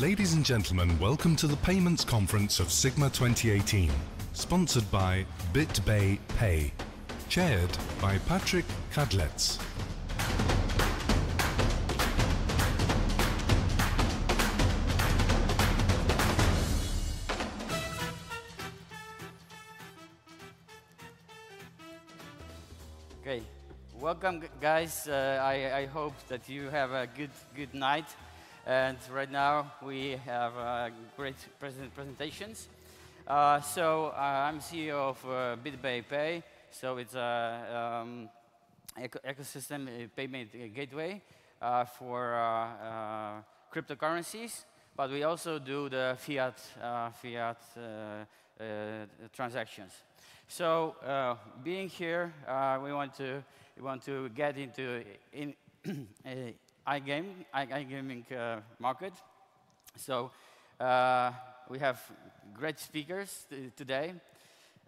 Ladies and gentlemen, welcome to the Payments Conference of SiGMA 2018, sponsored by BitBay Pay, chaired by Patrick Kadlec. Okay, welcome guys. I hope that you have a good night. And right now we have great presentations. I'm CEO of BitBay Pay. So it's a ecosystem payment gateway for cryptocurrencies. But we also do the fiat transactions. So being here, we want to get into iGaming market. So we have great speakers today,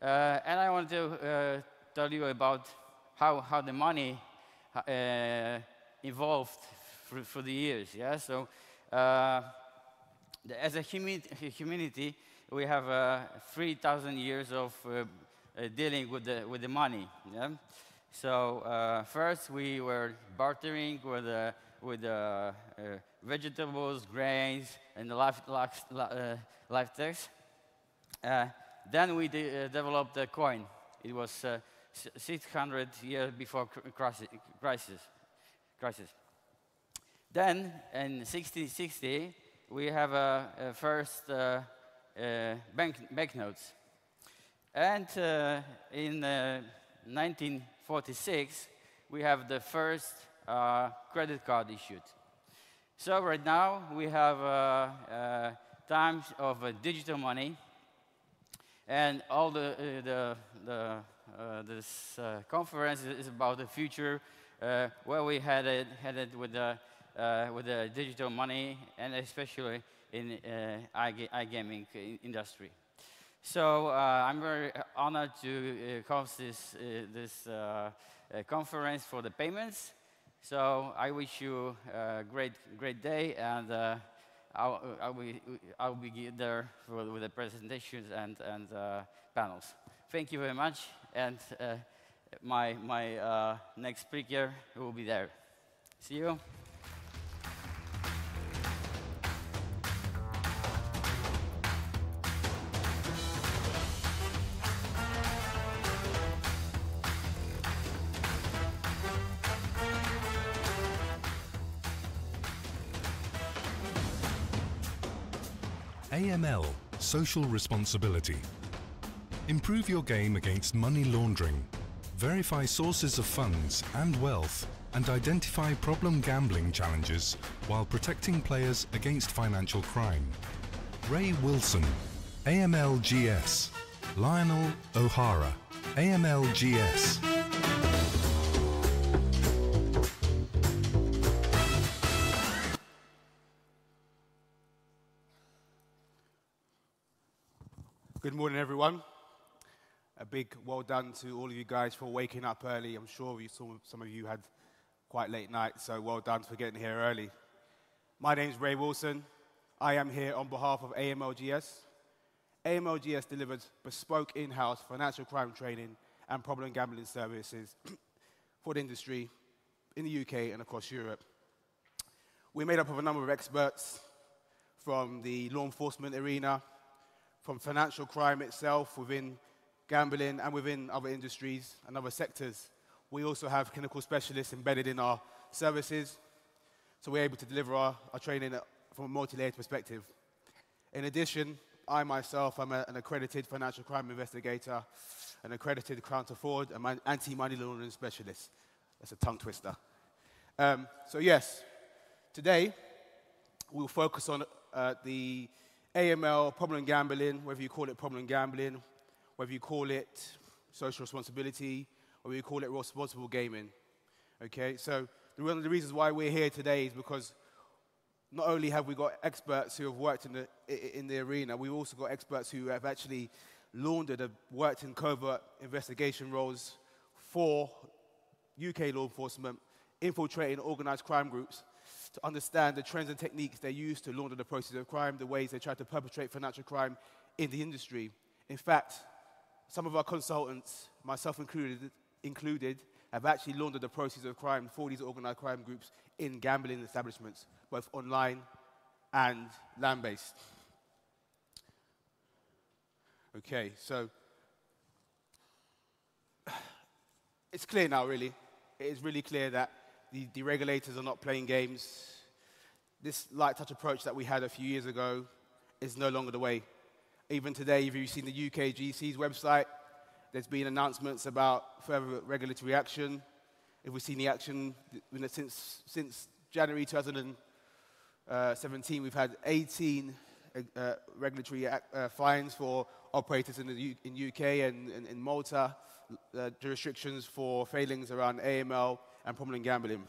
and I want to tell you about how the money evolved through the years. Yeah. So as a humanity, we have 3,000 years of dealing with the money. Yeah? So first we were bartering with vegetables, grains, and life tax. Then we developed the coin. It was 600 years before crisis. Then in 1660 we have a first banknotes. And in 1946, we have the first credit card issued. So right now, we have times of digital money. And all this conference is about the future, where we headed with the digital money, and especially in iGaming industry. So I'm very honored to host this conference for the payments. So I wish you a great day, and I'll be there with the presentations and panels. Thank you very much, and my next speaker will be there. See you. AML, Social Responsibility. Improve your game against money laundering. Verify sources of funds and wealth, and identify problem gambling challenges while protecting players against financial crime. Ray Wilson, AMLGS. Lionel O'Hara, AMLGS. Good morning, everyone. A big well done to all of you guys for waking up early. I'm sure some of you had quite late nights, so well done for getting here early. My name's Ray Wilson. I am here on behalf of AMLGS. AMLGS delivers bespoke in-house financial crime training and problem gambling services for the industry in the UK and across Europe. We're made up of a number of experts from the law enforcement arena, from financial crime itself, within gambling and within other industries and other sectors. We also have clinical specialists embedded in our services, so we're able to deliver our training from a multi-layered perspective. In addition, I myself am an accredited financial crime investigator, an accredited counter-fraud, and anti-money laundering specialist. That's a tongue twister. So yes, today we'll focus on the AML, problem gambling, whether you call it problem gambling, whether you call it social responsibility, or whether you call it responsible gaming. Okay, so one of the reasons why we're here today is because not only have we got experts who have worked in the arena, we've also got experts who have actually laundered, have worked in covert investigation roles for UK law enforcement, infiltrating organized crime groups to understand the trends and techniques they use to launder the proceeds of crime, the ways they try to perpetrate financial crime in the industry. In fact, some of our consultants, myself included, have actually laundered the proceeds of crime for these organized crime groups in gambling establishments, both online and land-based. Okay, so it's clear now, really. It is really clear that the regulators are not playing games. This light touch approach that we had a few years ago is no longer the way. Even today, if you've seen the UKGC's website, there's been announcements about further regulatory action. If we've seen the action since January 2017, we've had 18 regulatory fines for operators in the UK and in Malta, jurisdictions for failings around AML and problem gambling.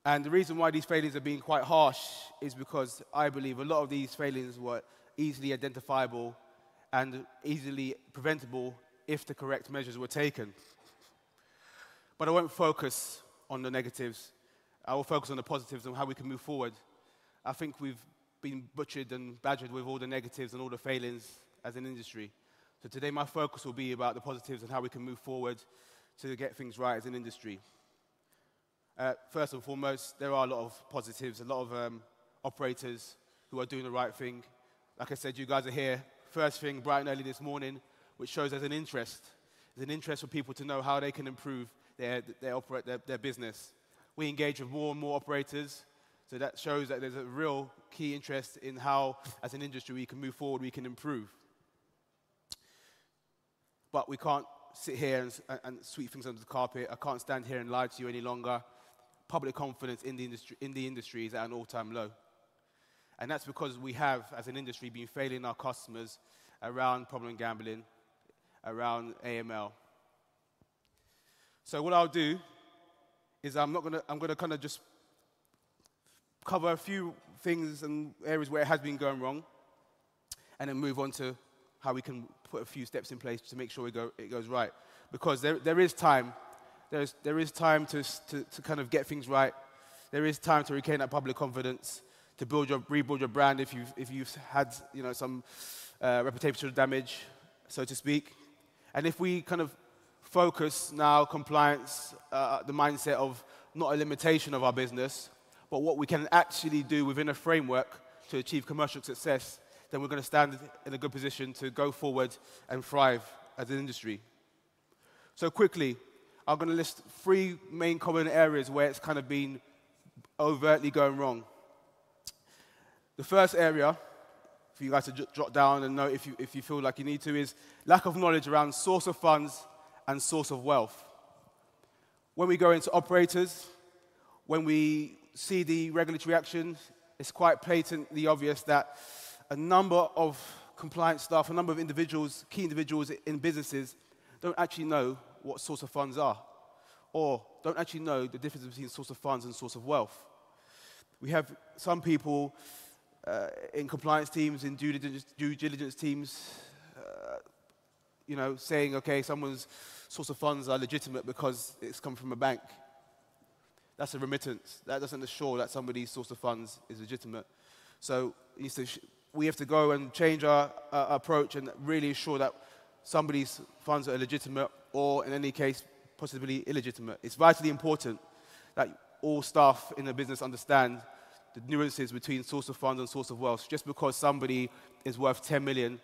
And the reason why these failings are being quite harsh is because I believe a lot of these failings were easily identifiable and easily preventable if the correct measures were taken. But I won't focus on the negatives. I will focus on the positives and how we can move forward. I think we've been butchered and badgered with all the negatives and all the failings as an industry. So today my focus will be about the positives and how we can move forward to get things right as an industry. First and foremost, there are a lot of positives, a lot of operators who are doing the right thing. Like I said, you guys are here first thing bright and early this morning, which shows there's an interest. There's an interest for people to know how they can improve their business. We engage with more and more operators, so that shows that there's a real key interest in how, as an industry, we can move forward, we can improve. But we can't sit here and sweep things under the carpet. I can't stand here and lie to you any longer. Public confidence in the industry is at an all-time low. And that's because we have, as an industry, been failing our customers around problem gambling, around AML. So what I'll do is I'm gonna kind of just cover a few things and areas where it has been going wrong, and then move on to how we can put a few steps in place to make sure it goes right. Because there is time. There is time to kind of get things right. There is time to regain that public confidence, to rebuild your brand if you've had some reputational damage, so to speak. And if we kind of focus now compliance, the mindset of not a limitation of our business, but what we can actually do within a framework to achieve commercial success, then we're going to stand in a good position to go forward and thrive as an industry. So quickly, I'm going to list 3 main common areas where it's kind of been overtly going wrong. The first area, for you guys to jot down and note if you feel like you need to, is lack of knowledge around source of funds and source of wealth. When we go into operators, when we see the regulatory action, it's quite patently obvious that a number of compliance staff, a number of individuals, key individuals in businesses, don't actually know what source of funds are, or don't actually know the difference between source of funds and source of wealth. We have some people in compliance teams, in due diligence teams, saying, okay, someone's source of funds are legitimate because it's come from a bank. That's a remittance. That doesn't assure that somebody's source of funds is legitimate. So we have to go and change our approach and really assure that somebody's funds are legitimate, or in any case, possibly illegitimate. It's vitally important that all staff in the business understand the nuances between source of funds and source of wealth. Just because somebody is worth 10 million,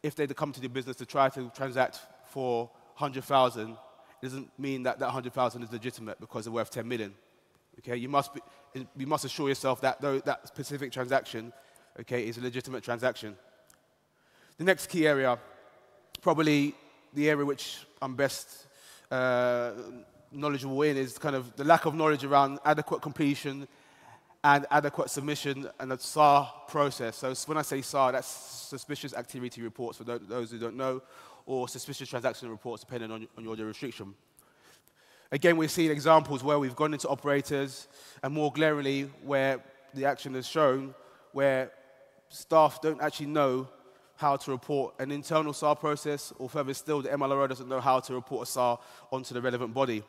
if they come to the business to try to transact for 100,000, it doesn't mean that 100,000 is legitimate because they're worth 10 million. Okay, you must assure yourself that that specific transaction, okay, is a legitimate transaction. The next key area, probably the area which I'm best knowledgeable in, is kind of the lack of knowledge around adequate completion and adequate submission and the SAR process. So when I say SAR, that's suspicious activity reports for those who don't know, or suspicious transaction reports depending on your jurisdiction. Again, we're seeing examples where we've gone into operators, and more glaringly where the action is shown, where staff don't actually know how to report an internal SAR process, or further still, the MLRO doesn't know how to report a SAR onto the relevant body.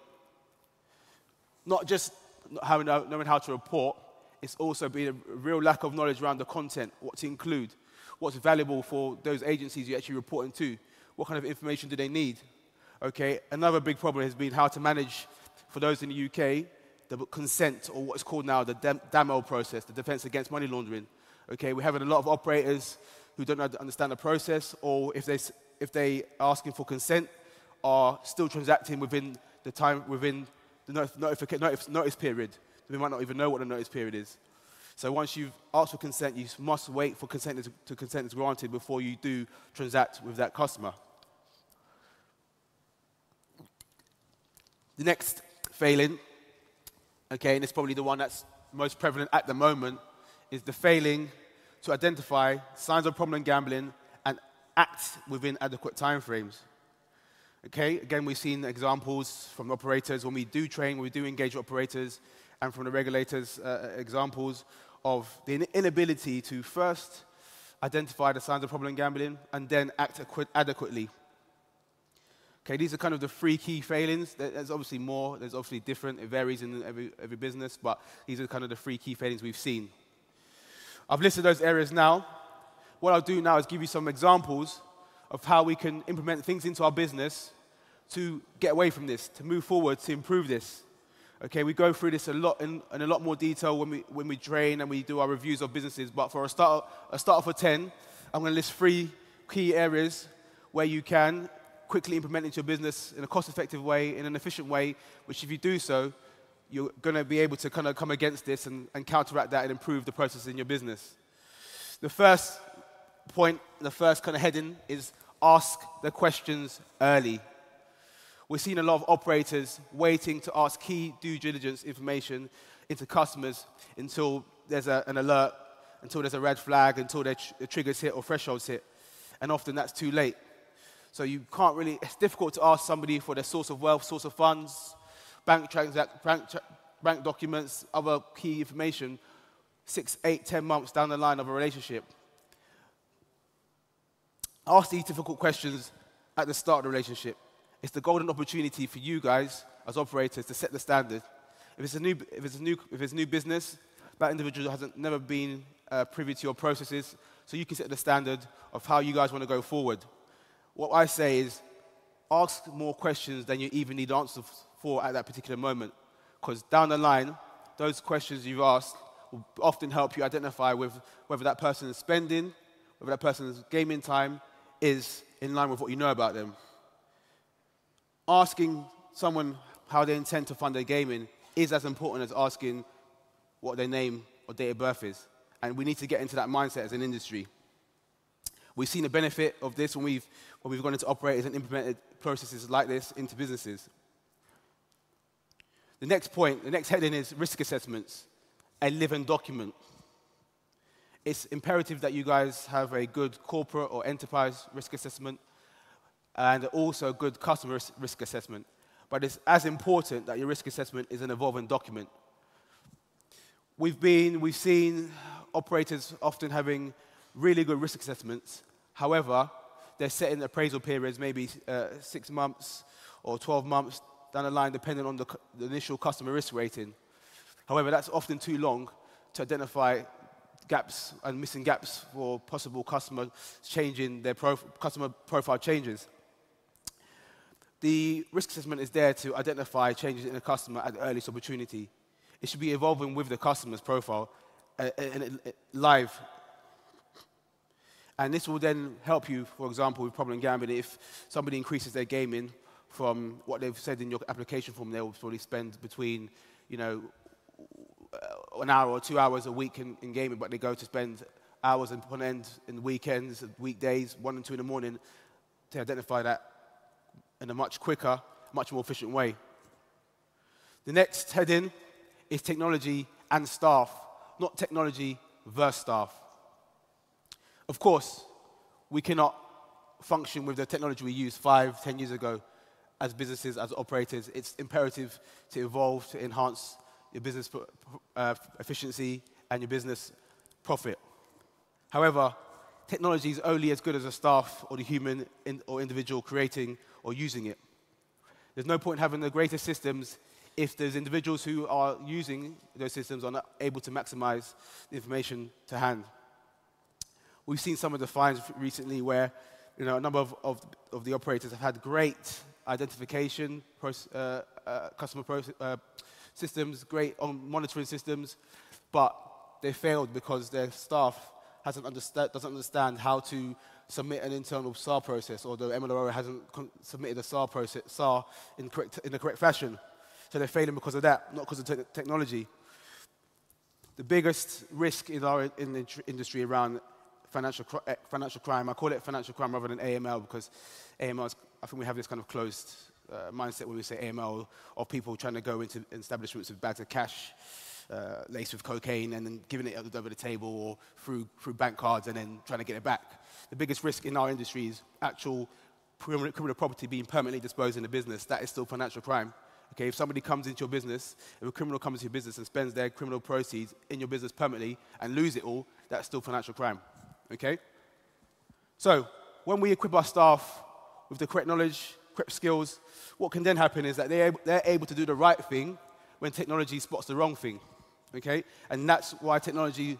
Not just not knowing how to report. It's also been a real lack of knowledge around the content, what to include, what's valuable for those agencies you're actually reporting to, what kind of information do they need. Okay, another big problem has been how to manage, for those in the UK, the consent, or what's called now the DAML process, the Defense Against Money Laundering. Okay, we're having a lot of operators who don't understand the process, or if they are asking for consent, are still transacting within the notice period. We might not even know what the notice period is. So once you've asked for consent, you must wait for consent is granted before you do transact with that customer. The next failing, okay, and it's probably the one that's most prevalent at the moment, is the failing to identify signs of problem gambling and act within adequate timeframes. Okay, again, we've seen examples from operators when we do train, when we do engage operators, and from the regulators, examples of the inability to first identify the signs of problem gambling and then act adequately. Okay, these are kind of the three key failings. There's obviously more, there's obviously different, it varies in every business, but these are kind of the three key failings we've seen. I've listed those areas now. What I'll do now is give you some examples of how we can implement things into our business to get away from this, to move forward, to improve this. Okay, we go through this a lot in a lot more detail when we train and we do our reviews of businesses, but for a start for 10, I'm going to list 3 key areas where you can quickly implement into your business in a cost-effective way, in an efficient way, which if you do so, you're going to be able to kind of come against this and counteract that and improve the process in your business. The first point, the first kind of heading is ask the questions early. We're seeing a lot of operators waiting to ask key due diligence information into customers until there's an alert, until there's a red flag, until the triggers hit or thresholds hit. And often that's too late. So you can't really, it's difficult to ask somebody for their source of wealth, source of funds, bank documents, other key information 6, 8, 10 months down the line of a relationship. Ask these difficult questions at the start of the relationship. It's the golden opportunity for you guys as operators to set the standard. If it's a new business, that individual hasn't never been privy to your processes, so you can set the standard of how you guys want to go forward. What I say is ask more questions than you even need answers for at that particular moment, because down the line, those questions you've asked will often help you identify whether that person is spending, whether that person's gaming time is in line with what you know about them. Asking someone how they intend to fund their gaming is as important as asking what their name or date of birth is. And we need to get into that mindset as an industry. We've seen the benefit of this when we've gone into operators and implemented processes like this into businesses. The next point, the next heading is risk assessments, a living document. It's imperative that you guys have a good corporate or enterprise risk assessment and also a good customer risk assessment. But it's as important that your risk assessment is an evolving document. We've seen operators often having really good risk assessments. However, they're setting appraisal periods, maybe 6 months or 12 months down the line, depending on the initial customer risk rating. However, that's often too long to identify gaps and missing gaps for possible customer changing their customer profile changes. The risk assessment is there to identify changes in the customer at the earliest opportunity. It should be evolving with the customer's profile live. And this will then help you, for example, with problem gambling. If somebody increases their gaming from what they've said in your application form, they will probably spend between, an hour or 2 hours a week in gaming, but they go to spend hours upon end in weekends, weekdays, 1 and 2 in the morning, to identify that in a much quicker, much more efficient way. The next heading is technology and staff, not technology versus staff. Of course, we cannot function with the technology we used 5, 10 years ago as businesses, as operators. It's imperative to evolve, to enhance your business efficiency and your business profit. However, technology is only as good as the staff or the human or individual creating or using it. There's no point having the greatest systems if there's individuals who are using those systems are not able to maximize the information to hand. We've seen some of the fines recently where a number of the operators have had great identification, customer systems, great monitoring systems, but they failed because their staff doesn't understand how to submit an internal SAR process, or the MLRO hasn't submitted a SAR in the correct fashion. So they're failing because of that, not because of technology. The biggest risk in our industry around financial crime, I call it financial crime rather than AML, because AML, I think we have this kind of closed mindset when we say AML, of people trying to go into establishments with bags of cash laced with cocaine and then giving it over the table or through bank cards and then trying to get it back. The biggest risk in our industry is actual criminal property being permanently disposed in the business. That is still financial crime. Okay, if somebody comes into your business, if a criminal comes into your business and spends their criminal proceeds in your business permanently and lose it all, that's still financial crime. Okay? So, when we equip our staff with the correct knowledge, correct skills, what can then happen is that they're able to do the right thing when technology spots the wrong thing. Okay? And that's why technology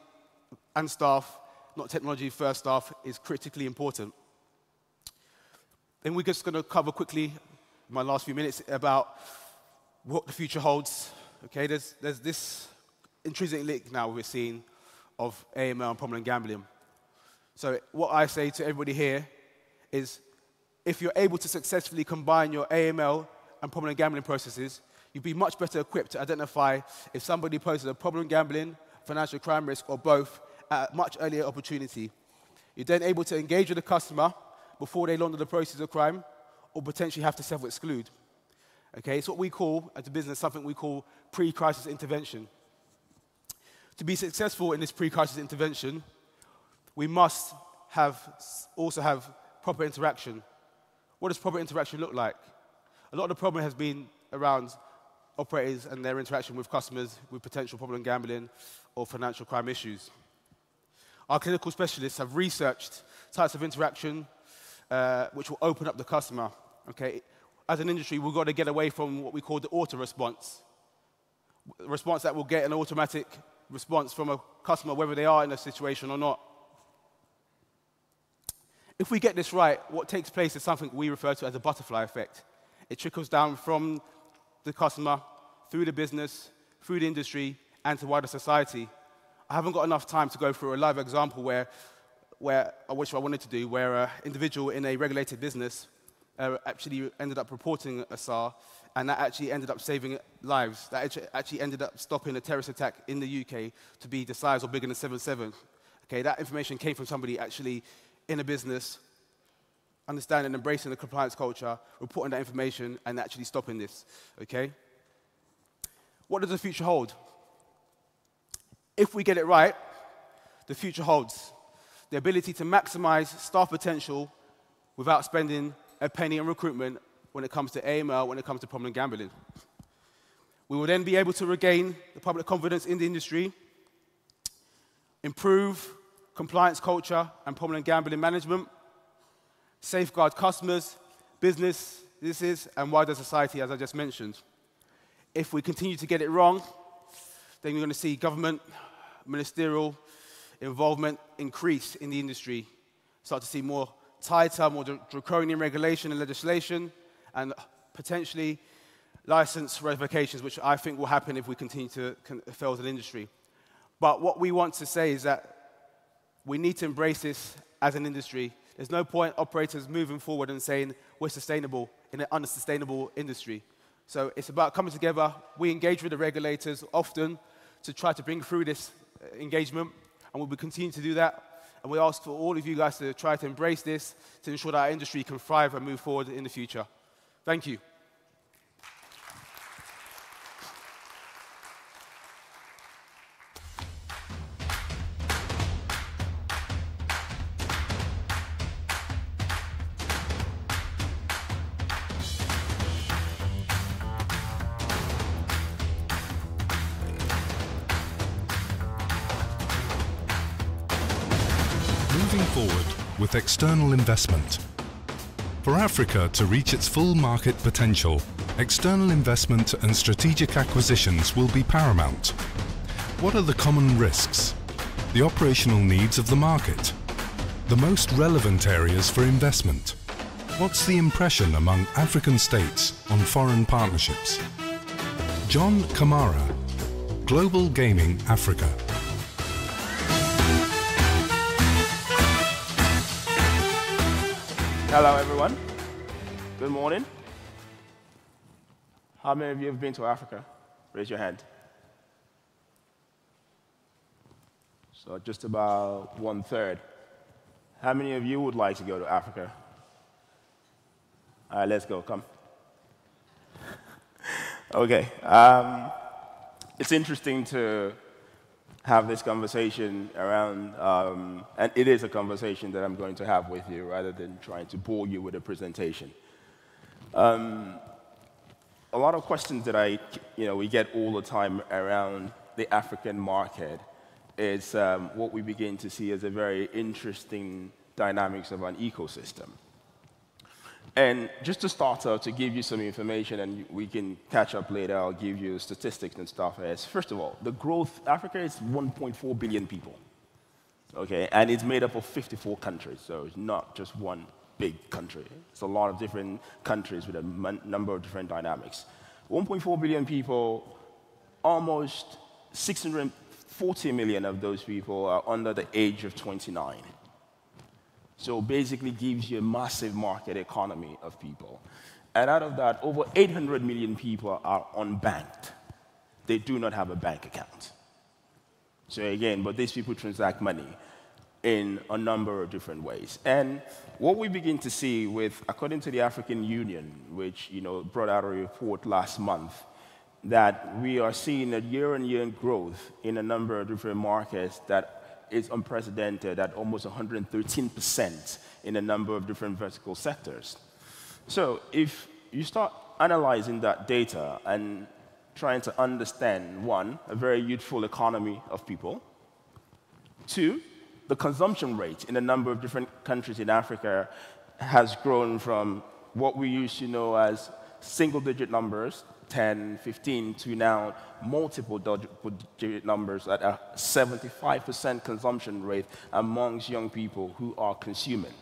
and staff, not technology first staff, is critically important. Then we're just going to cover quickly, in my last few minutes, about what the future holds. Okay, there's this intrinsic link now we're seeing of AML and problem gambling. So what I say to everybody here is, if you're able to successfully combine your AML and problem gambling processes, you'd be much better equipped to identify if somebody poses a problem gambling, financial crime risk, or both at a much earlier opportunity. You're then able to engage with the customer before they launder the proceeds of crime, or potentially have to self-exclude. Okay, it's what we call, as a business, something we call pre-crisis intervention. To be successful in this pre-crisis intervention, we must also have proper interaction. What does proper interaction look like? A lot of the problem has been around operators and their interaction with customers with potential problem gambling or financial crime issues. Our clinical specialists have researched types of interaction which will open up the customer. Okay? As an industry, we've got to get away from what we call the auto-response. A response that will get an automatic response from a customer, whether they are in a situation or not. If we get this right, what takes place is something we refer to as a butterfly effect. It trickles down from the customer, through the business, through the industry, and to wider society. I haven't got enough time to go through a live example where I wanted to do, where an individual in a regulated business actually ended up reporting a SAR, and that actually ended up saving lives. That actually ended up stopping a terrorist attack in the UK to be the size or bigger than 7/7. Okay, that information came from somebody actually in a business, understanding and embracing the compliance culture, reporting that information, and actually stopping this. Okay? What does the future hold? If we get it right, the future holds the ability to maximize staff potential without spending a penny on recruitment when it comes to AML, when it comes to problem gambling. We will then be able to regain the public confidence in the industry, improve compliance culture and problem gambling management, safeguard customers, businesses, and wider society, as I just mentioned. If we continue to get it wrong, then we're going to see government, ministerial involvement increase in the industry, start to see more tighter, more draconian regulation and legislation, and potentially license revocations, which I think will happen if we continue to fail as an industry. But what we want to say is that we need to embrace this as an industry. There's no point operators moving forward and saying we're sustainable in an unsustainable industry. So it's about coming together. We engage with the regulators often to try to bring through this engagement, and we'll continue to do that. And we ask for all of you guys to try to embrace this to ensure that our industry can thrive and move forward in the future. Thank you. Moving forward with external investment. For Africa to reach its full market potential, External investment and strategic acquisitions will be paramount. What are the common risks? The operational needs of the market? The most relevant areas for investment? What's the impression among African states on foreign partnerships? John Kamara, Global Gaming Africa. Hello, everyone. Good morning. How many of you have been to Africa? Raise your hand. So just about 1/3. How many of you would like to go to Africa? All right, let's go. Come. Okay. It's interesting to have this conversation around, and it is a conversation that I'm going to have with you rather than trying to bore you with a presentation. A lot of questions that we get all the time around the African market is what we begin to see as a very interesting dynamics of an ecosystem. And just to start out, to give you some information, and we can catch up later, I'll give you statistics and stuff. First of all, the growth, Africa is 1.4 billion people, okay? And it's made up of 54 countries, so it's not just one big country. It's a lot of different countries with a number of different dynamics. 1.4 billion people, almost 640 million of those people are under the age of 29. So basically gives you a massive market economy of people. And out of that, over 800 million people are unbanked. They do not have a bank account. So again, but these people transact money in a number of different ways. And what we begin to see with, according to the African Union, which brought out a report last month, that we are seeing a year-on-year growth in a number of different markets that is unprecedented at almost 113% in a number of different vertical sectors. So if you start analyzing that data and trying to understand, one, a very youthful economy of people, two, the consumption rate in a number of different countries in Africa has grown from what we used to know as single-digit numbers, 10, 15, to now multiple digit numbers at a 75% consumption rate amongst young people who are consuming.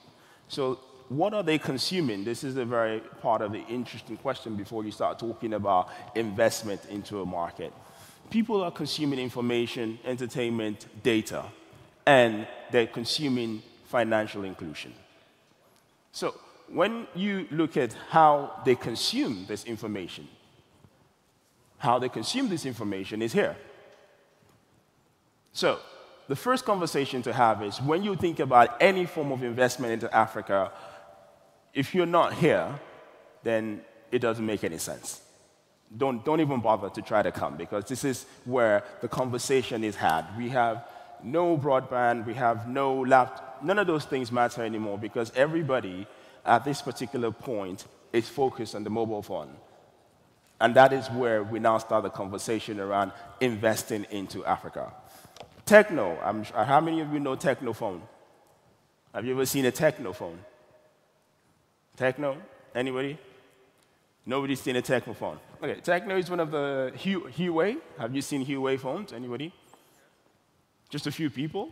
So what are they consuming? This is a very part of the interesting question before you start talking about investment into a market. People are consuming information, entertainment, data, and they're consuming financial inclusion. So when you look at how they consume this information, how they consume this information is here. So the first conversation to have is when you think about any form of investment into Africa, if you're not here, then it doesn't make any sense. Don't even bother to try to come, because this is where the conversation is had. We have no broadband, we have no laptop, none of those things matter anymore, because everybody at this particular point is focused on the mobile phone. And that is where we now start the conversation around investing into Africa. Techno, how many of you know Techno phone? Have you ever seen a Techno phone? Techno, anybody? Nobody's seen a Techno phone. Okay, Techno is one of the Huawei. Have you seen Huawei phones, anybody? Just a few people?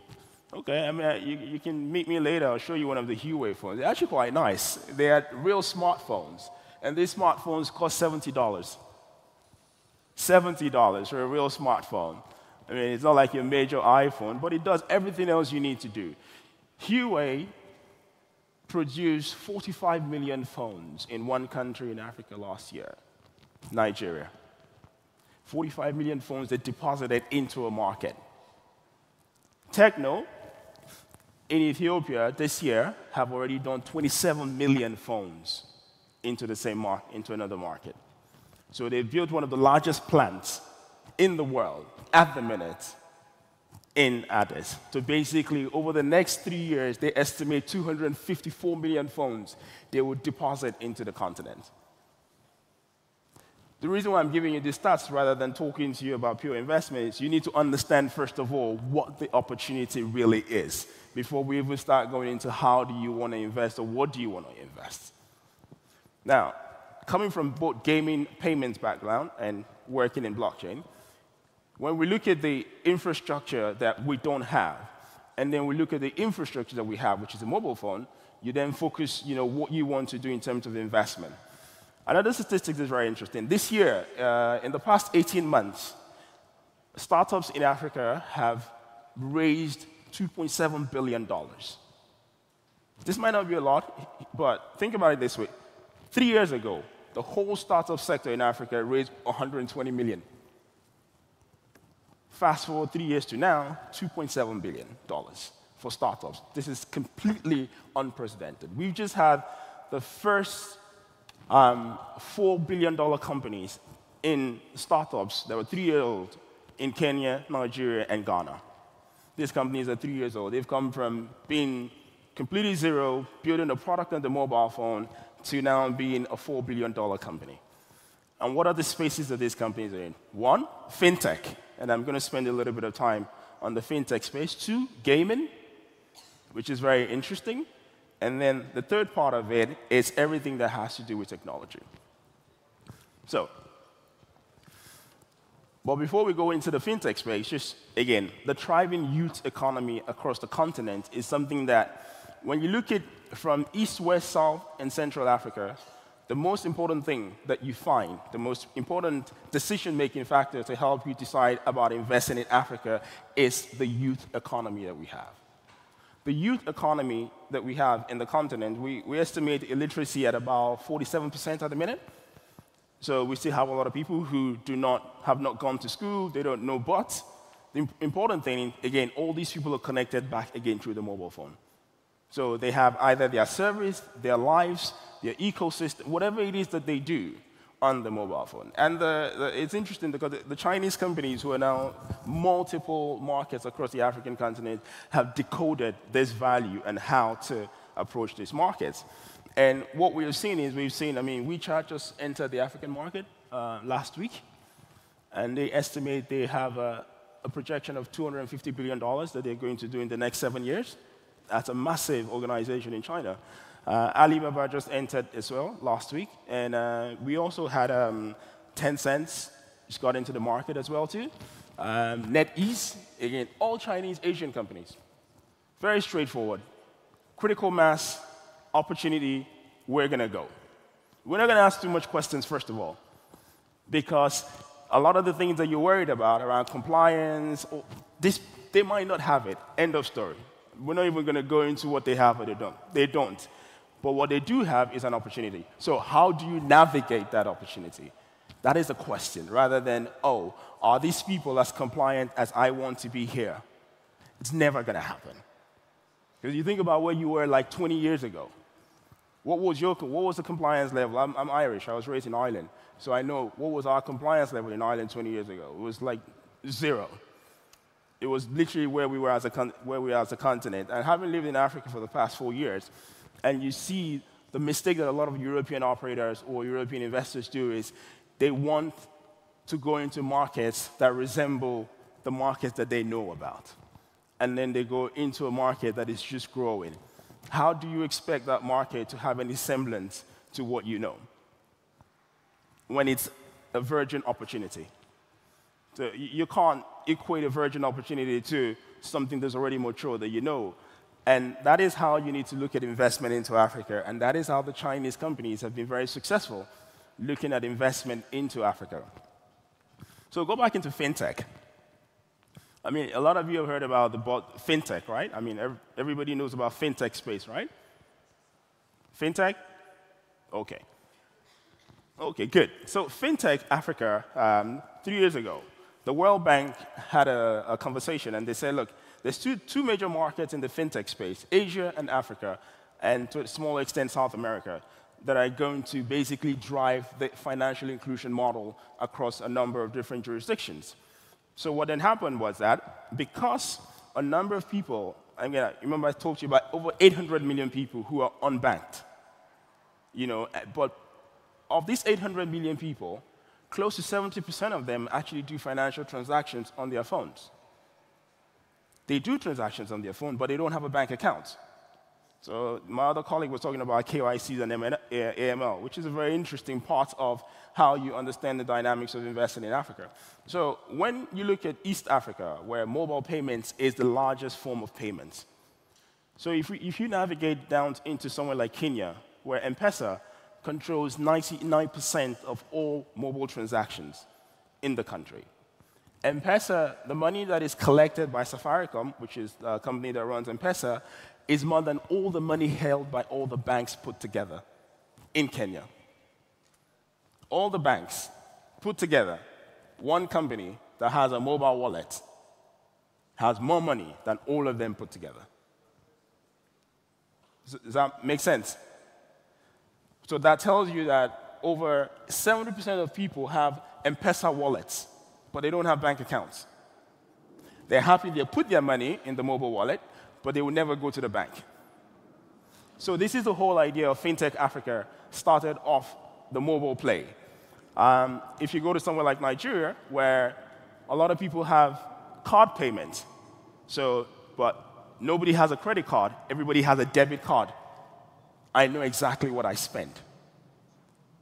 Okay, I mean, you can meet me later, I'll show you one of the Huawei phones. They're actually quite nice. They are real smartphones. And these smartphones cost $70. $70 for a real smartphone. I mean, it's not like your major iPhone, but it does everything else you need to do. Huawei produced 45 million phones in one country in Africa last year, Nigeria. 45 million phones that deposited into a market. Techno, in Ethiopia this year, have already done 27 million phones into the same into another market. So they built one of the largest plants in the world at the minute in Addis. So basically, over the next 3 years, they estimate 254 million phones they would deposit into the continent. The reason why I'm giving you these stats rather than talking to you about pure investment is you need to understand, first of all, what the opportunity really is before we even start going into how do you want to invest or what do you want to invest. Now, coming from both gaming, payments background, and working in blockchain, when we look at the infrastructure that we don't have, and then we look at the infrastructure that we have, which is a mobile phone, you then focus, what you want to do in terms of investment. Another statistic is very interesting. This year, in the past 18 months, startups in Africa have raised $2.7 billion. This might not be a lot, but think about it this way. 3 years ago, the whole startup sector in Africa raised $120 million. Fast forward 3 years to now, $2.7 billion for startups. This is completely unprecedented. We've just had the first $4 billion companies in startups that were 3 years old in Kenya, Nigeria, and Ghana. These companies are 3 years old. They've come from being completely zero, building a product on the mobile phone, to now being a $4 billion company. And what are the spaces that these companies are in? One, fintech. And I'm going to spend a little bit of time on the fintech space. Two, gaming, which is very interesting. And then the third part of it is everything that has to do with technology. But before we go into the fintech space, just again, the thriving youth economy across the continent is something that, when you look at from East, West, South, and Central Africa, the most important thing that you find, the most important decision-making factor to help you decide about investing in Africa is the youth economy that we have. The youth economy that we have in the continent, we estimate illiteracy at about 47% at the minute. So we still have a lot of people who have not gone to school, they don't know, but the important thing, again, all these people are connected back again through the mobile phone. So they have either their service, their lives, their ecosystem, whatever it is that they do on the mobile phone. And it's interesting because the Chinese companies, who are now multiple markets across the African continent, have decoded this value and how to approach these markets. And what we have seen is, WeChat just entered the African market last week, and they estimate they have a projection of $250 billion that they're going to do in the next 7 years. That's a massive organization in China. Alibaba just entered as well last week, and we also had Tencent just got into the market as well too. NetEase, again, all Chinese Asian companies. Very straightforward. Critical mass, opportunity, we're going to go. We're not going to ask too much questions, first of all, because a lot of the things that you're worried about around compliance, they might not have it. End of story. We're not even going to go into what they have or they don't. They don't. But what they do have is an opportunity. So how do you navigate that opportunity? That is the question, rather than, are these people as compliant as I want to be here? It's never going to happen. Because you think about where you were like 20 years ago. What was the compliance level? I'm Irish. I was raised in Ireland. So I know what was our compliance level in Ireland 20 years ago. It was like 0. It was literally where we were as a continent. And having lived in Africa for the past 4 years, and you see the mistake that a lot of European operators or European investors do is they want to go into markets that resemble the markets that they know about. And then they go into a market that is just growing. How do you expect that market to have any semblance to what you know when it's a virgin opportunity? So you can't equate a virgin opportunity to something that's already mature that you know. And that is how you need to look at investment into Africa. And that is how the Chinese companies have been very successful looking at investment into Africa. So go back into fintech. A lot of you have heard about fintech, right? Everybody knows about fintech space, right? Fintech? Okay. Okay, good. So fintech Africa, 3 years ago, the World Bank had a conversation, and they said, look, there's two major markets in the fintech space, Asia and Africa, and to a small extent, South America, that are going to basically drive the financial inclusion model across a number of different jurisdictions. So what then happened was that because a number of people, remember I told you about over 800 million people who are unbanked, but of these 800 million people, close to 70% of them actually do financial transactions on their phones. They do transactions on their phone, but they don't have a bank account. So my other colleague was talking about KYCs and AML, which is a very interesting part of how you understand the dynamics of investing in Africa. So when you look at East Africa, where mobile payments is the largest form of payments, so if you navigate down into somewhere like Kenya, where M-Pesa controls 99% of all mobile transactions in the country. M-Pesa, the money that is collected by Safaricom, which is the company that runs M-Pesa, is more than all the money held by all the banks put together in Kenya. All the banks put together, one company that has a mobile wallet has more money than all of them put together. Does that make sense? So that tells you that over 70% of people have M-Pesa wallets, but they don't have bank accounts. They're happy they put their money in the mobile wallet, but they will never go to the bank. So this is the whole idea of FinTech Africa started off the mobile play. If you go to somewhere like Nigeria, where a lot of people have card payments, but nobody has a credit card, everybody has a debit card. I know exactly what I spend.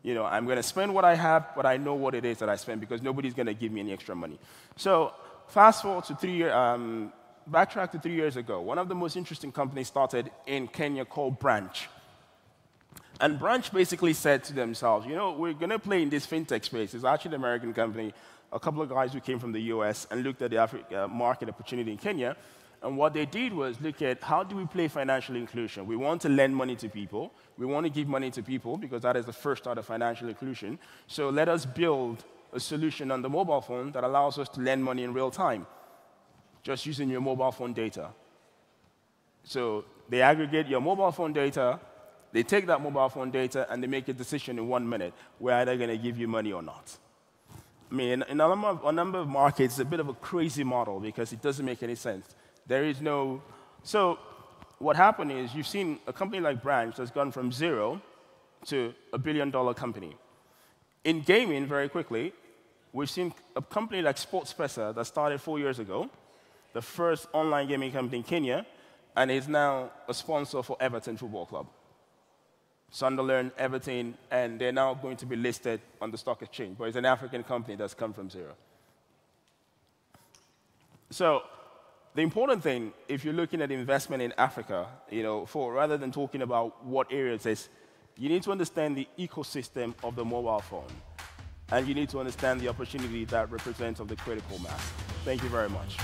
You know, I'm going to spend what I have, but I know what it is that I spend because nobody's going to give me any extra money. So fast forward to backtrack to 3 years ago. One of the most interesting companies started in Kenya called Branch. And Branch basically said to themselves, you know, we're going to play in this fintech space. It's actually an American company, a couple of guys who came from the US and looked at the Africa market opportunity in Kenya. And what they did was look at how do we play financial inclusion. We want to lend money to people. We want to give money to people because that is the first start of financial inclusion. So let us build a solution on the mobile phone that allows us to lend money in real time, just using your mobile phone data. So they aggregate your mobile phone data, they take that mobile phone data, and they make a decision in 1 minute whether they're going to give you money or not. I mean, in a number of markets, it's a bit of a crazy model because it doesn't make any sense. There is no... So what happened is you've seen a company like Branch that's gone from 0 to $1 billion company. In gaming, very quickly, we've seen a company like SportsPesa that started 4 years ago, the first online gaming company in Kenya, and is now a sponsor for Everton Football Club. Sunderland, Everton, and they're now going to be listed on the stock exchange, but it's an African company that's come from 0. So the important thing, if you're looking at investment in Africa, you know, rather than talking about what areas is, you need to understand the ecosystem of the mobile phone, and you need to understand the opportunity that represents of the critical mass. Thank you very much.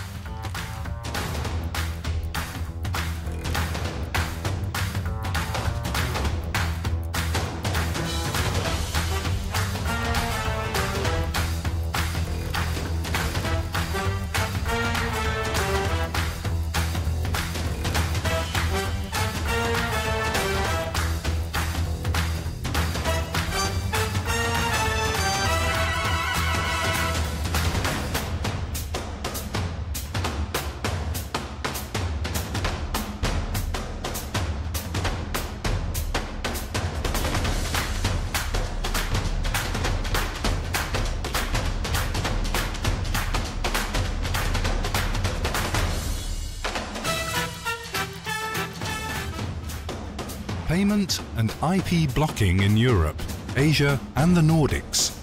Payment and IP blocking in Europe, Asia and the Nordics.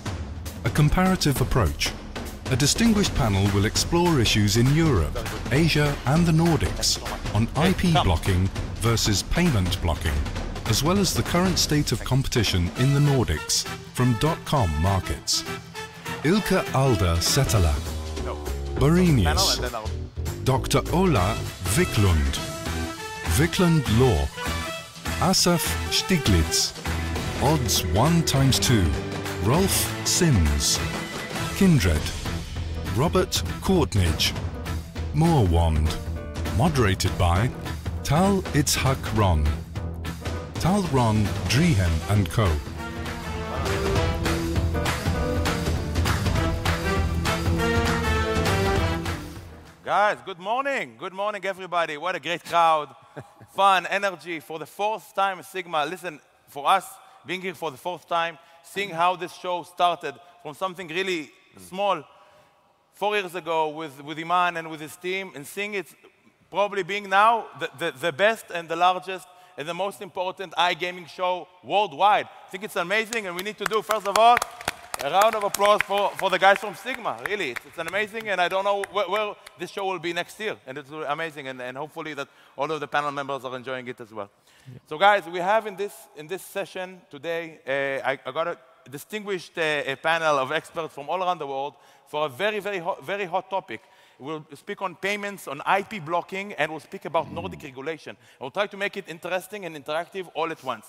A comparative approach. A distinguished panel will explore issues in Europe, Asia and the Nordics on IP blocking versus payment blocking, as well as the current state of competition in the Nordics from .com markets. Ilke Alda Setala, Borenius, Dr. Ola Wiklund, Wiklund Law, Asaf Stiglitz, Odds 1 × 2, Rolf Sims, Kindred, Robert Courtnidge, Moorwand, moderated by Tal Itzhak Ron, Tal Ron Drihem and Co. Guys, good morning. Good morning, everybody. What a great crowd. Fun, energy for the 4th time at SiGMA. Listen, for us, being here for the 4th time, seeing how this show started from something really small 4 years ago with Iman and with his team, and seeing it probably being now the best and the largest and the most important iGaming show worldwide. I think it's amazing, and we need to do, first of all, a round of applause for the guys from SiGMA. Really, it's an amazing, and I don't know where this show will be next year, and it's amazing, and hopefully that all of the panel members are enjoying it as well. Yeah. So guys, we have in this session today, I got a distinguished panel of experts from all around the world for a very hot topic. We'll speak on payments, on IP blocking, and we'll speak about Nordic regulation. We'll try to make it interesting and interactive all at once.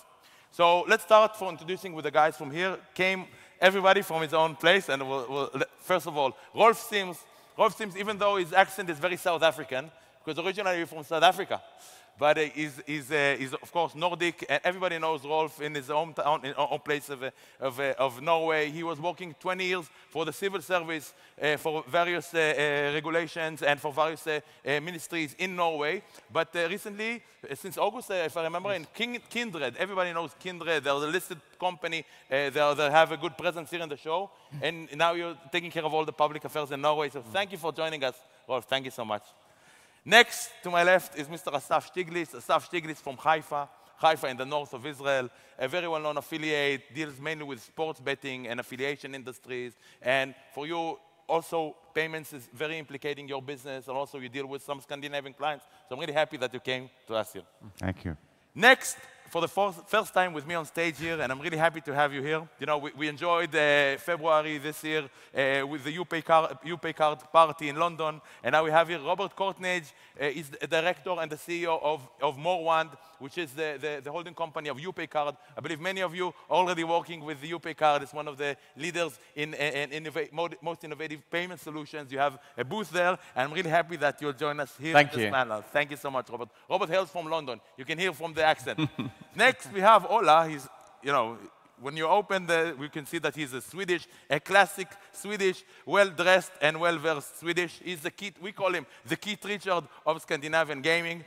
So let's start for introducing with the guys from here. Came everybody from his own place, and first of all, Rolf Sims. Rolf Sims, even though his accent is very South African, because originally he's from South Africa, but he's of course Nordic, and everybody knows Rolf in his hometown, in own place of Norway. He was working 20 years for the civil service, for various regulations and for various ministries in Norway. But recently, since August, if I remember, in Kindred, everybody knows Kindred. They're a listed company. They have a good presence here in the show. And now you're taking care of all the public affairs in Norway. So thank you for joining us, Rolf. Thank you so much. Next to my left is Mr. Asaf Stiglitz. Asaf Stiglitz from Haifa in the north of Israel, a very well-known affiliate, deals mainly with sports betting and affiliation industries. And for you, also, payments is very implicating your business, and also you deal with some Scandinavian clients. So I'm really happy that you came to us here. Thank you. Next, for the first time with me on stage here, and I'm really happy to have you here. You know, we enjoyed February this year with the UPay card party in London, and now we have here Robert Courtnage. He's the director and the CEO of Morwand, which is the holding company of UPay card. I believe many of you are already working with the UPay card. It's one of the leaders in most innovative payment solutions. You have a booth there, and I'm really happy that you'll join us here in this panel. Thank you so much, Robert. Robert hails from London. You can hear from the accent. Next, we have Ola. He's, you know, when you open we can see that he's a classic Swedish, well-dressed and well-versed Swedish. He's the Keith, we call him the Keith Richard of Scandinavian gaming.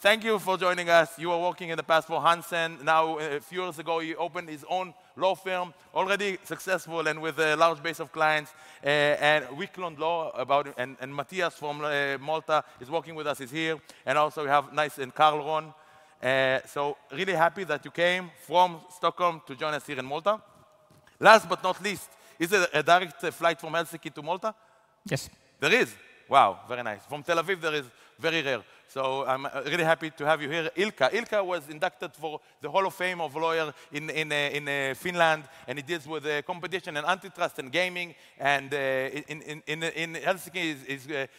Thank you for joining us. You were working in the past for Hansen. Now, a few years ago, he opened his own law firm, already successful and with a large base of clients. And Wiklund Law, and Matthias from Malta is working with us, is here. And also we have and Carl Ron. So really happy that you came from Stockholm to join us here in Malta. Last but not least, is there a direct flight from Helsinki to Malta? Yes. There is? Wow, very nice. From Tel Aviv, there is very rare. So I'm really happy to have you here. Ilkka. Ilkka was inducted for the Hall of Fame of lawyer in Finland, and he deals with competition and antitrust and gaming. And in Helsinki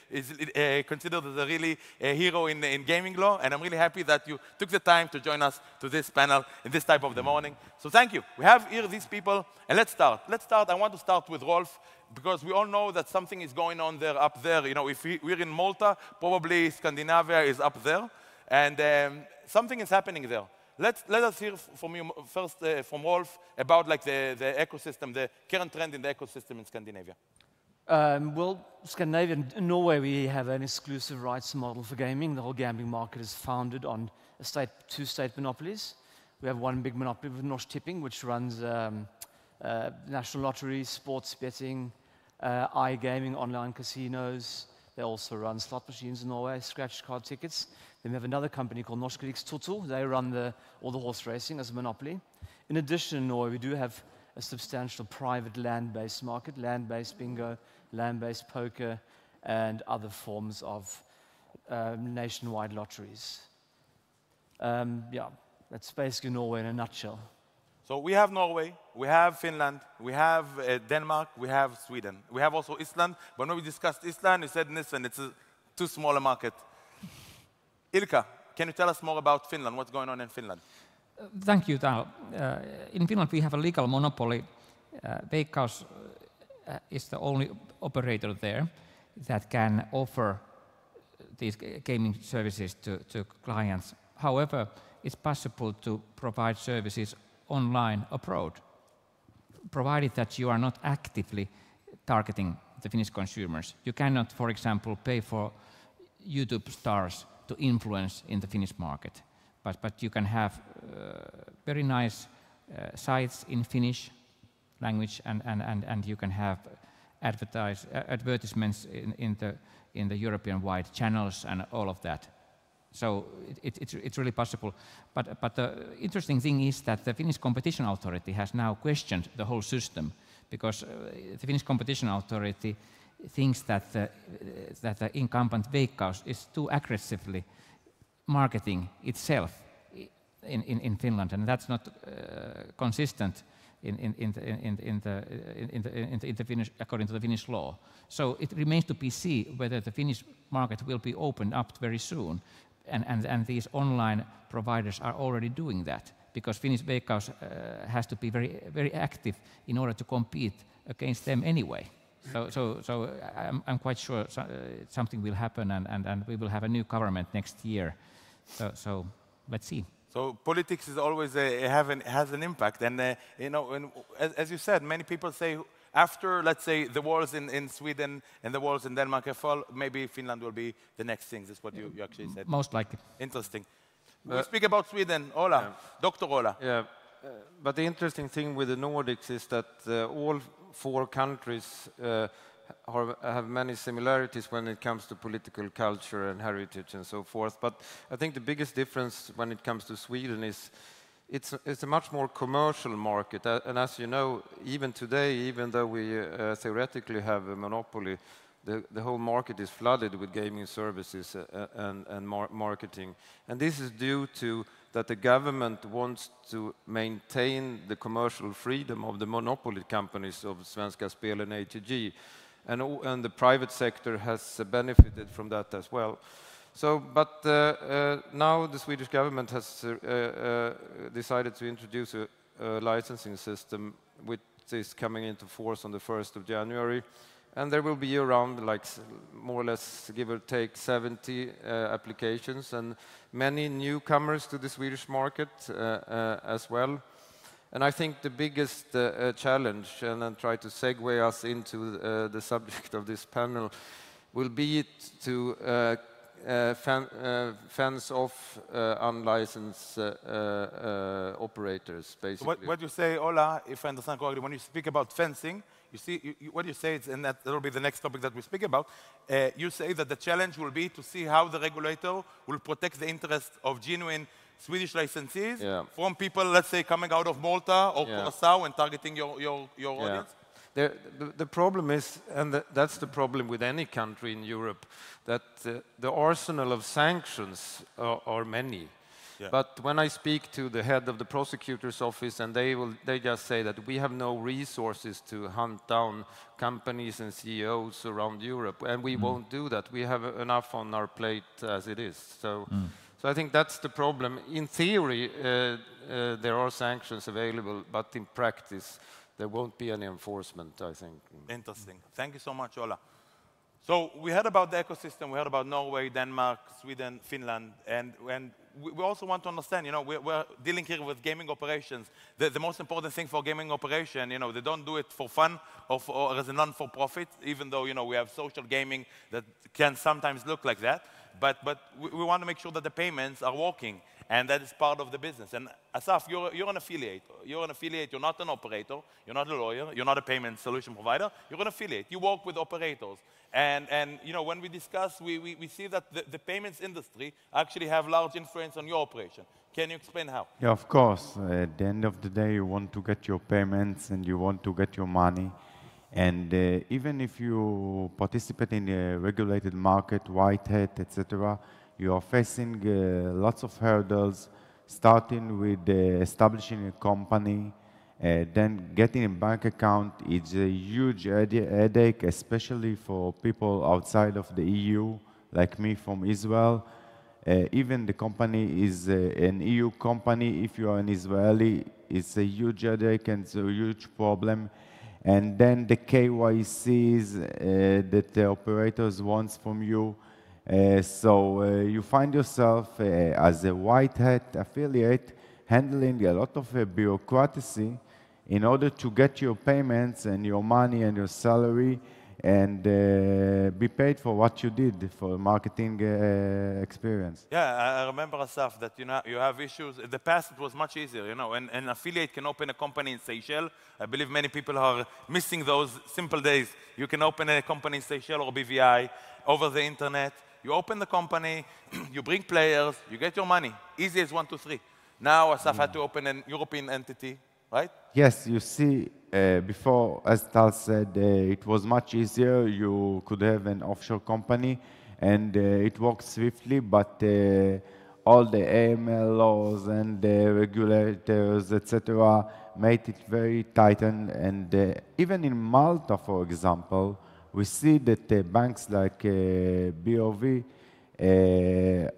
is considered as a really hero in gaming law. And I'm really happy that you took the time to join us to this panel in this type of the morning. So thank you. We have here these people, and let's start. I want to start with Rolf, because we all know that something is going on there, up there. You know, if we're in Malta, probably Scandinavia is up there, and something is happening there. Let us hear from you first, from Rolf, about like the ecosystem, the current trend in the ecosystem in Scandinavia. Well, Scandinavia and Norway, we have an exclusive rights model for gaming. The whole gambling market is founded on two state monopolies. We have one big monopoly with Norsk Tipping, which runs national lotteries, sports betting, iGaming, online casinos. They also run slot machines in Norway, scratch card tickets. Then we have another company called Norsk Rikstoto. They run all the horse racing as a monopoly. In addition, in Norway, we do have a substantial private land-based market, land-based bingo, land-based poker, and other forms of nationwide lotteries. Yeah, that's basically Norway in a nutshell. So we have Norway, we have Finland, we have Denmark, we have Sweden. We have also Iceland, but when we discussed Iceland, we said, listen, it's a too small a market. Ilkka, can you tell us more about Finland? What's going on in Finland? Thank you, Tal. In Finland, we have a legal monopoly. Veikkaus is the only operator there that can offer these gaming services to clients. However, it's possible to provide services online abroad, provided that you are not actively targeting the Finnish consumers. You cannot, for example, pay for YouTube stars to influence in the Finnish market, but you can have very nice sites in Finnish language, and you can have advertisements in the European-wide channels and all of that. So it's really possible. But the interesting thing is that the Finnish Competition Authority has now questioned the whole system, because the Finnish Competition Authority thinks that the incumbent Veikkaus is too aggressively marketing itself in Finland, and that's not consistent according to the Finnish law. So it remains to be seen whether the Finnish market will be opened up very soon, and these online providers are already doing that, because Finnish Veikkaus has to be very active in order to compete against them anyway. So I'm quite sure something will happen, and we will have a new government next year. So let's see. So politics is always has an impact, and as you said, many people say after, let's say, the wars in Sweden and the wars in Denmark have fallen, maybe Finland will be the next thing. That's what you actually said. Most likely. Interesting. We speak about Sweden, Ola, yeah. Dr. Ola. Yeah, but the interesting thing with the Nordics is that all 4 countries have many similarities when it comes to political culture and heritage and so forth. But I think the biggest difference when it comes to Sweden is it's a much more commercial market. And as you know, even today, even though we theoretically have a monopoly, the whole market is flooded with gaming services and marketing. And this is due to that the government wants to maintain the commercial freedom of the monopoly companies of Svenska Spel and ATG. And the private sector has benefited from that as well. So, but now the Swedish government has decided to introduce a licensing system which is coming into force on the 1st of January. And there will be around, like, more or less, give or take, 70 applications, and many newcomers to the Swedish market as well. And I think the biggest challenge, and then try to segue us into the subject of this panel, will be to fence off unlicensed operators, basically. So what you say, Ola, if I understand correctly, when you speak about fencing, you see, what you say is, and that will be the next topic that we speak about, you say that the challenge will be to see how the regulator will protect the interests of genuine Swedish licensees from people, let's say, coming out of Malta or Curacao and targeting your audience? The problem is, and that's the problem with any country in Europe, that the arsenal of sanctions are many. Yeah. But when I speak to the head of the prosecutor's office, and they just say that we have no resources to hunt down companies and CEOs around Europe, and we won't do that. We have enough on our plate as it is. So I think that's the problem. In theory, there are sanctions available, but in practice, there won't be any enforcement, I think. Interesting. Thank you so much, Ola. So we heard about the ecosystem, we heard about Norway, Denmark, Sweden, Finland, and we also want to understand, we're dealing here with gaming operations. The most important thing for gaming operation, they don't do it for fun or as a non-for-profit, even though, we have social gaming that can sometimes look like that. But we want to make sure that the payments are working, and that is part of the business. And Asaf, you're an affiliate. You're an affiliate. You're not an operator. You're not a lawyer. You're not a payment solution provider. You're an affiliate. You work with operators. And when we discuss, we see that the payments industry actually have large influence on your operation. Can you explain how? Yeah, of course. At the end of the day, you want to get your payments and you want to get your money. And even if you participate in a regulated market, white hat, etc., you are facing lots of hurdles, starting with establishing a company, then getting a bank account. It's a huge headache, especially for people outside of the EU, like me from Israel. Even the company is an EU company. If you are an Israeli, it's a huge headache and it's a huge problem. And then the KYCs that the operators want from you. So you find yourself as a white hat affiliate handling a lot of bureaucracy in order to get your payments and your money and your salary and be paid for what you did for marketing experience. Yeah, I remember, Asaf, that you have issues. In the past, it was much easier. An affiliate can open a company in Seychelles. I believe many people are missing those simple days. You can open a company in Seychelles or BVI over the internet. you open the company, you bring players, you get your money. Easy as 1, 2, 3. Now Asaf had to open an European entity, right? Yes, you see, before, as Tal said, it was much easier. You could have an offshore company, and it worked swiftly, but all the AML laws and the regulators, etc., made it very tightened. And even in Malta, for example, we see that banks like BOV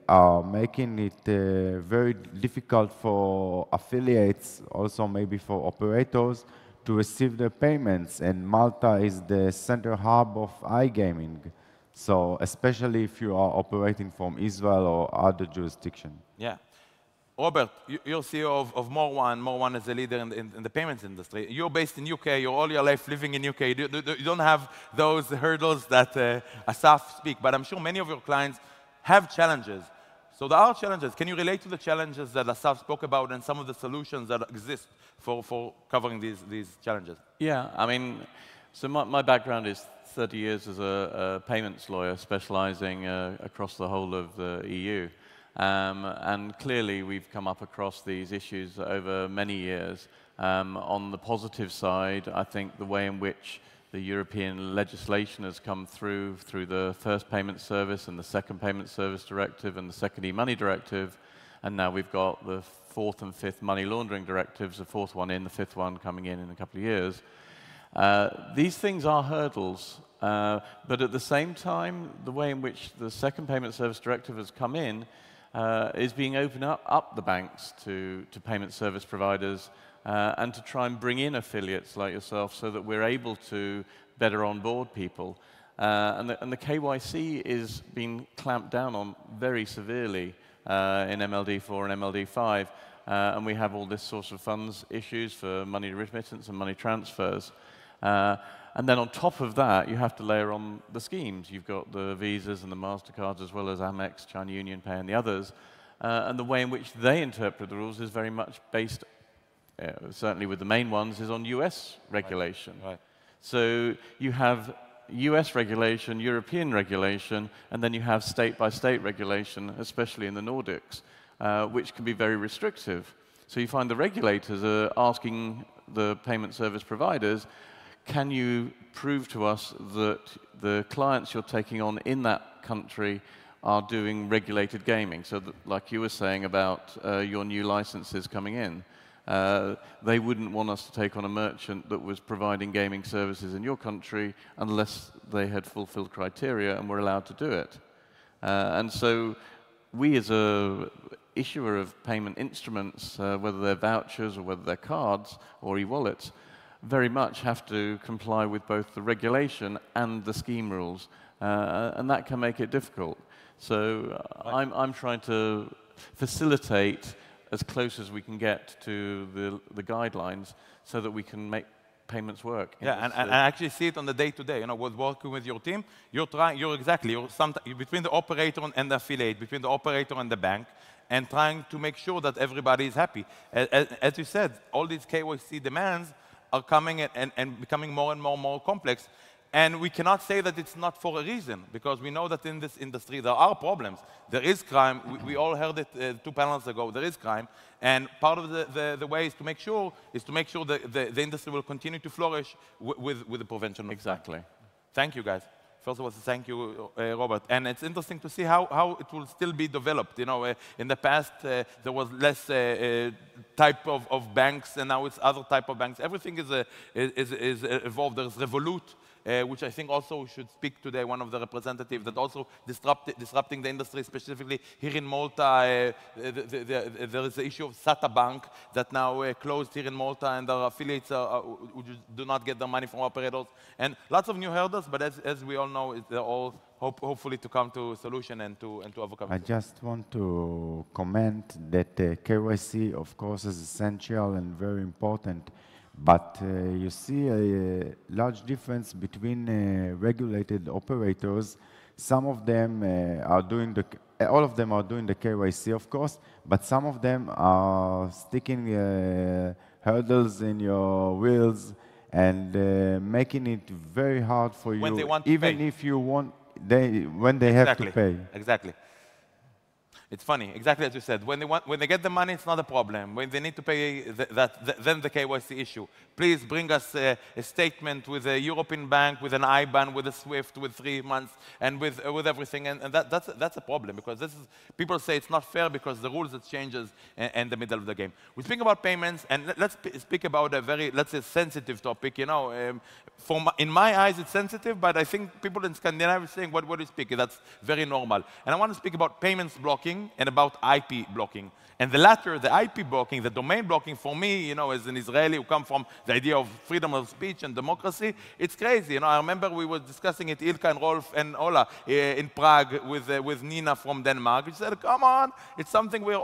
are making it very difficult for affiliates, also maybe for operators, to receive their payments. And Malta is the center hub of iGaming. So especially if you are operating from Israel or other jurisdiction. Yeah. Robert, you're CEO of More One. More One is a leader in the payments industry. You're based in UK. You're all your life living in UK. You don't have those hurdles that Asaf speak, but I'm sure many of your clients have challenges. So there are challenges. Can you relate to the challenges that Asaf spoke about and some of the solutions that exist for covering these challenges? Yeah, I mean, so my background is 30 years as a payments lawyer specializing across the whole of the EU. And clearly, we've come up across these issues over many years. On the positive side, I think the way in which the European legislation has come through the first payment service and the second payment service directive and the second e-money directive, and now we've got the fourth and fifth money laundering directives, the fourth one in, the fifth one coming in a couple of years. These things are hurdles, but at the same time, the way in which the second payment service directive has come in is being opened up the banks to payment service providers and to try and bring in affiliates like yourself so that we're able to better onboard people. And the KYC is being clamped down on very severely in MLD4 and MLD5, and we have all this source of funds issues for money remittance and money transfers. And then on top of that, you have to layer on the schemes. You've got the Visas and the MasterCards, as well as Amex, China Union Pay, and the others. And the way in which they interpret the rules is very much based, certainly with the main ones, is on US regulation. Right. So you have US regulation, European regulation, and then you have state-by-state regulation, especially in the Nordics, which can be very restrictive. So you find the regulators are asking the payment service providers, can you prove to us that the clients you're taking on in that country are doing regulated gaming? So that, like you were saying about your new licenses coming in, they wouldn't want us to take on a merchant that was providing gaming services in your country unless they had fulfilled criteria and were allowed to do it. And so we as a issuer of payment instruments, whether they're vouchers or whether they're cards or e-wallets, very much have to comply with both the regulation and the scheme rules, and that can make it difficult. So I'm trying to facilitate as close as we can get to the guidelines so that we can make payments work. Yeah, and I actually see it on the day-to-day. You know, with working with your team, you're between the operator and the affiliate, between the operator and the bank, and trying to make sure that everybody is happy. As you said, all these KYC demands are coming and becoming more and more complex. And we cannot say that it's not for a reason, because we know that in this industry there are problems. There is crime. We all heard it 2 panels ago. There is crime. And part of the way is to make sure that the industry will continue to flourish with the prevention. Exactly. Thank you, guys. First of all, thank you, Robert. And it's interesting to see how it will still be developed. You know, in the past, there was less type of banks, and now it's other type of banks. Everything is evolved. There's Revolut, which I think also should speak today, one of the representatives, that also disrupting the industry, specifically here in Malta. There is the issue of SATA Bank that now closed here in Malta, and their affiliates who do not get their money from operators. And lots of new hurdles, but as we all know, they're all hopefully to come to a solution and to overcome it. I just want to comment that KYC, of course, is essential and very important. But you see a large difference between regulated operators. Some of them are doing all of them are doing the KYC, of course, but some of them are sticking hurdles in your wheels and making it very hard for you. When they want to even pay. if you want, when they have to pay. Exactly. It's funny, exactly as you said. When they get the money, it's not a problem. When they need to pay then the KYC issue. Please bring us a statement with a European bank, with an IBAN, with a SWIFT, with 3 months, and with everything. And that's a problem, because people say it's not fair because the rules that changes in the middle of the game. We speak about payments, and let's speak about a very, let's say, sensitive topic. You know, in my eyes, it's sensitive, but I think people in Scandinavia are saying, what do you speak? That's very normal. And I want to speak about payments blocking and about IP blocking. And the latter, the IP blocking, the domain blocking, for me, you know, as an Israeli who come from the idea of freedom of speech and democracy, it's crazy. You know, I remember we were discussing it, Ilka and Rolf and Ola, in Prague with Nina from Denmark. She said, come on, it's something we're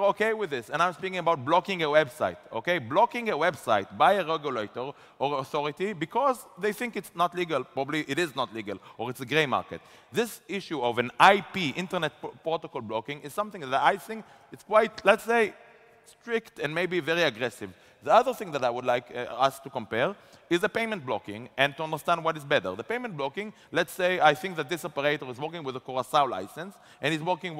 okay with this. And I'm speaking about blocking a website, okay? Blocking a website by a regulator or authority because they think it's not legal. Probably it is not legal, or it's a gray market. This issue of an IP, Internet Protocol blocking, is something that I think it's quite, let's say, strict and maybe very aggressive. The other thing that I would like us to compare is the payment blocking and to understand what is better. The payment blocking, let's say I think that this operator is working with a Curaçao license and is working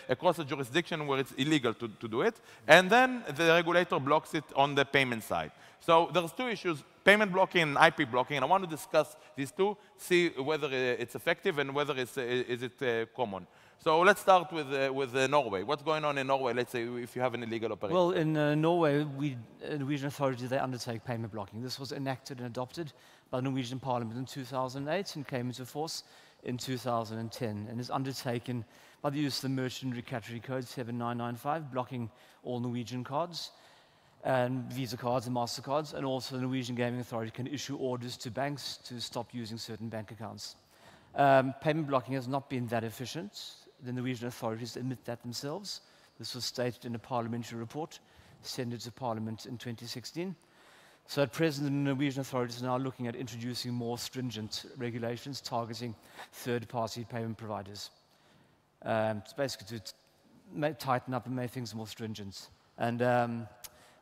across a jurisdiction where it's illegal to do it, and then the regulator blocks it on the payment side. So there's two issues, payment blocking and IP blocking, and I want to discuss these two, see whether it's effective and whether is it common. So let's start with Norway. What's going on in Norway, let's say, if you have an illegal operation? Well, in Norway, Norwegian authorities, they undertake payment blocking. This was enacted and adopted by the Norwegian Parliament in 2008 and came into force in 2010, and is undertaken by the use of the Merchant Category Code 7995, blocking all Norwegian cards, and Visa cards and MasterCards, and also the Norwegian Gaming Authority can issue orders to banks to stop using certain bank accounts. Payment blocking has not been that efficient. The Norwegian authorities admit that themselves. This was stated in a parliamentary report sent to Parliament in 2016. So at present, the Norwegian authorities are now looking at introducing more stringent regulations targeting third-party payment providers. It's basically to tighten up and make things more stringent. And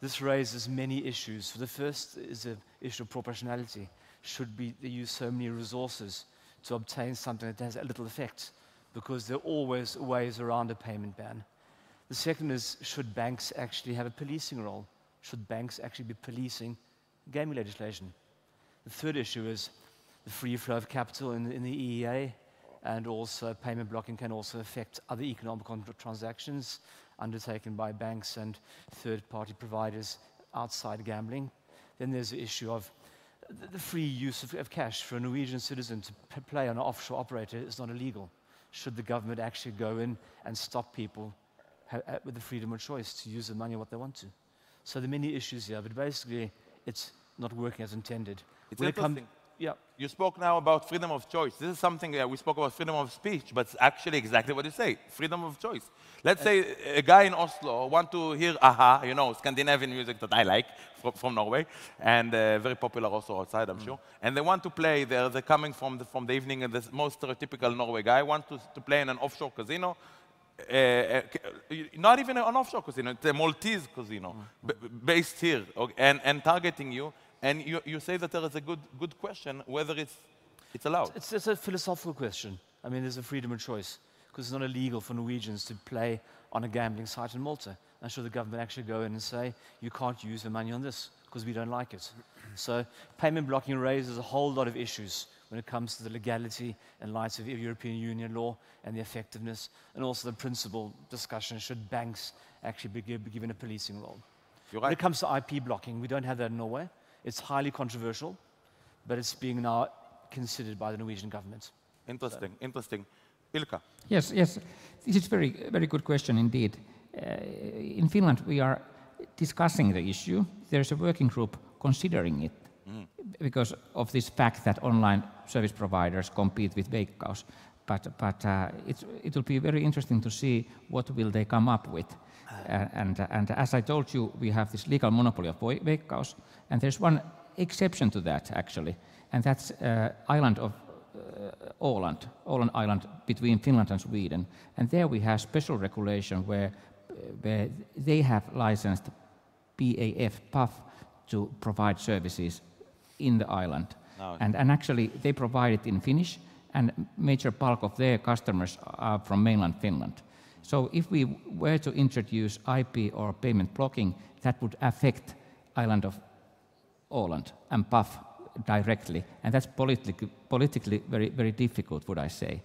this raises many issues. The first is the issue of proportionality. Should they use so many resources to obtain something that has a little effect? Because there are always ways around a payment ban. The second is, should banks actually have a policing role? Should banks actually be policing gaming legislation? The third issue is the free flow of capital in the EEA, and also payment blocking can also affect other economic transactions undertaken by banks and third-party providers outside gambling. Then there's the issue of the free use of cash. For a Norwegian citizen to play on an offshore operator is not illegal. Should the government actually go in and stop people with the freedom of choice to use the money what they want to? So there are many issues here, but basically it's not working as intended. It's interesting. Yeah. You spoke now about freedom of choice. This is something we spoke about freedom of speech, but it's actually exactly what you say, freedom of choice. Let's say a guy in Oslo wants to hear AHA, you know, Scandinavian music that I like from Norway, and very popular also outside, I'm sure. And they want to play there. They're coming from the evening, and the most stereotypical Norway guy wants to play in an offshore casino. Not even an offshore casino, it's a Maltese casino based here, okay, and targeting you. And you say that there is a good question whether it's allowed. It's a philosophical question. I mean, there's a freedom of choice, because it's not illegal for Norwegians to play on a gambling site in Malta. And should the government actually go in and say, you can't use your money on this, because we don't like it? So payment blocking raises a whole lot of issues when it comes to the legality in light of European Union law and the effectiveness, and also the principal discussion, should banks actually be given a policing role? You're right. When it comes to IP blocking, we don't have that in Norway. It's highly controversial, but it's being now considered by the Norwegian government. Interesting, interesting. Ilka? Yes, this is very, very good question indeed. In Finland, we are discussing the issue. There's a working group considering it because of this fact that online service providers compete with Veikkaus. But it will be very interesting to see what will they come up with. And as I told you, we have this legal monopoly of Veikkaus, and there's one exception to that actually, and that's island of Åland Island between Finland and Sweden. And there we have special regulation where they have licensed PAF to provide services in the island. No. And actually, they provide it in Finnish, and major bulk of their customers are from mainland Finland. So if we were to introduce IP or payment blocking, that would affect island of Åland and PUF directly, and that's politically very, very difficult, would I say.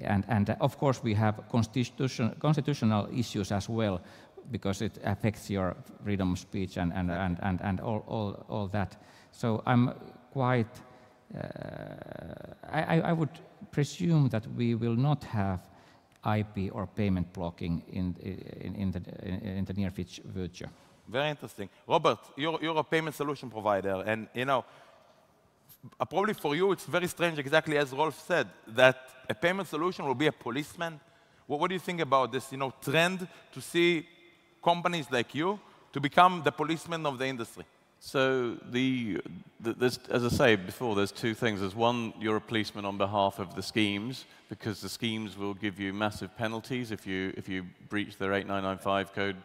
And of course, we have constitutional issues as well, because it affects your freedom of speech and all that. So I'm quite. I would presume that we will not have IP or payment blocking in the near future. Very interesting. Robert, you're a payment solution provider, and you know, probably for you it's very strange, exactly as Rolf said, that a payment solution will be a policeman. What do you think about this, you know, trend to see companies like you to become the policeman of the industry? So there's, as I say before, there's two things. There's one, you're a policeman on behalf of the schemes, because the schemes will give you massive penalties if you breach their 8995 code.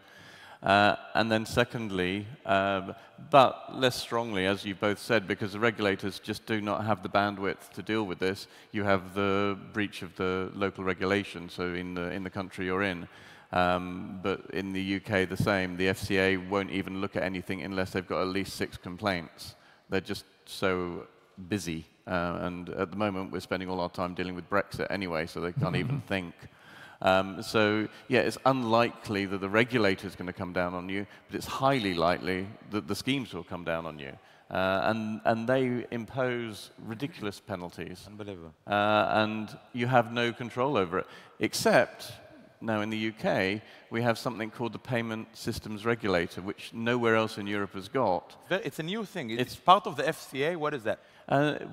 And then secondly, but less strongly, as you both said, because the regulators just do not have the bandwidth to deal with this, you have the breach of the local regulation, so in the country you're in. But in the UK, the same. The FCA won't even look at anything unless they've got at least 6 complaints. They're just so busy. And at the moment, we're spending all our time dealing with Brexit anyway, so they can't even think. So, yeah, it's unlikely that the regulator is going to come down on you, but it's highly likely that the schemes will come down on you. And they impose ridiculous penalties. Unbelievable. And you have no control over it, except now in the UK, we have something called the Payment Systems Regulator, which nowhere else in Europe has got. It's a new thing. It's part of the FCA. What is that?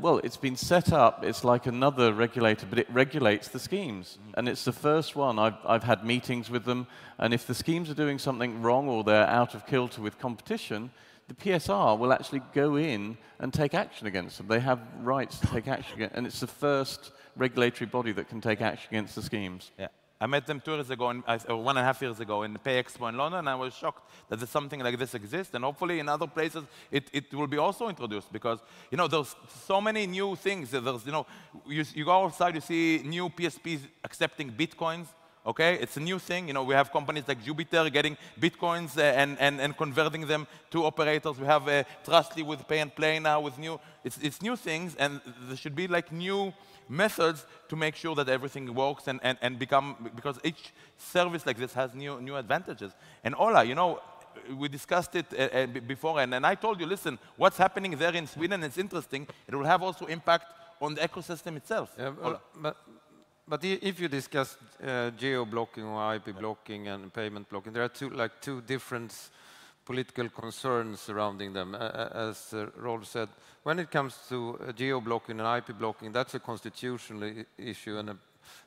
Well, it's been set up. It's like another regulator, but it regulates the schemes. And it's the first one. I've had meetings with them, and if the schemes are doing something wrong or they're out of kilter with competition, the PSR will actually go in and take action against them. They have rights to take action against, and it's the first regulatory body that can take action against the schemes. Yeah. I met them 2 years ago, or 1.5 years ago, in the Pay Expo in London, and I was shocked that there's something like this exists, and hopefully in other places it will be also introduced, because, you know, there's so many new things. There's, you know, you go outside, you see new PSPs accepting Bitcoins, okay? It's a new thing. You know, we have companies like Jupiter getting Bitcoins and converting them to operators. We have Trustly with Pay and Play now with new, it's new things, and there should be like new methods to make sure that everything works and become, because each service like this has new advantages. And Ola, you know, we discussed it before, and I told you, listen, what's happening there in Sweden is interesting. It will have also impact on the ecosystem itself. Yeah, but if you discuss geo-blocking or IP blocking and payment blocking, there are two different political concerns surrounding them. As Rolf said, when it comes to geo-blocking and IP blocking, that's a constitutional issue and a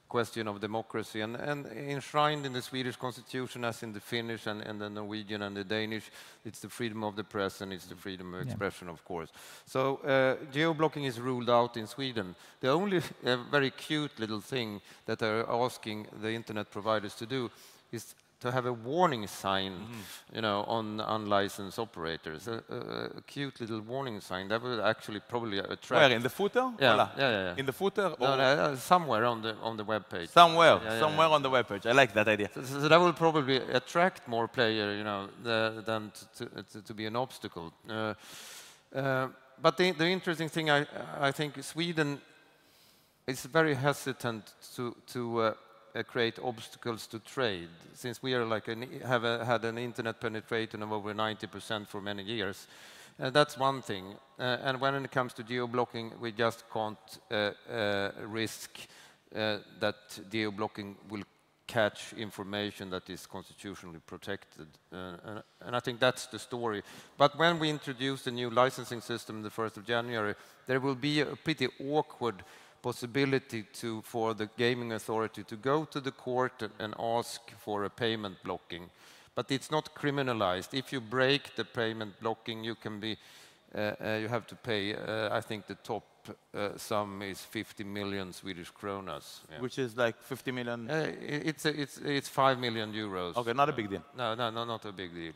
question of democracy. And enshrined in the Swedish constitution, as in the Finnish and the Norwegian and the Danish, it's the freedom of the press and it's the freedom of expression, of course. So geo-blocking is ruled out in Sweden. The only very cute little thing that they're asking the internet providers to do is to have a warning sign, you know, on unlicensed operators. A cute little warning sign that would actually probably attract. Where, in the footer? Yeah. In the footer? Or No, somewhere on the web page. Somewhere on the web page. I like that idea. So that will probably attract more players, you know, than to be an obstacle. But the interesting thing, I think, Sweden is very hesitant to create obstacles to trade, since we are like had an internet penetration of over 90% for many years. That's one thing. And when it comes to geo-blocking, we just can't risk that geo-blocking will catch information that is constitutionally protected. And I think that's the story. But when we introduce the new licensing system the 1st of January, there will be a pretty awkward possibility for the gaming authority to go to the court and ask for a payment blocking. But it's not criminalized. If you break the payment blocking, you can be, you have to pay, I think the top sum is 50 million Swedish kronas. Yeah. Which is like 50 million? It's 5 million euros. Okay, not a big deal. No, not a big deal.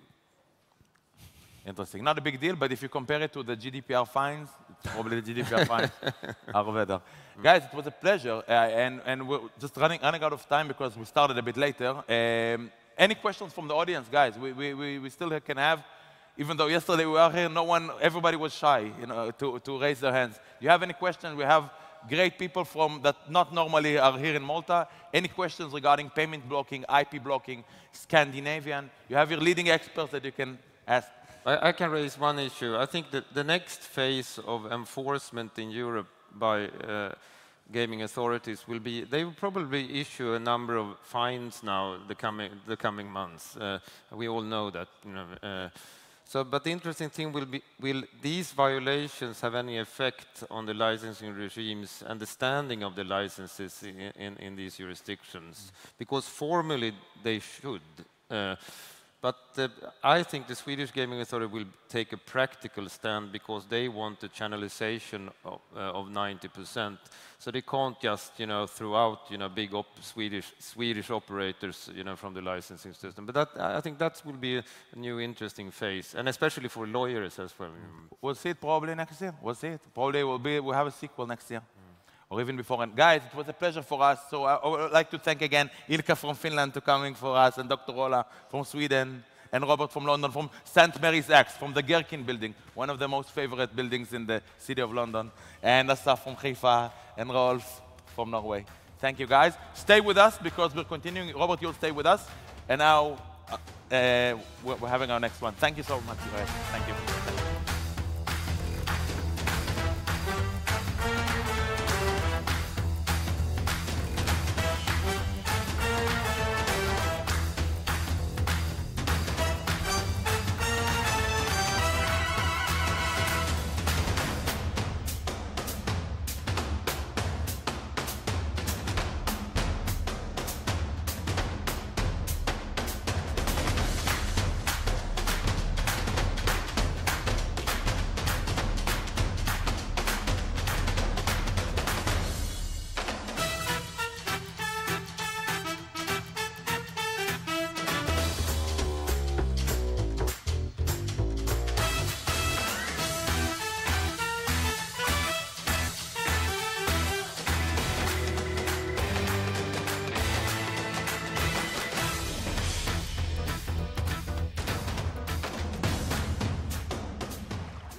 Interesting. Not a big deal, but if you compare it to the GDPR fines, probably the GDPR fines are better. Guys, it was a pleasure, and we're just running out of time because we started a bit later. Any questions from the audience, guys? We still can have, even though yesterday we were here, everybody was shy, to raise their hands. Do you have any questions? We have great people that not normally are here in Malta. Any questions regarding payment blocking, IP blocking, Scandinavian? You have your leading experts that you can ask. I can raise one issue. I think that the next phase of enforcement in Europe by gaming authorities will be, they will probably issue a number of fines now the coming months. We all know that. But the interesting thing will be, will these violations have any effect on the licensing regimes and the standing of the licenses in these jurisdictions? Because formally they should. But I think the Swedish Gaming Authority will take a practical stand because they want a channelization of 90%. So they can't just, throw out, big Swedish operators, from the licensing system. But I think that will be a new interesting phase, and especially for lawyers as well. We'll see it probably next year. We'll see it. Probably we'll have a sequel next year. Or even before. And guys, it was a pleasure for us. So I would like to thank again Ilka from Finland for coming for us, and Dr. Ola from Sweden, and Robert from London, from St. Mary's Axe, from the Gherkin building, one of the most favorite buildings in the city of London, and Asaf from Haifa, and Rolf from Norway. Thank you, guys. Stay with us because we're continuing. Robert, you'll stay with us. And now we're having our next one. Thank you so much, guys. Thank you.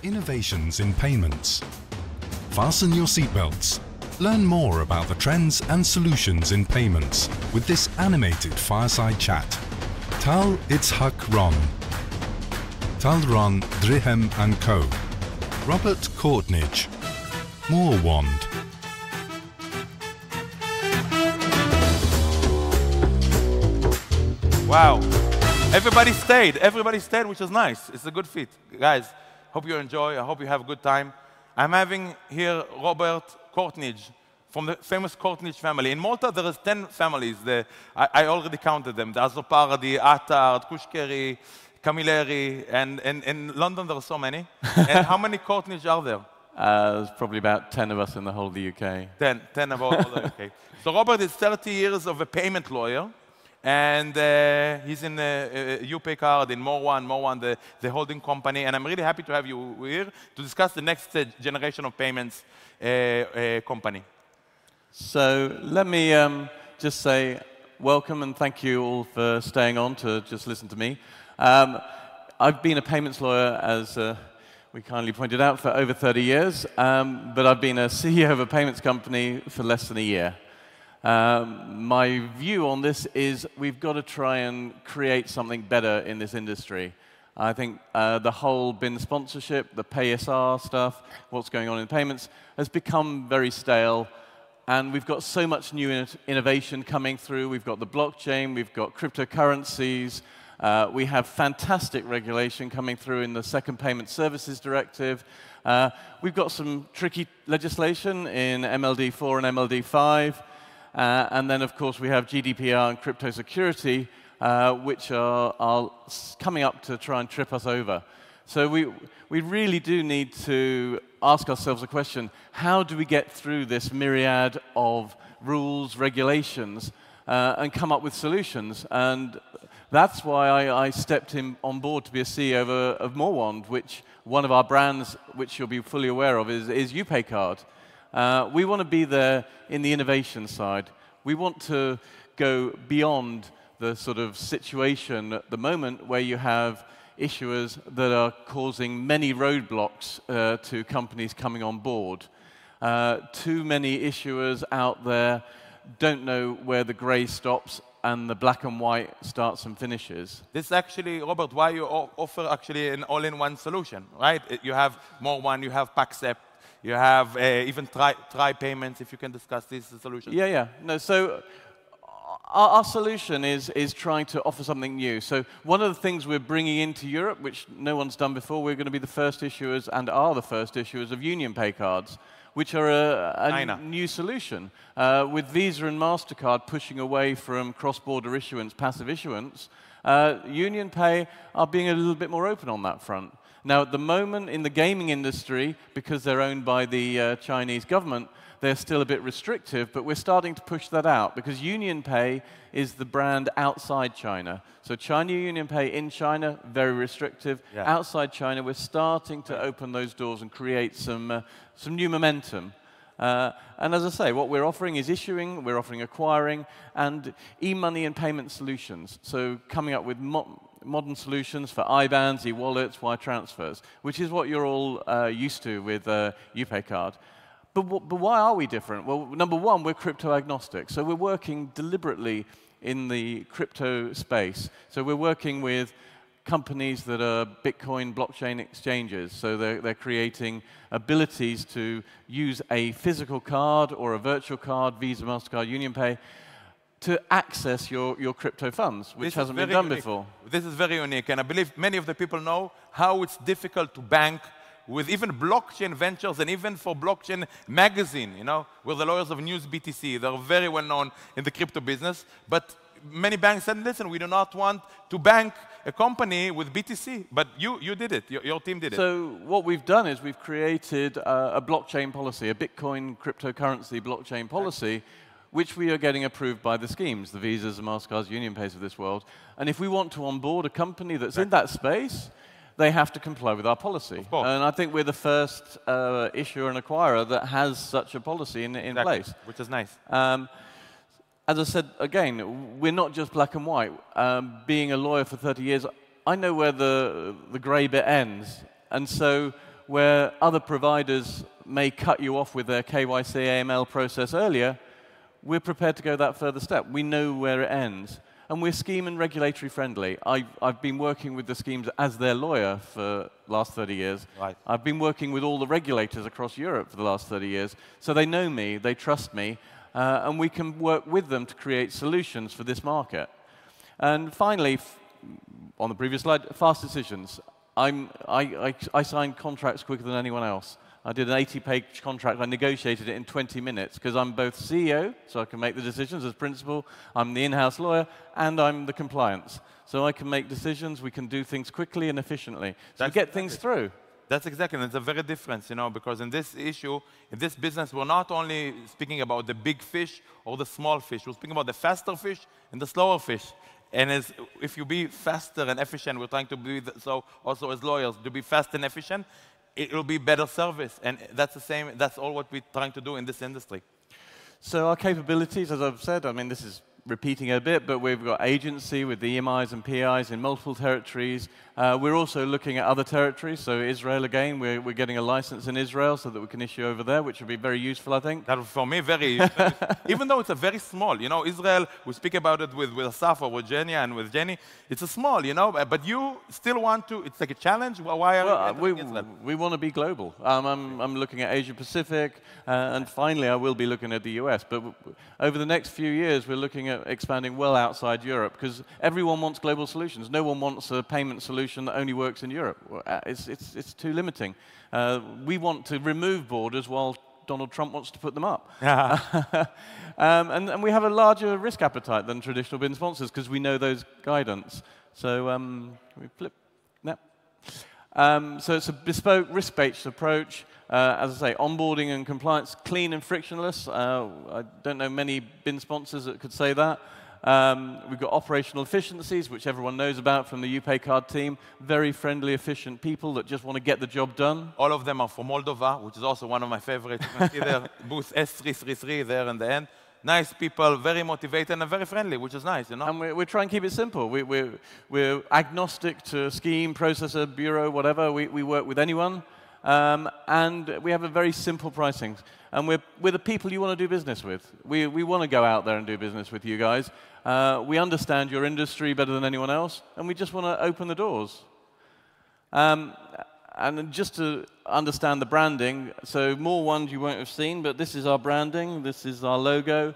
Innovations in payments. Fasten your seatbelts. Learn more about the trends and solutions in payments with this animated fireside chat. Tal Itzhak Ron. Tal Ron Drihem & Co. Robert Courtnidge. Moorwand. Wow. Everybody stayed, which is nice. It's a good fit. Guys, hope you enjoy. I hope you have a good time. I'm having here Robert Courtnidge from the famous Courtnidge family. In Malta, there is 10 families. I already counted them. The Azopardi, Attard, Kushkeri, Camilleri, and in London there are so many. And how many Courtnidge are there? There's probably about 10 of us in the whole of the UK. 10 about all the UK. So Robert is 30 years of a payment lawyer. And he's in UPay Card, in Moorwand, the holding company. And I'm really happy to have you here to discuss the next generation of payments company. So let me just say welcome and thank you all for staying on to just listen to me. I've been a payments lawyer, as we kindly pointed out, for over 30 years. But I've been a CEO of a payments company for less than a year. My view on this is we've got to try and create something better in this industry. I think the whole BIN sponsorship, the PaySR stuff, what's going on in payments, has become very stale. And we've got so much new innovation coming through. We've got the blockchain, we've got cryptocurrencies, we have fantastic regulation coming through in the Second Payment Services Directive. We've got some tricky legislation in MLD4 and MLD5. And then, of course, we have GDPR and crypto security, which are coming up to try and trip us over. So we really do need to ask ourselves a question: how do we get through this myriad of rules, regulations, and come up with solutions? And That's why I stepped on board to be a CEO of Morwand, which one of our brands, which you'll be fully aware of, is UPayCard. We want to be there in the innovation side. We want to go beyond the sort of situation at the moment where you have issuers that are causing many roadblocks to companies coming on board. Too many issuers out there don't know where the grey stops and the black and white starts and finishes. This is actually, Robert, why you offer actually an all-in-one solution, right? You have Morwand, you have PackSep, you have even try payments, if you can discuss this solution. Yeah. No, so our solution is trying to offer something new. So one of the things we're bringing into Europe, which no one's done before, we're going to be the first issuers and are the first issuers of UnionPay cards, which are a new solution. With Visa and MasterCard pushing away from cross-border issuance, passive issuance, UnionPay are being a little bit more open on that front. Now, at the moment, in the gaming industry, because they're owned by the Chinese government, they're still a bit restrictive, but we're starting to push that out, because UnionPay is the brand outside China. So China UnionPay in China, very restrictive. Yeah. Outside China, we're starting to open those doors and create some new momentum. And as I say, what we're offering is issuing, we're offering acquiring, and e-money and payment solutions. So coming up with modern solutions for IBANs, e-wallets, wire transfers, which is what you're all used to with UPayCard. But why are we different? Well, number one, we're crypto agnostic. So we're working deliberately in the crypto space. So we're working with companies that are Bitcoin blockchain exchanges. So they're creating abilities to use a physical card or a virtual card, Visa, MasterCard, UnionPay, to access your crypto funds, which hasn't been done before. This is very unique, and I believe many of the people know how it's difficult to bank with even blockchain ventures and even for blockchain magazine, you know, we're the lawyers of News BTC. They're very well known in the crypto business, but many banks said, listen, we do not want to bank a company with BTC, but you did it, your team did it. So what we've done is we've created a blockchain policy, a Bitcoin cryptocurrency blockchain policy, which we are getting approved by the schemes, the Visas, the MasterCards, UnionPays of this world. And if we want to onboard a company that's in that space, they have to comply with our policy. And I think we're the first issuer and acquirer that has such a policy in place. Which is nice. As I said, again, we're not just black and white. Being a lawyer for 30 years, I know where the grey bit ends. And so where other providers may cut you off with their KYC AML process earlier, we're prepared to go that further step. We know where it ends. And we're scheme and regulatory friendly. I've been working with the schemes as their lawyer for the last 30 years. Right. I've been working with all the regulators across Europe for the last 30 years. So they know me, they trust me, and we can work with them to create solutions for this market. And finally, on the previous slide, fast decisions. I sign contracts quicker than anyone else. I did an 80-page contract. I negotiated it in 20 minutes because I'm both CEO, so I can make the decisions as principal, I'm the in-house lawyer, and I'm the compliance. So I can make decisions, we can do things quickly and efficiently. So we get things through. That's exactly, and it's a very difference, you know, because in this issue, in this business, we're not only speaking about the big fish or the small fish, we're speaking about the faster fish and the slower fish. And if you be faster and efficient, we're trying to be so also as lawyers, to be fast and efficient, it will be better service. And that's the same, that's all what we're trying to do in this industry. So our capabilities, as I've said, I mean, this is repeating a bit, but we've got agency with the EMIs and PIs in multiple territories. We're also looking at other territories. So Israel, again, we're getting a license in Israel so that we can issue over there, which would be very useful, I think. That for me, very even though it's a very small, you know, Israel, we speak about it with Asaf or with Jenny and with Jenny. It's a small, you know, but you still want to, it's like a challenge. Why are we want to be global. I'm looking at Asia Pacific, and finally I will be looking at the US. But over the next few years, we're looking at expanding well outside Europe, because everyone wants global solutions. No one wants a payment solution that only works in Europe. It's too limiting. We want to remove borders while Donald Trump wants to put them up. And we have a larger risk appetite than traditional bin sponsors because we know those guidance. So we flip. So it's a bespoke, risk-based approach. As I say, onboarding and compliance, clean and frictionless. I don't know many bin sponsors that could say that. We've got operational efficiencies, which everyone knows about from the UPay card team. Very friendly, efficient people that just want to get the job done. All of them are from Moldova, which is also one of my favorites. You can see there, booth S333 there in the end. Nice people, very motivated and very friendly, which is nice, you know? And we're trying to keep it simple. We're agnostic to scheme, processor, bureau, whatever. We work with anyone. And we have a very simple pricing. And we're the people you want to do business with. We want to go out there and do business with you guys. We understand your industry better than anyone else, and we just want to open the doors. And just to understand the branding, so more ones you won't have seen, but this is our branding, this is our logo.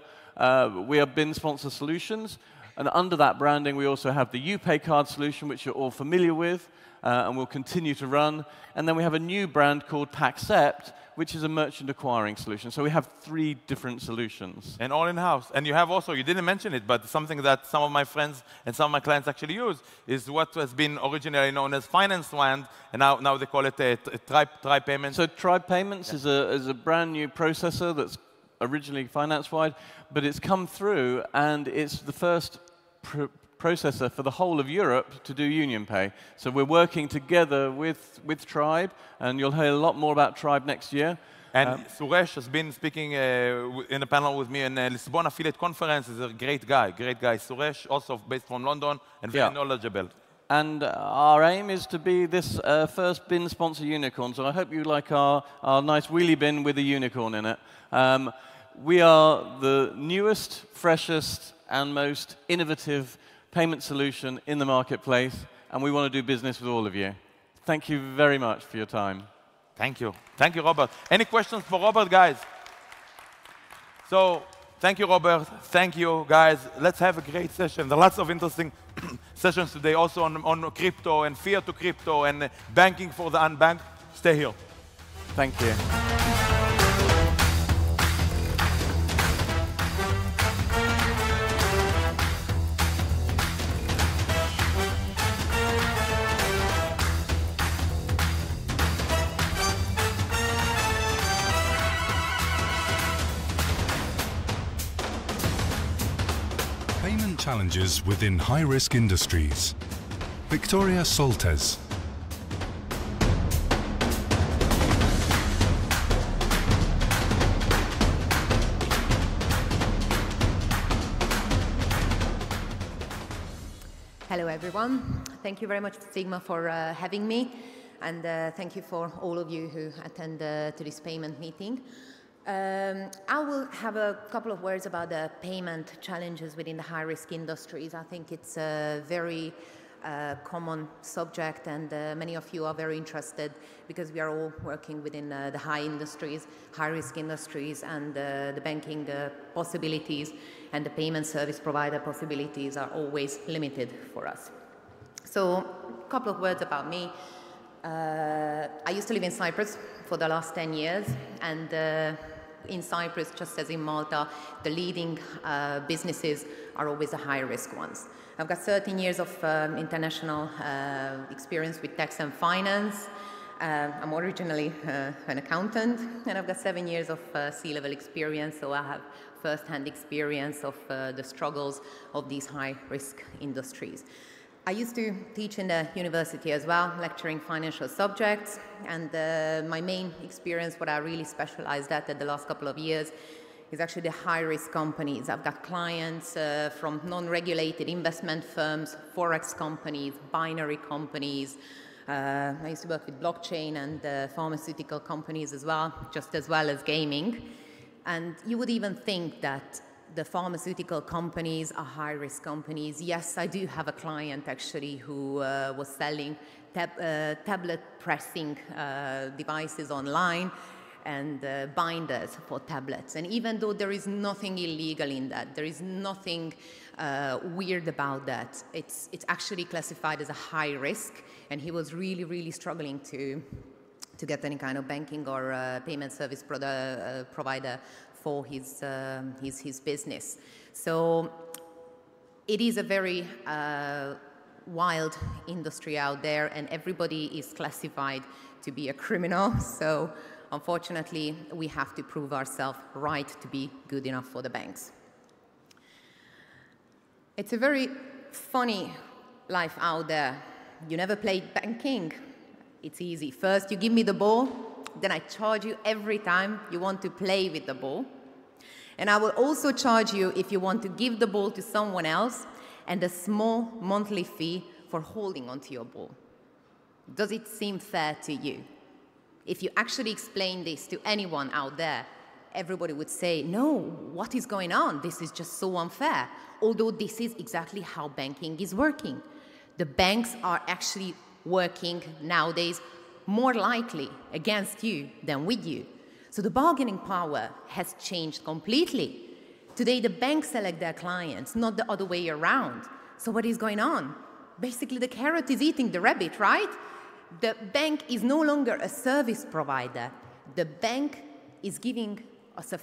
We are BIN Sponsor Solutions, and under that branding we also have the UPay card solution, which you're all familiar with, and we'll continue to run. And then we have a new brand called Paccept, which is a merchant acquiring solution. So we have 3 different solutions. And all in-house. And you have also, you didn't mention it, but something that some of my friends and some of my clients actually use is what has been originally known as Finance Wand, and now they call it a Tribe Payments. So Tribe Payments is a brand new processor that's originally finance-wide, but it's come through, and it's the first processor for the whole of Europe to do UnionPay. So we're working together with Tribe, and you'll hear a lot more about Tribe next year. And Suresh has been speaking in a panel with me in Lisbon Affiliate Conference. He's a great guy. Suresh, also based from London and very knowledgeable. And our aim is to be this first bin sponsor unicorn. So I hope you like our nice wheelie bin with a unicorn in it. We are the newest, freshest, and most innovative payment solution in the marketplace, and we want to do business with all of you. Thank you very much for your time. Thank you. Thank you, Robert. Any questions for Robert, guys? So, thank you, Robert. Thank you, guys. Let's have a great session. There are lots of interesting sessions today, also on crypto and fiat to crypto and banking for the unbanked. Stay here. Thank you. Payment challenges within high-risk industries. Victoria Soltes. Hello, everyone. Thank you very much, SiGMA, for having me, and thank you for all of you who attend to this payment meeting. I will have a couple of words about the payment challenges within the high-risk industries. I think it's a very common subject, and many of you are very interested because we are all working within the high-risk industries, and the banking possibilities and the payment service provider possibilities are always limited for us. So, a couple of words about me. I used to live in Cyprus for the last 10 years, and in Cyprus, just as in Malta, the leading businesses are always the high-risk ones. I've got 13 years of international experience with tax and finance. I'm originally an accountant, and I've got 7 years of C-level experience, so I have first-hand experience of the struggles of these high-risk industries. I used to teach in the university as well, lecturing financial subjects, and my main experience, what I really specialized at the last couple of years, is actually the high-risk companies. I've got clients from non-regulated investment firms, forex companies, binary companies. I used to work with blockchain and pharmaceutical companies as well, just as well as gaming. And you would even think that the pharmaceutical companies are high-risk companies. Yes, I do have a client actually who was selling tablet pressing devices online and binders for tablets. And even though there is nothing illegal in that, there is nothing weird about that, it's actually classified as a high risk, and he was really, really struggling to get any kind of banking or payment service provider for his business. So it is a very wild industry out there, and everybody is classified to be a criminal. So unfortunately, we have to prove ourselves right to be good enough for the banks. It's a very funny life out there. You never played banking. It's easy. First, you give me the ball, then I charge you every time you want to play with the ball. And I will also charge you if you want to give the ball to someone else, and a small monthly fee for holding onto your ball. Does it seem fair to you? If you actually explain this to anyone out there, everybody would say, no, what is going on? This is just so unfair. Although this is exactly how banking is working. The banks are actually working nowadays more likely against you than with you. So the bargaining power has changed completely. Today, the banks select their clients, not the other way around. So what is going on? Basically, the carrot is eating the rabbit, right? The bank is no longer a service provider. The bank is doing us a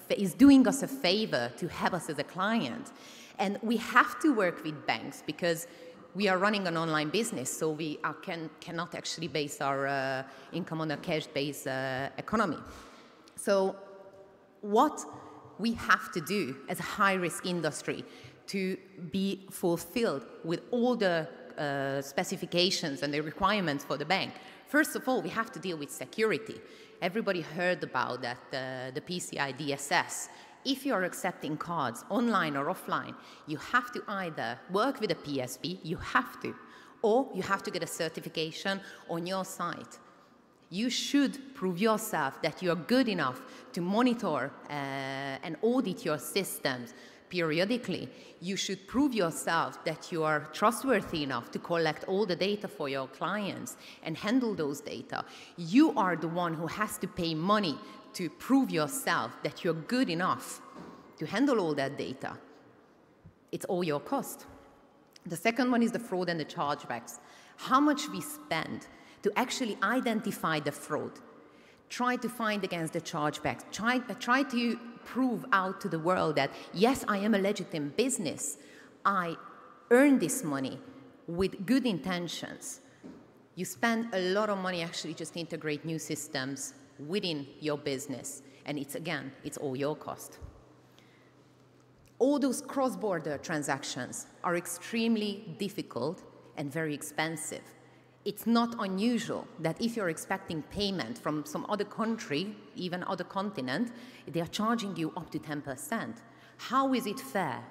favor to have us as a client. And we have to work with banks because we are running an online business, so we cannot actually base our income on a cash-based economy. So what we have to do as a high-risk industry to be fulfilled with all the specifications and the requirements for the bank, first of all, we have to deal with security. Everybody heard about that, the PCI DSS. If you're accepting cards online or offline, you have to either work with a PSP, you have to, or you have to get a certification on your site. You should prove yourself that you're good enough to monitor and audit your systems periodically. You should prove yourself that you are trustworthy enough to collect all the data for your clients and handle those data. You are the one who has to pay money to prove yourself that you're good enough to handle all that data. It's all your cost. The second one is the fraud and the chargebacks. How much we spend to actually identify the fraud, try to find against the chargebacks, try to prove out to the world that, yes, I am a legitimate business. I earn this money with good intentions. You spend a lot of money actually just to integrate new systems within your business. And it's all your cost. All those cross-border transactions are extremely difficult and very expensive. It's not unusual that if you're expecting payment from some other country, even other continent, they are charging you up to 10%. How is it fair?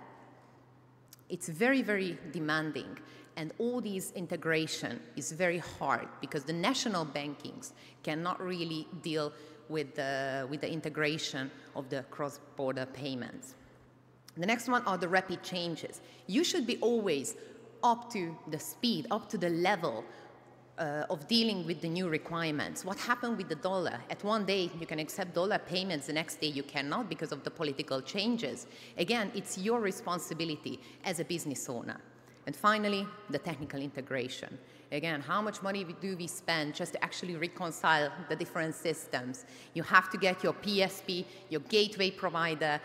It's very, very demanding. And all these integration is very hard because the national bankings cannot really deal with the integration of the cross-border payments. The next one are the rapid changes. You should be always up to the speed, up to the level of dealing with the new requirements. What happened with the dollar? At one day, you can accept dollar payments, the next day you cannot because of the political changes. Again, it's your responsibility as a business owner. And finally, the technical integration. Again, how much money do we spend just to actually reconcile the different systems? You have to get your PSP, your gateway provider,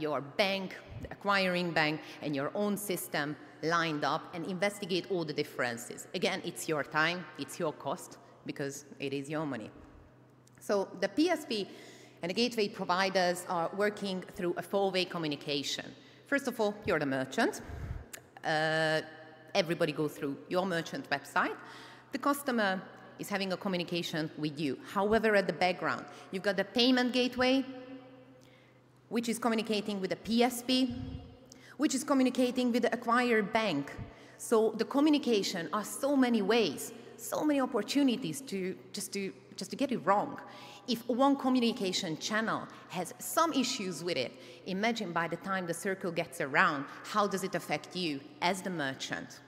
your bank, the acquiring bank, and your own system lined up and investigate all the differences. Again, it's your time, it's your cost, because it is your money. So the PSP and the gateway providers are working through a four-way communication. First of all, you're the merchant. Everybody goes through your merchant website. The customer is having a communication with you. However, at the background, you've got the payment gateway, which is communicating with the PSP, which is communicating with the acquired bank. So the communication are so many ways, so many opportunities to get it wrong. If one communication channel has some issues with it, imagine by the time the circle gets around, how does it affect you as the merchant?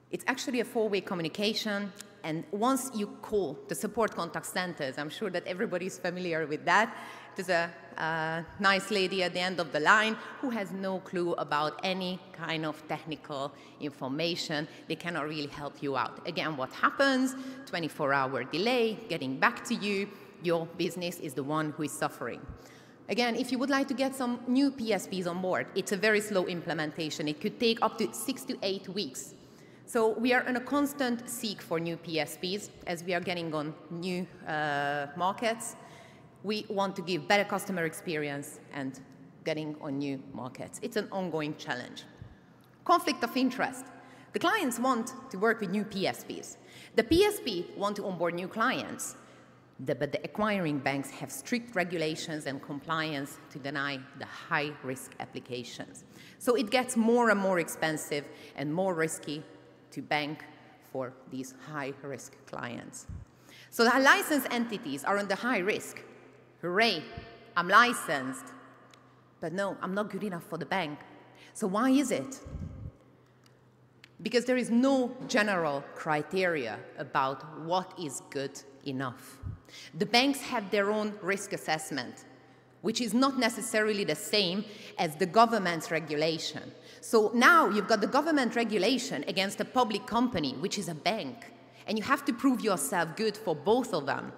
It's actually a four-way communication, and once you call the support contact centers, I'm sure that everybody's familiar with that, there's a nice lady at the end of the line who has no clue about any kind of technical information. They cannot really help you out. Again, what happens? 24-hour delay, getting back to you. Your business is the one who is suffering. Again, if you would like to get some new PSPs on board, it's a very slow implementation. It could take up to 6 to 8 weeks. So we are in a constant seek for new PSPs as we are getting on new markets. We want to give better customer experience and getting on new markets. It's an ongoing challenge. Conflict of interest. The clients want to work with new PSPs. The PSP want to onboard new clients, but the acquiring banks have strict regulations and compliance to deny the high-risk applications. So it gets more and more expensive and more risky to bank for these high-risk clients. So the licensed entities are on the high risk. Hooray, I'm licensed. But no, I'm not good enough for the bank. So why is it? Because there is no general criteria about what is good enough. The banks have their own risk assessment, which is not necessarily the same as the government's regulation. So now you've got the government regulation against a public company, which is a bank, and you have to prove yourself good for both of them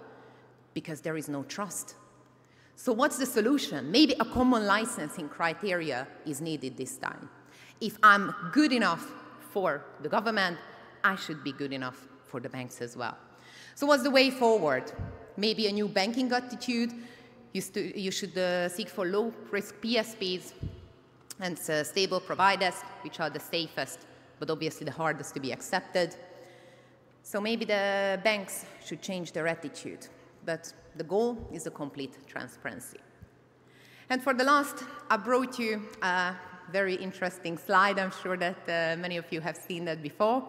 because there is no trust. So what's the solution? Maybe a common licensing criteria is needed this time. If I'm good enough for the government, I should be good enough for the banks as well. So what's the way forward? Maybe a new banking attitude. You should seek for low-risk PSPs and stable providers, which are the safest, but obviously the hardest to be accepted. So maybe the banks should change their attitude, but the goal is a complete transparency. And for the last, I brought you a very interesting slide. I'm sure that many of you have seen that before.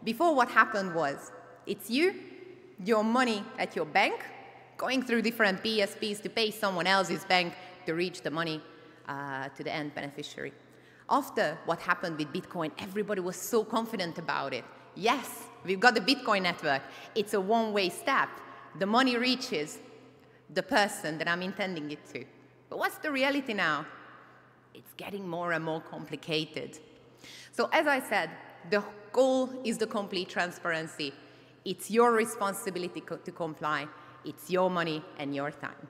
Before, what happened was, it's you, your money at your bank, going through different PSPs to pay someone else's bank to reach the money to the end beneficiary. After what happened with Bitcoin, everybody was so confident about it. Yes, we've got the Bitcoin network. It's a one-way step. The money reaches the person that I'm intending it to. But what's the reality now? It's getting more and more complicated. So as I said, the goal is the complete transparency. It's your responsibility to comply. It's your money and your time.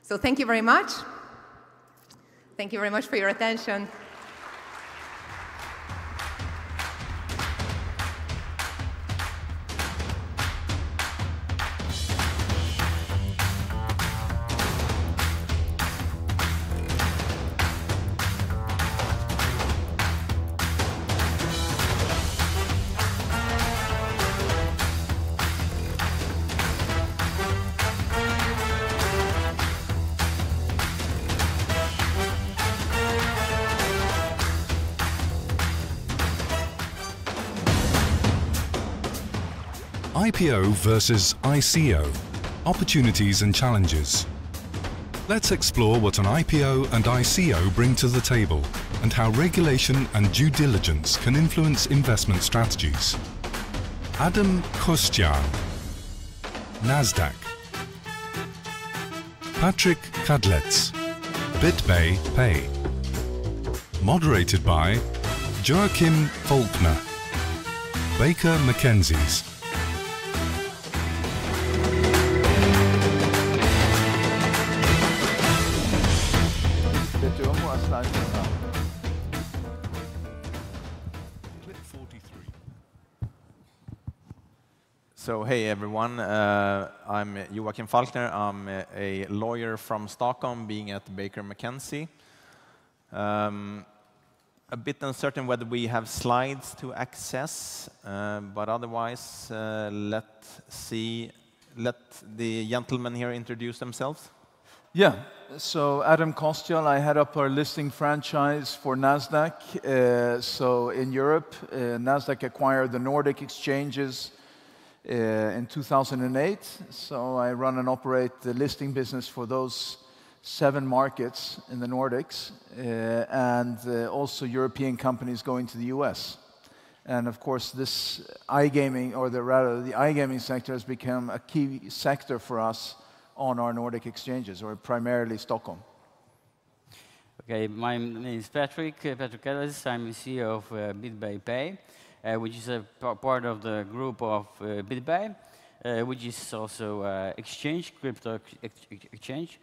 So thank you very much. Thank you very much for your attention. IPO versus ICO, opportunities and challenges. Let's explore what an IPO and ICO bring to the table and how regulation and due diligence can influence investment strategies. Adam Kostyan, Nasdaq. Patrick Kadlec, BitBay Pay. Moderated by Joachim Faulkner, Baker McKenzie's. So hey everyone, I'm Joachim Faulkner. I'm a lawyer from Stockholm, being at Baker McKenzie. A bit uncertain whether we have slides to access, but otherwise let the gentlemen here introduce themselves. Yeah, so Adam Kostyan, I head up our listing franchise for Nasdaq. So in Europe, Nasdaq acquired the Nordic exchanges in 2008. So I run and operate the listing business for those 7 markets in the Nordics, and also European companies going to the US. And of course, this iGaming, or rather the iGaming sector, has become a key sector for us on our Nordic exchanges, or primarily Stockholm. Okay, my name is Patrick Kadlec. I'm the CEO of BitBay Pay, which is a part of the group of BitBay, which is also exchange, crypto exchange.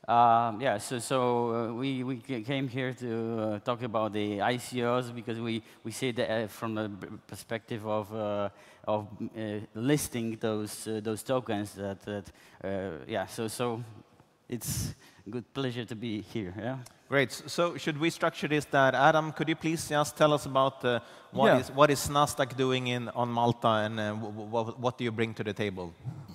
Yeah, so we came here to talk about the ICOs because we see that from the perspective of listing those tokens. Yeah, so it's a good pleasure to be here. Yeah. Great. So should we structure this that, Adam, could you please just tell us about what is Nasdaq doing on Malta, and what do you bring to the table?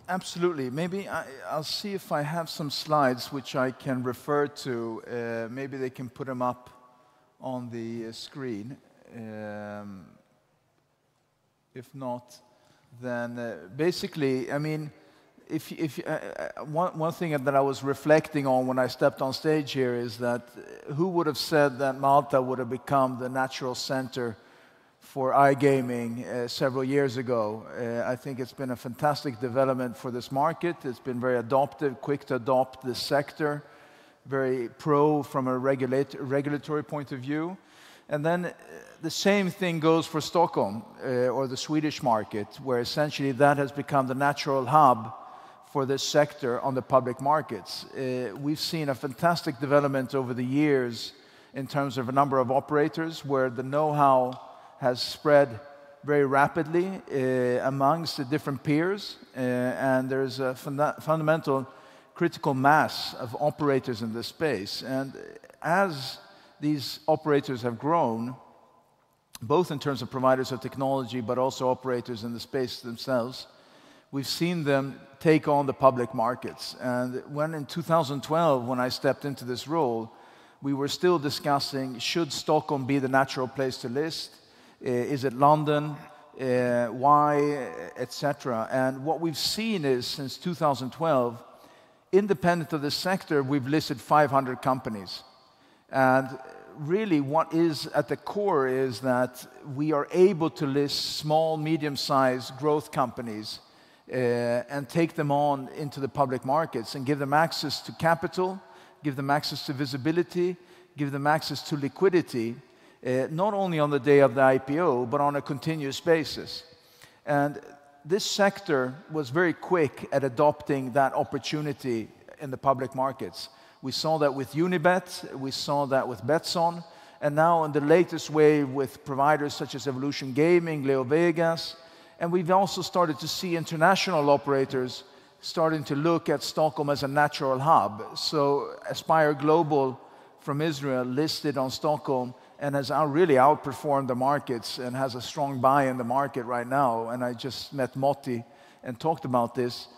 Absolutely. Maybe I'll see if I have some slides which I can refer to. Maybe they can put them up on the screen. If not, then basically, I mean, one thing that I was reflecting on when I stepped on stage here is that who would have said that Malta would have become the natural center for iGaming several years ago? I think it's been a fantastic development for this market. It's been very adoptive, quick to adopt this sector, very pro from a regulatory point of view. And then the same thing goes for Stockholm or the Swedish market, where essentially that has become the natural hub for this sector on the public markets. We've seen a fantastic development over the years in terms of a number of operators where the know-how has spread very rapidly amongst the different peers, and there's a fundamental critical mass of operators in this space. And as these operators have grown, both in terms of providers of technology, but also operators in the space themselves, we've seen them take on the public markets. And when in 2012, when I stepped into this role, we were still discussing, should Stockholm be the natural place to list? Is it London? Why? Etc. And what we've seen is, since 2012, independent of the sector, we've listed 500 companies. And really what is at the core is that we are able to list small, medium-sized growth companies and take them on into the public markets and give them access to capital, give them access to visibility, give them access to liquidity, not only on the day of the IPO, but on a continuous basis. And this sector was very quick at adopting that opportunity in the public markets. We saw that with Unibet, we saw that with Betsson, and now in the latest wave with providers such as Evolution Gaming, Leo Vegas, and we've also started to see international operators starting to look at Stockholm as a natural hub. So Aspire Global from Israel listed on Stockholm and has really outperformed the markets and has a strong buy in the market right now. And I just met Motti and talked about this,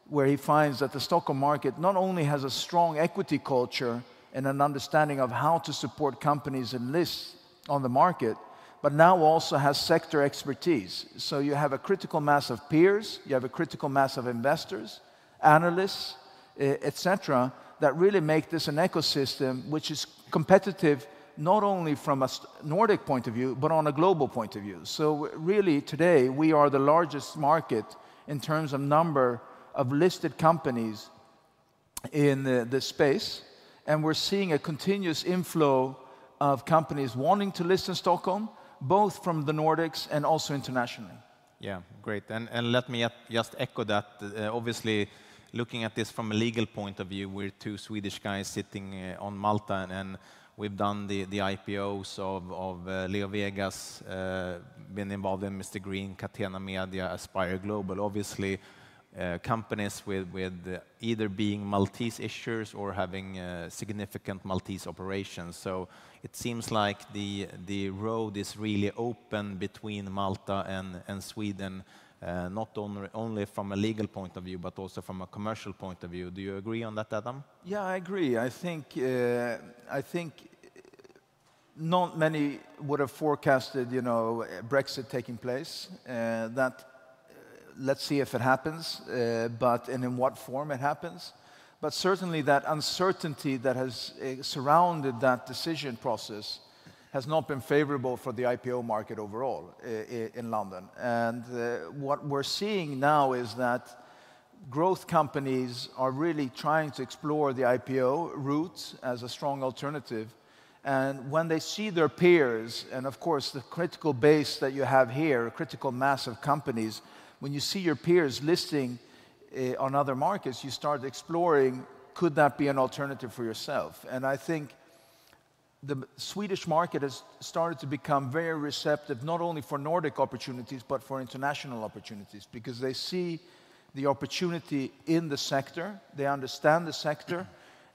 where he finds that the Stockholm market not only has a strong equity culture and an understanding of how to support companies and lists on the market, but now also has sector expertise. So you have a critical mass of peers, you have a critical mass of investors, analysts, etc., that really make this an ecosystem which is competitive not only from a Nordic point of view, but on a global point of view. So really today we are the largest market in terms of number of listed companies in this space, and we're seeing a continuous inflow of companies wanting to list in Stockholm, both from the Nordics and also internationally. Yeah, great. And let me just echo that. Obviously, looking at this from a legal point of view, we're two Swedish guys sitting on Malta, and we've done the IPOs of Leo Vegas, been involved in Mr. Green, Catena Media, Aspire Global. Obviously, companies with either being Maltese issuers or having significant Maltese operations. So it seems like the road is really open between Malta and Sweden, not only from a legal point of view, but also from a commercial point of view. Do you agree on that, Adam? Yeah, I agree. I think not many would have forecasted, Brexit taking place. Let's see if it happens, and in what form it happens. But certainly that uncertainty that has surrounded that decision process has not been favorable for the IPO market overall in London. And what we're seeing now is that growth companies are really trying to explore the IPO route as a strong alternative. And when they see their peers, and of course the critical base that you have here, a critical mass of companies, when you see your peers listing on other markets, you start exploring, could that be an alternative for yourself? And I think the Swedish market has started to become very receptive, not only for Nordic opportunities, but for international opportunities, because they see the opportunity in the sector, they understand the sector,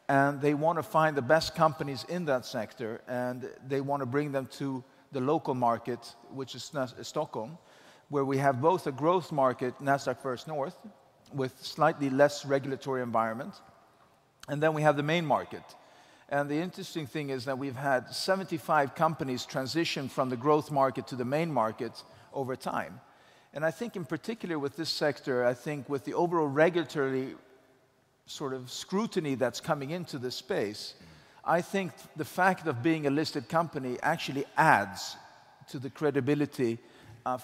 and they want to find the best companies in that sector, and they want to bring them to the local market, which is Stockholm, where we have both a growth market, Nasdaq First North, with slightly less regulatory environment, and then we have the main market. And the interesting thing is that we've had 75 companies transition from the growth market to the main market over time. And I think in particular with this sector, I think with the overall regulatory sort of scrutiny that's coming into this space, I think the fact of being a listed company actually adds to the credibility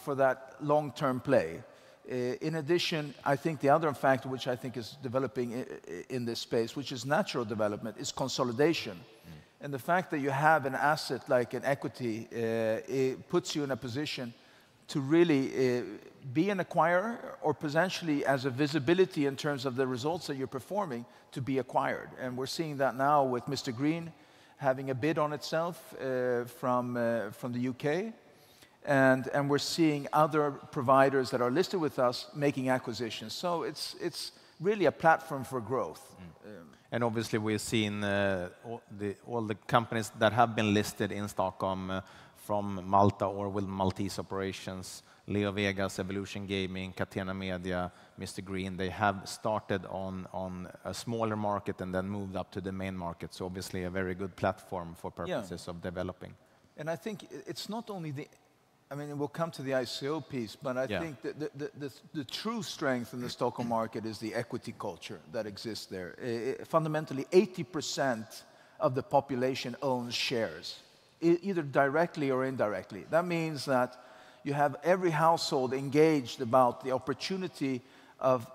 for that long-term play. In addition, I think the other factor which I think is developing in this space, which is natural development, is consolidation. And the fact that you have an asset like an equity, it puts you in a position to really be an acquirer, or potentially as a visibility in terms of the results that you're performing to be acquired. And we're seeing that now with Mr. Green having a bid on itself from the UK. And we're seeing other providers that are listed with us making acquisitions. So it's really a platform for growth. And obviously we've seen all the companies that have been listed in Stockholm from Malta or with Maltese operations, Leo Vegas, Evolution Gaming, Catena Media, Mr. Green, they have started on a smaller market and then moved up to the main market. So obviously a very good platform for purposes of developing. And I think it's not only the, I mean, we'll come to the ICO piece, but I think the true strength in the Stockholm market is the equity culture that exists there. Fundamentally, 80% of the population owns shares, either directly or indirectly. That means that you have every household engaged about the opportunity of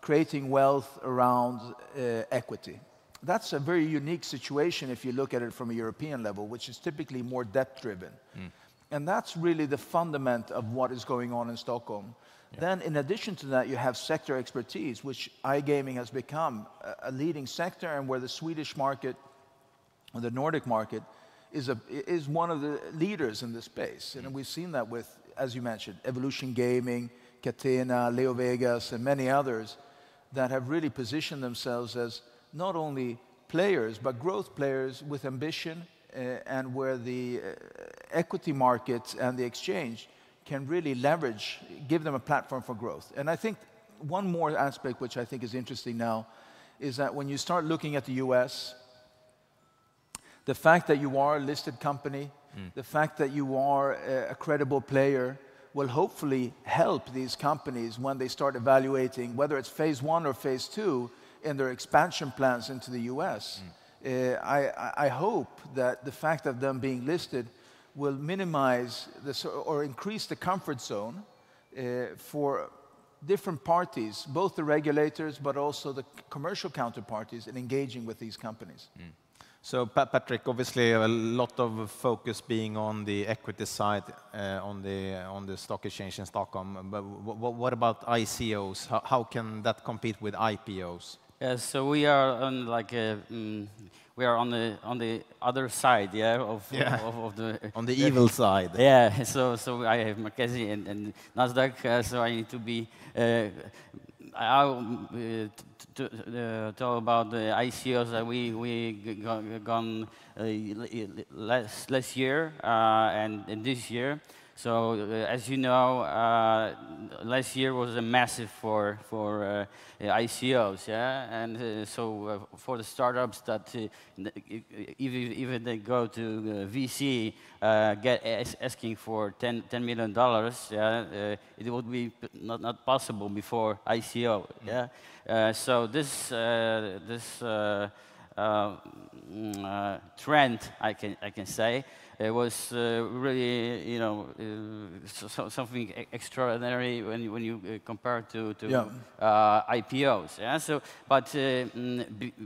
creating wealth around equity. That's a very unique situation if you look at it from a European level, which is typically more debt-driven. And that's really the fundament of what is going on in Stockholm. Then, in addition to that, you have sector expertise, which iGaming has become a leading sector, and where the Swedish market, or the Nordic market, is one of the leaders in this space. And we've seen that with, as you mentioned, Evolution Gaming, Catena, Leo Vegas, and many others that have really positioned themselves as not only players, but growth players with ambition, and where the equity market and the exchange can really leverage, give them a platform for growth. And I think one more aspect which I think is interesting now is that when you start looking at the US, the fact that you are a listed company, the fact that you are a credible player will hopefully help these companies when they start evaluating whether it's phase 1 or phase 2 in their expansion plans into the US. I hope that the fact of them being listed will minimize this or increase the comfort zone for different parties, both the regulators but also the commercial counterparties, in engaging with these companies. So Patrick, obviously a lot of focus being on the equity side on the stock exchange in Stockholm. But what about ICOs? How can that compete with IPOs? So we are on we are on the other side, of the on the evil side. Yeah. So I have Mackenzie and Nasdaq. So I need to be. To talk about the ICOs that we gone last year and this year. So as you know, last year was a massive for ICOs, and so for the startups that even they go to VC, asking for $10 million, it would be not possible before ICO, so this trend, I can say. It was really, something extraordinary when you compare to IPOs. Yeah. So, but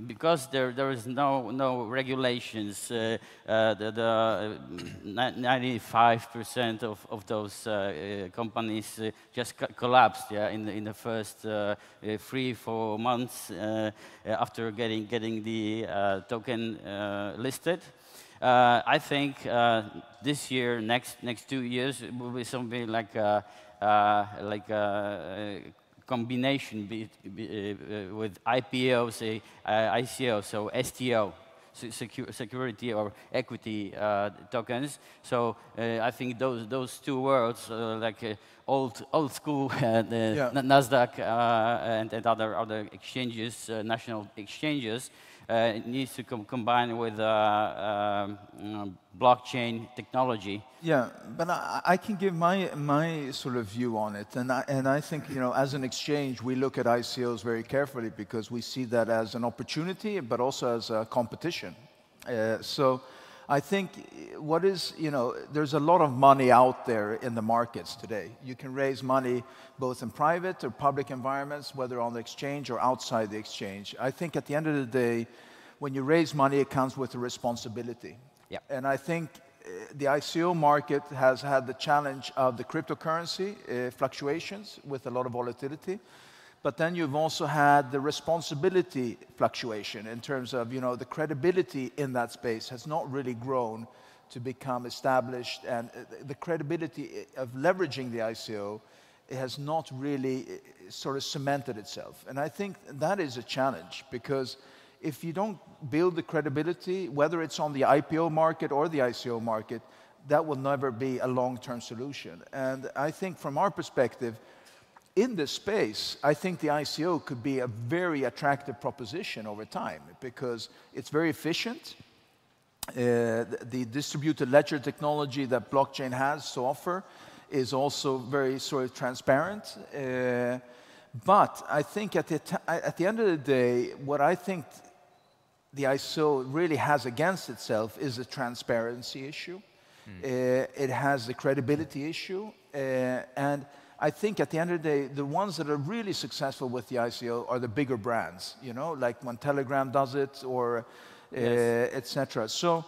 because there is no regulations, the 95% of those companies just collapsed. Yeah, in the first 3-4 months after getting the token listed. I think this year, next 2 years, it will be something like combination with IPO, say ICO, so STO, security or equity tokens. So I think those two worlds, like old school Nasdaq and other exchanges, national exchanges, needs to combine with blockchain technology. Yeah, but I can give my sort of view on it, and I think, you know, as an exchange, we look at ICOs very carefully because we see that as an opportunity, but also as a competition. So I think what is, you know, there's a lot of money out there in the markets today. You can raise money both in private or public environments, whether on the exchange or outside the exchange. I think at the end of the day, when you raise money, it comes with a responsibility. Yeah. And I think the ICO market has had the challenge of the cryptocurrency fluctuations with a lot of volatility. But then you've also had the responsibility fluctuation in terms of, you know, the credibility in that space has not really grown to become established, and the credibility of leveraging the ICO has not really sort of cemented itself. And I think that is a challenge, because if you don't build the credibility, whether it's on the IPO market or the ICO market, that will never be a long-term solution. And I think from our perspective, in this space, I think the ICO could be a very attractive proposition over time, because it's very efficient. The distributed ledger technology that blockchain has to offer is also very sort of transparent. But I think at the end of the day, what I think the ICO really has against itself is a transparency issue. It has the credibility issue. And I think at the end of the day, the ones that are really successful with the ICO are the bigger brands, you know, like when Telegram does it, or etc. So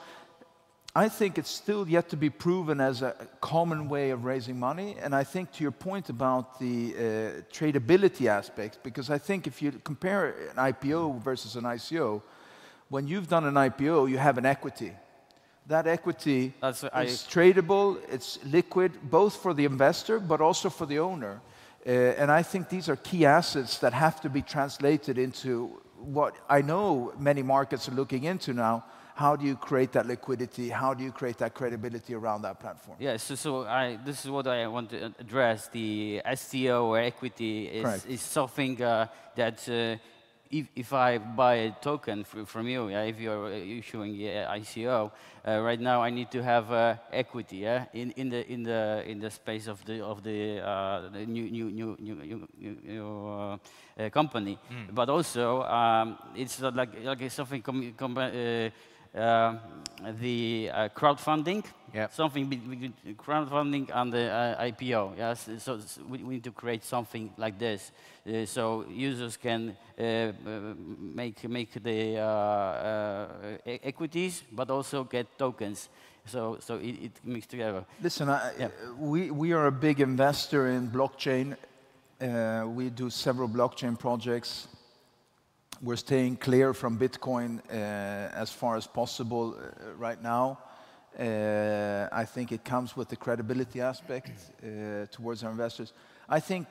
I think it's still yet to be proven as a common way of raising money. And I think to your point about the tradability aspect, because I think if you compare an IPO versus an ICO, when you've done an IPO, you have an equity. That equity is tradable, it's liquid, both for the investor, but also for the owner. And I think these are key assets that have to be translated into what I know many markets are looking into now. How do you create that liquidity? How do you create that credibility around that platform? Yeah, this is what I want to address. The STO or equity is something that if I buy a token from you, if you're issuing ICO, right now I need to have equity in the space of the new company. But also it's like something the crowdfunding, something between crowdfunding and the IPO. Yes, so we need to create something like this, so users can make the equities, but also get tokens. So it mixed together. Listen, we are a big investor in blockchain. We do several blockchain projects. We're staying clear from Bitcoin as far as possible right now. I think it comes with the credibility aspect towards our investors. I think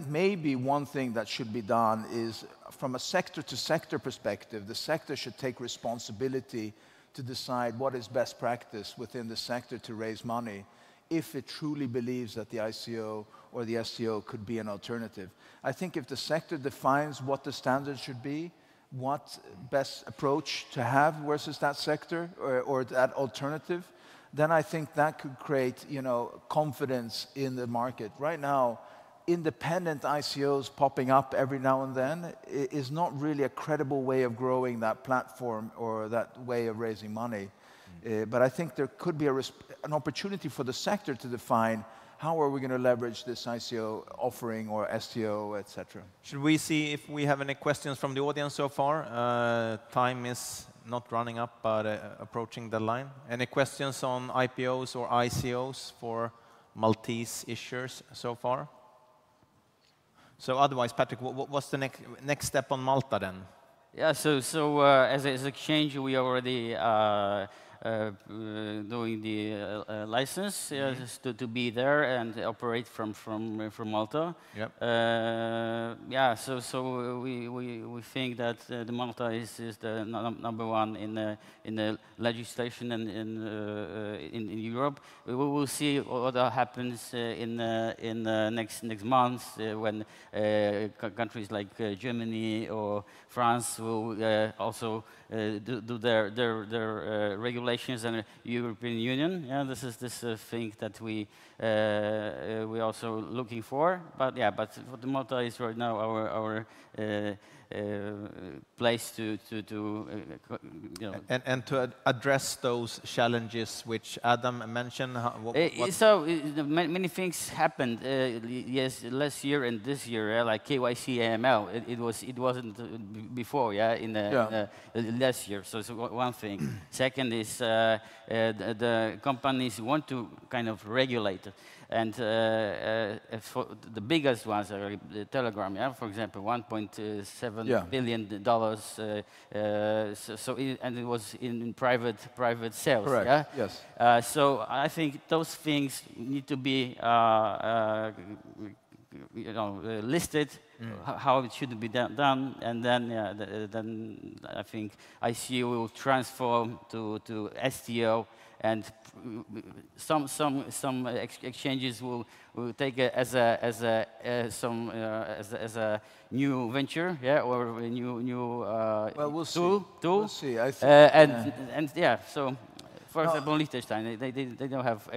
maybe one thing that should be done is, from a sector-to-sector perspective, the sector should take responsibility to decide what is best practice within the sector to raise money, if it truly believes that the ICO or the STO could be an alternative. I think if the sector defines what the standards should be, what best approach to have versus that sector or that alternative, then I think that could create, you know, confidence in the market. Right now, independent ICOs popping up every now and then is not really a credible way of growing that platform or that way of raising money. But I think there could be an opportunity for the sector to define how are we going to leverage this ICO offering or STO, etc. Should we see if we have any questions from the audience so far? Time is not running up, but approaching the line. Any questions on IPOs or ICOs for Maltese issuers so far? So otherwise, Patrick, what's the next step on Malta then? Yeah, so as an exchange, we already doing the license to be there and operate from Malta. Yep. Yeah, so we think that the Malta is the number one in the legislation and in Europe. We will see what happens in next months when countries like Germany or France will also do their regulations, and European Union. Yeah, this is thing that we also looking for. But yeah, but the Malta is right now our place to you know. And to address those challenges which Adam mentioned. Many things happened. Yes, last year and this year, like KYC AML. It wasn't before. Yeah, last year. So one thing. Second is the companies want to kind of regulate. And for the biggest ones are the Telegram, yeah, for example, $1.7 billion. And it was in private sales. Correct. Yeah? Yes. So I think those things need to be listed, how it should be done, and then then I think ICO will transform to STO. And some exchanges will take it as a new venture, yeah, or a new well, we'll tool. We'll see. I think, and yeah, so for example, Liechtenstein, they don't have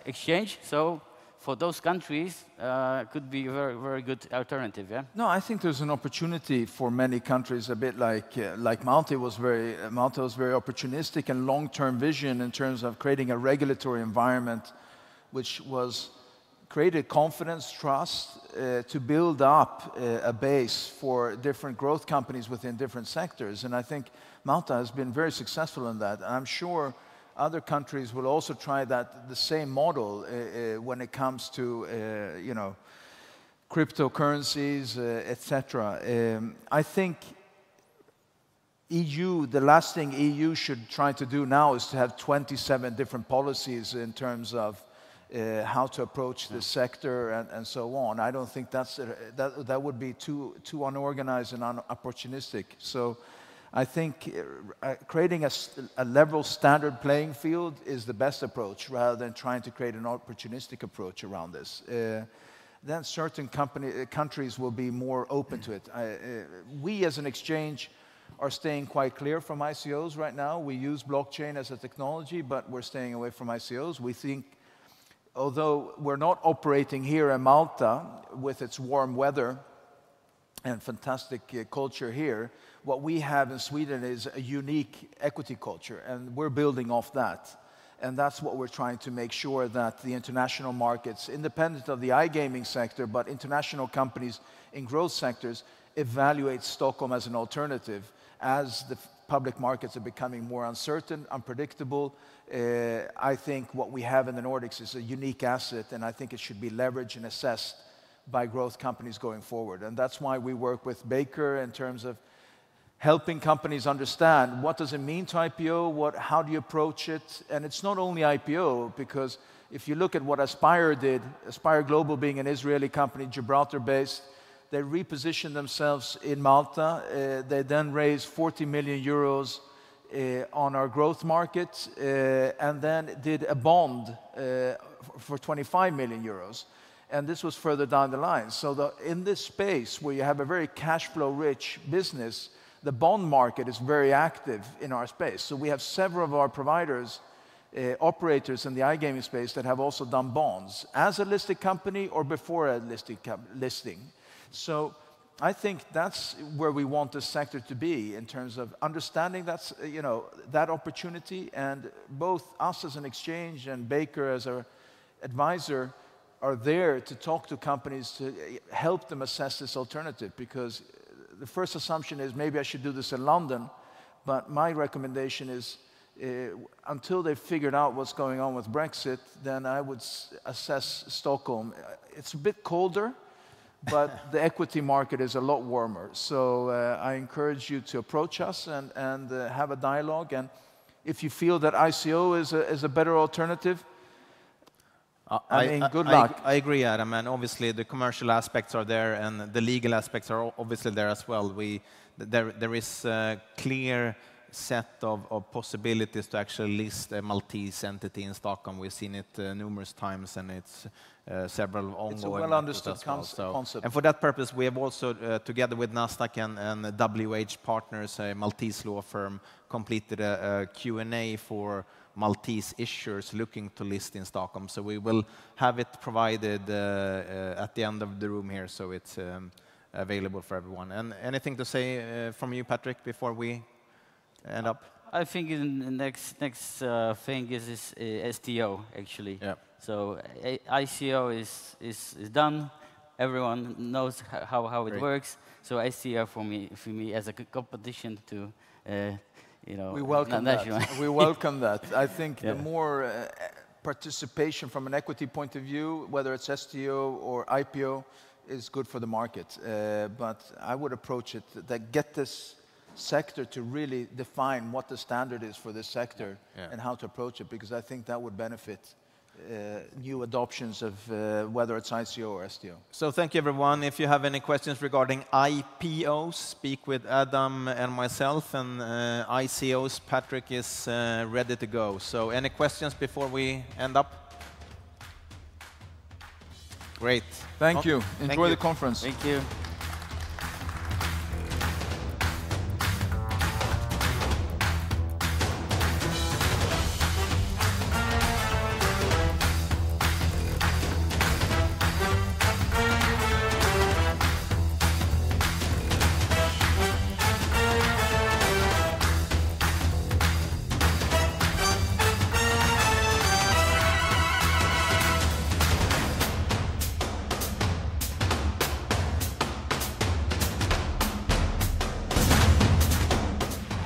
exchange, so for those countries, could be a very good alternative, yeah? No, I think there's an opportunity for many countries, a bit like Malta was very opportunistic and long-term vision in terms of creating a regulatory environment which created confidence, trust, to build up a base for different growth companies within different sectors. And I think Malta has been very successful in that. And I'm sure other countries will also try the same model when it comes to cryptocurrencies, etc. I think the last thing EU should try to do now is to have 27 different policies in terms of how to approach this sector and so on. I don't think that would be too unorganized and opportunistic. So I think creating a level standard playing field is the best approach rather than trying to create an opportunistic approach around this. Then certain countries will be more open to it. We as an exchange are staying quite clear from ICOs right now. We use blockchain as a technology, but we're staying away from ICOs. We think, although we're not operating here in Malta with its warm weather and fantastic culture here, what we have in Sweden is a unique equity culture, and we're building off that. And that's what we're trying to make sure that the international markets, independent of the iGaming sector, but international companies in growth sectors, evaluate Stockholm as an alternative. As the public markets are becoming more uncertain, unpredictable, I think what we have in the Nordics is a unique asset, and I think it should be leveraged and assessed by growth companies going forward. And that's why we work with Baker in terms of helping companies understand what does it mean to IPO, how do you approach it, and it's not only IPO, because if you look at what Aspire did, Aspire Global being an Israeli company, Gibraltar-based, they repositioned themselves in Malta. They then raised 40 million euros on our growth market, and then did a bond for 25 million euros. And this was further down the line. So in this space where you have a very cash flow rich business, the bond market is very active in our space. So we have several of our providers, operators in the iGaming space that have also done bonds as a listed company or before a listing. So I think that's where we want the sector to be in terms of understanding that opportunity, and both us as an exchange and Baker as our advisor are there to talk to companies to help them assess this alternative, because the first assumption is maybe I should do this in London, but my recommendation is until they've figured out what's going on with Brexit, then I would assess Stockholm. It's a bit colder, but the equity market is a lot warmer. So I encourage you to approach us and have a dialogue. And If you feel that ICO is a better alternative, I mean, good luck. I agree, Adam, and obviously the commercial aspects are there, and the legal aspects are obviously there as well. There is a clear set of possibilities to actually list a Maltese entity in Stockholm. We've seen it numerous times, and it's several ongoing. It's a well-understood concept. And for that purpose, we have also, together with Nasdaq and WH Partners, a Maltese law firm, completed a Q&A for Maltese issuers looking to list in Stockholm. So we will have it provided at the end of the room here, so it's available for everyone. And anything to say from you, Patrick, before we end up? I think the next thing is STO, actually. Yeah. So ICO is done. Everyone knows how it works. So STO for me as a competition to, we welcome that. We welcome that. I think the more participation from an equity point of view, whether it's STO or IPO, is good for the market. But I would approach it that get this sector to really define what the standard is for this sector and how to approach it, because I think that would benefit new adoptions of whether it's ICO or STO. So thank you, everyone. If you have any questions regarding IPOs, speak with Adam and myself, and ICOs, Patrick is ready to go. So any questions before we end up? Great. Thank you. Enjoy the conference. Thank you.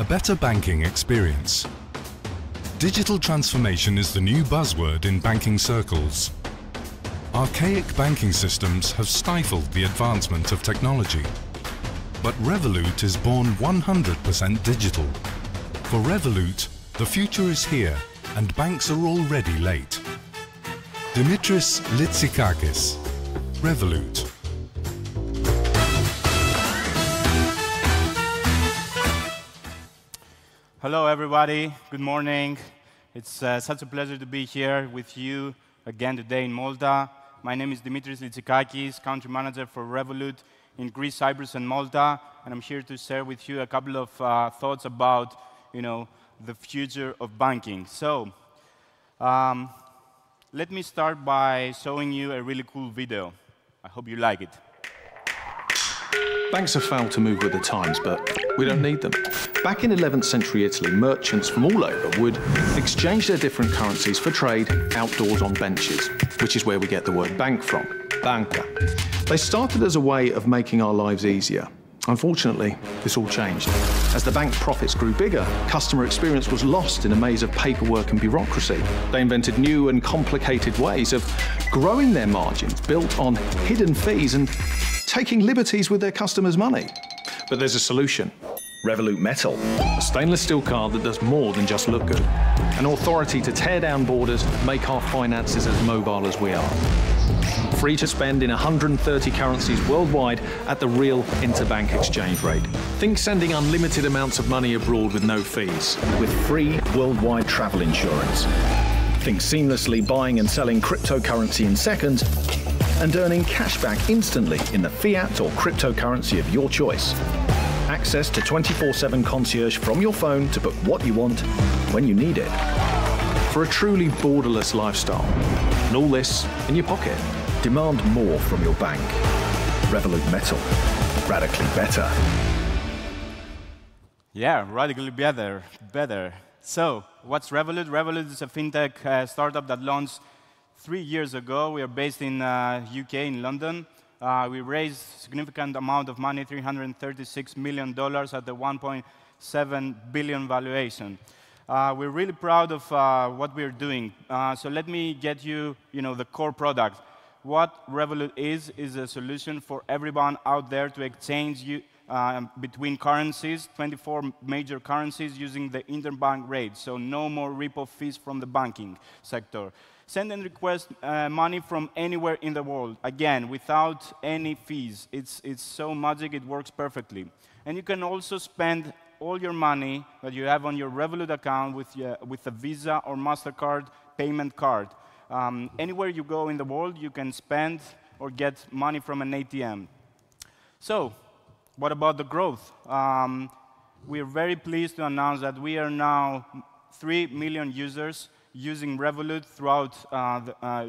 Better banking experience. Digital transformation is the new buzzword in banking circles. Archaic banking systems have stifled the advancement of technology. But Revolut is born 100% digital. For Revolut, the future is here and banks are already late. Dimitris Litsikakis, Revolut. Hello, everybody. Good morning. It's such a pleasure to be here with you again today in Malta. My name is Dimitris Litsikakis, Country Manager for Revolut in Greece, Cyprus, and Malta. And I'm here to share with you a couple of thoughts about, the future of banking. So, let me start by showing you a really cool video. I hope you like it. Banks have failed to move with the times, but we don't need them. Back in 11th century Italy, merchants from all over would exchange their different currencies for trade outdoors on benches, which is where we get the word bank from, banca. They started as a way of making our lives easier. Unfortunately, this all changed. As the bank profits grew bigger, customer experience was lost in a maze of paperwork and bureaucracy. They invented new and complicated ways of growing their margins, built on hidden fees and taking liberties with their customers' money. But there's a solution. Revolut Metal, a stainless steel card that does more than just look good. An authority to tear down borders, make our finances as mobile as we are. Free to spend in 130 currencies worldwide at the real interbank exchange rate. Think sending unlimited amounts of money abroad with no fees. With free worldwide travel insurance. Think seamlessly buying and selling cryptocurrency in seconds and earning cash back instantly in the fiat or cryptocurrency of your choice. Access to 24/7 concierge from your phone to book what you want when you need it. For a truly borderless lifestyle. And all this in your pocket. Demand more from your bank. Revolut Metal. Radically better. Yeah, radically better. So, what's Revolut? Revolut is a fintech startup that launched 3 years ago. We are based in UK, in London. We raised a significant amount of money, $336 million at the 1.7 billion valuation. We're really proud of what we're doing. So let me get you, the core product. what Revolut is a solution for everyone out there to exchange between currencies, 24 major currencies using the interbank rate, so no more repo fees from the banking sector. Send and request money from anywhere in the world, again, without any fees. It's so magic, it works perfectly. And you can also spend all your money that you have on your Revolut account with a Visa or MasterCard payment card. Anywhere you go in the world, you can spend or get money from an ATM. So, what about the growth? We are very pleased to announce that we are now 3 million users using Revolut throughout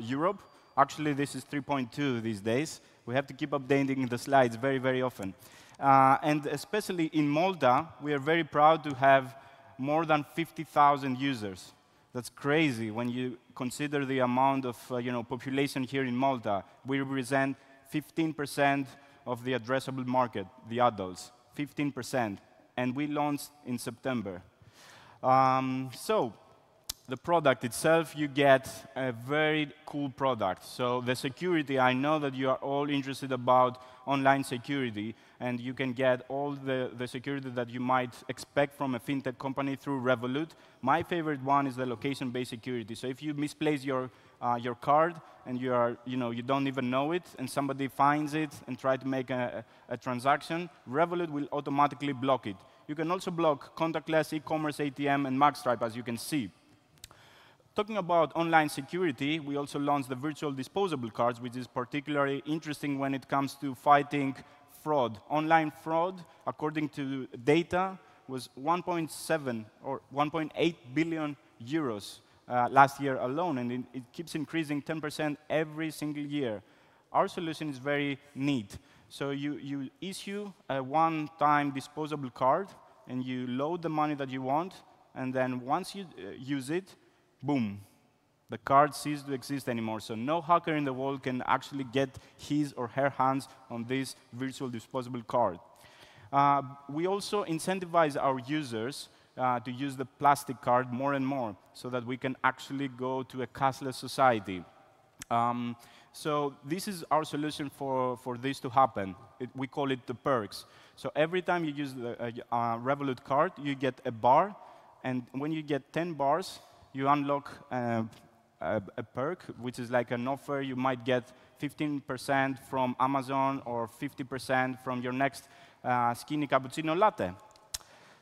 Europe. Actually, this is 3.2 these days. We have to keep updating the slides very, very often. And especially in Malta, we are very proud to have more than 50,000 users. That's crazy when you consider the amount of population here in Malta. We represent 15% of the addressable market, the adults, 15%. And we launched in September. So the product itself, you get a very cool product. So the security, I know that you are all interested about online security, and you can get all the security that you might expect from a fintech company through Revolut. My favorite one is the location-based security. So if you misplace your card and you don't even know it, and somebody finds it and try to make a transaction, Revolut will automatically block it. You can also block contactless e-commerce ATM and magstripe, as you can see. Talking about online security, we also launched the virtual disposable cards, which is particularly interesting when it comes to fighting fraud. Online fraud, according to data, was 1.7 or 1.8 billion euros last year alone, and it keeps increasing 10% every single year. Our solution is very neat. So you issue a one-time disposable card, and you load the money that you want, and then once you use it, boom, the card ceases to exist anymore. So no hacker in the world can actually get his or her hands on this virtual disposable card. We also incentivize our users to use the plastic card more and more so that we can actually go to a cashless society. So this is our solution for this to happen. We call it the perks. So every time you use the Revolut card, you get a bar, and when you get 10 bars, you unlock a perk, which is like an offer. You might get 15% from Amazon or 50% from your next skinny cappuccino latte.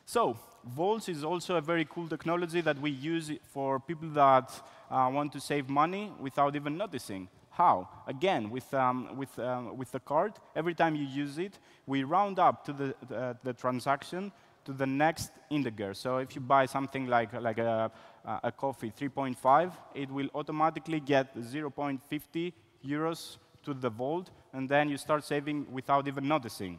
So Vaults is also a very cool technology that we use for people that want to save money without even noticing. How? Again, with the card, every time you use it, we round up to the transaction to the next integer. So if you buy something like a coffee, 3.5, it will automatically get 0.50 euros to the vault, and then you start saving without even noticing.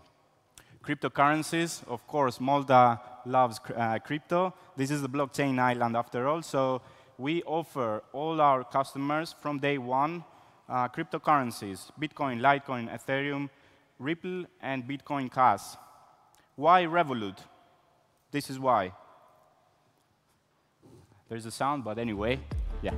Cryptocurrencies, of course, Malta loves crypto. This is the blockchain island after all, so we offer all our customers from day one cryptocurrencies, Bitcoin, Litecoin, Ethereum, Ripple, and Bitcoin Cash. Why Revolut? This is why. There's a sound, but anyway, yeah.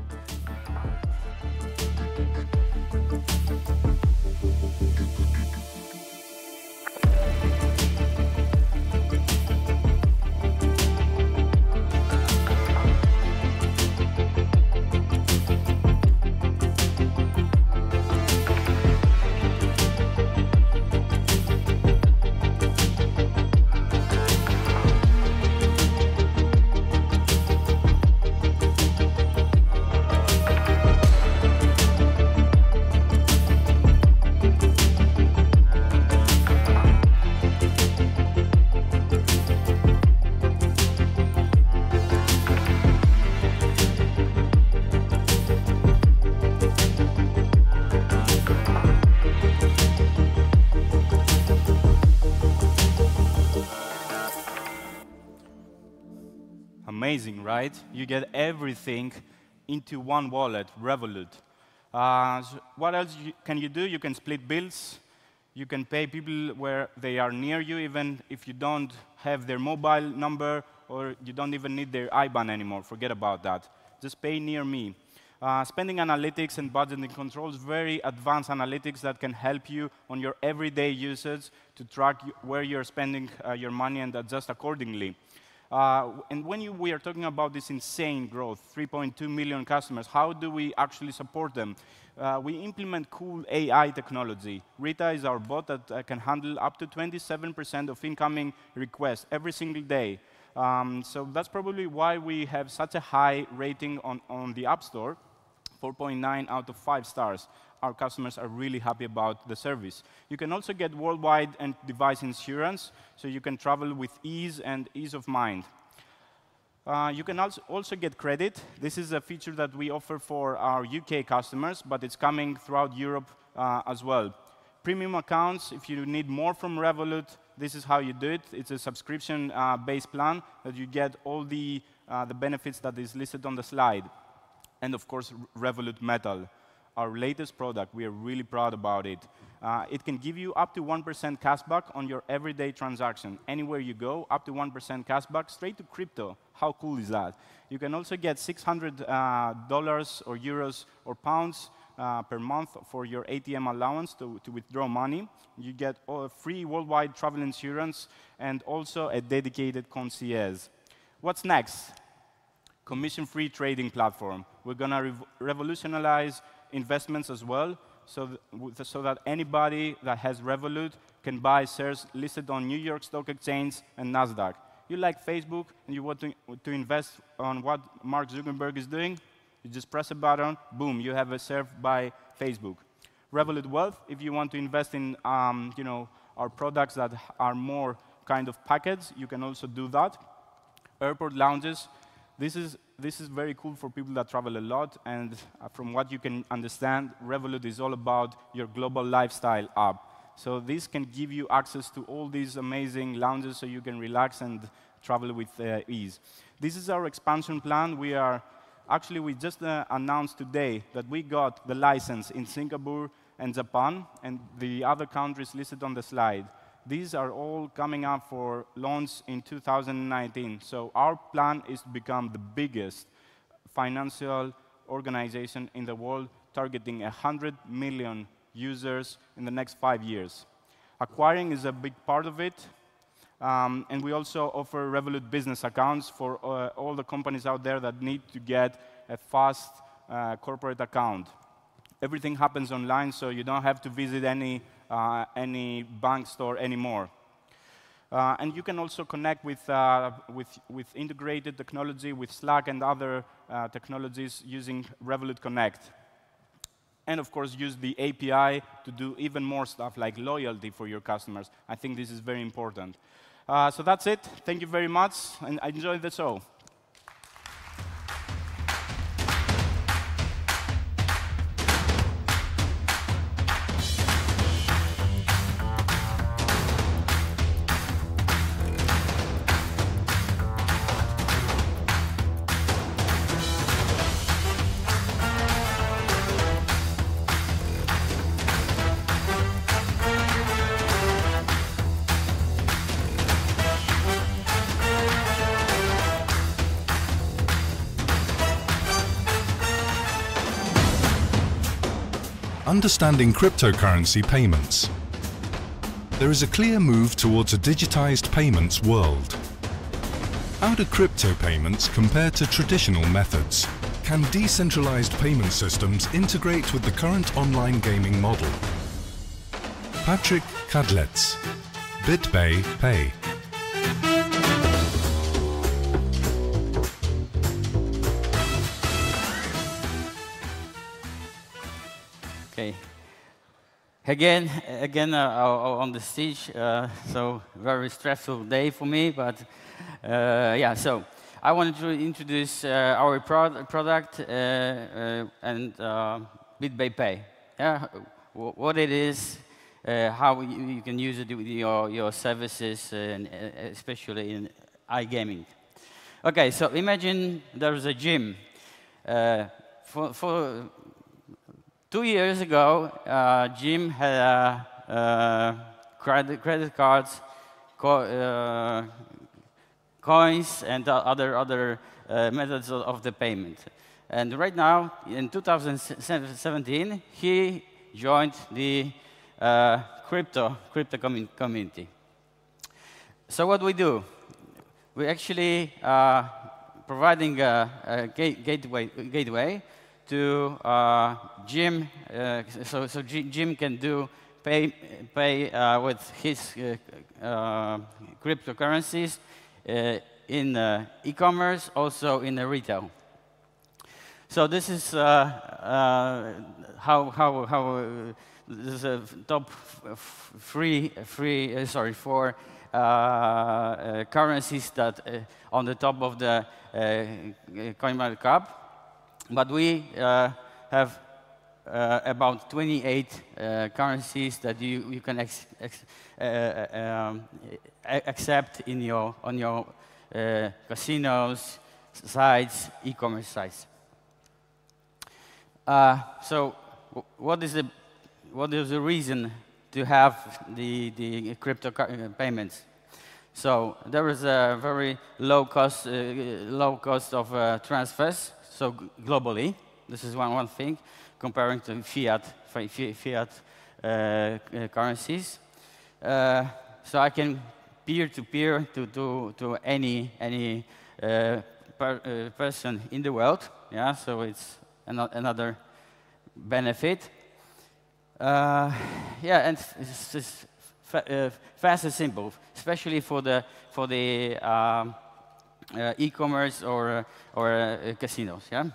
Amazing, right? You get everything into one wallet, Revolut. So what else can you do? You can split bills. You can pay people where they are near you, even if you don't have their mobile number or you don't even need their IBAN anymore. Forget about that. Just pay near me. Spending analytics and budgeting controls, very advanced analytics that can help you on your everyday usage to track where you're spending your money and adjust accordingly. And when we are talking about this insane growth, 3.2 million customers, how do we actually support them? We implement cool AI technology. Rita is our bot that can handle up to 27% of incoming requests every single day. So that's probably why we have such a high rating on the App Store, 4.9 out of 5 stars. Our customers are really happy about the service. You can also get worldwide and device insurance, so you can travel with ease and ease of mind. You can also get credit. This is a feature that we offer for our UK customers, but it's coming throughout Europe as well. Premium accounts, if you need more from Revolut, this is how you do it. It's a subscription-based plan that you get all the benefits that is listed on the slide. And of course, Revolut Metal, our latest product. We are really proud about it. It can give you up to 1% cashback on your everyday transaction. Anywhere you go, up to 1% cashback straight to crypto. How cool is that? You can also get $600 or euros or pounds per month for your ATM allowance to withdraw money. You get free worldwide travel insurance and also a dedicated concierge. What's next? Commission-free trading platform. We're going to revolutionize investments as well, so that anybody that has Revolut can buy shares listed on New York Stock Exchange and NASDAQ. You like Facebook and you want to invest on what Mark Zuckerberg is doing? You just press a button, boom, you have a share by Facebook. Revolut Wealth, if you want to invest in our products that are more kind of packaged, you can also do that. Airport lounges, this is very cool for people that travel a lot, and from what you can understand, Revolut is all about your global lifestyle app. So this can give you access to all these amazing lounges so you can relax and travel with ease. This is our expansion plan. We just announced today that we got the license in Singapore and Japan, and the other countries listed on the slide. These are all coming up for launch in 2019. So our plan is to become the biggest financial organization in the world, targeting 100 million users in the next 5 years. Acquiring is a big part of it. And we also offer Revolut business accounts for all the companies out there that need to get a fast corporate account. Everything happens online, so you don't have to visit any bank store anymore. And you can also connect with integrated technology, with Slack and other technologies using Revolut Connect. And of course, use the API to do even more stuff like loyalty for your customers. I think this is very important. So that's it. Thank you very much, and I enjoyed the show. Understanding cryptocurrency payments. There is a clear move towards a digitized payments world. How do crypto payments compare to traditional methods? Can decentralized payment systems integrate with the current online gaming model? Patrick Kadlec, BitBay Pay. Okay. Again on the stage, so very stressful day for me, but yeah, so I wanted to introduce our product and BitBay Pay. Yeah, what it is, how you can use it with your services, and especially in iGaming. Okay, so imagine there's a gym. For 2 years ago, Jim had credit cards, coins, and other methods of the payment. And right now, in 2017, he joined the crypto community. So what we do? We actually providing a gateway to Jim, so Jim can pay with his cryptocurrencies in e-commerce, also in retail. So this is how this is a top four currencies that on the top of the CoinMarketCap. But we have about 28 currencies that you can accept on your casinos, sites, e-commerce sites. So what is the reason to have the crypto payments? So there is a very low cost of transfers. So globally, this is one thing, comparing to fiat currencies. So I can peer-to-peer to any person in the world. Yeah, so it's another benefit. Yeah, and it's just fast and simple, especially for the e-commerce or casinos. Yeah.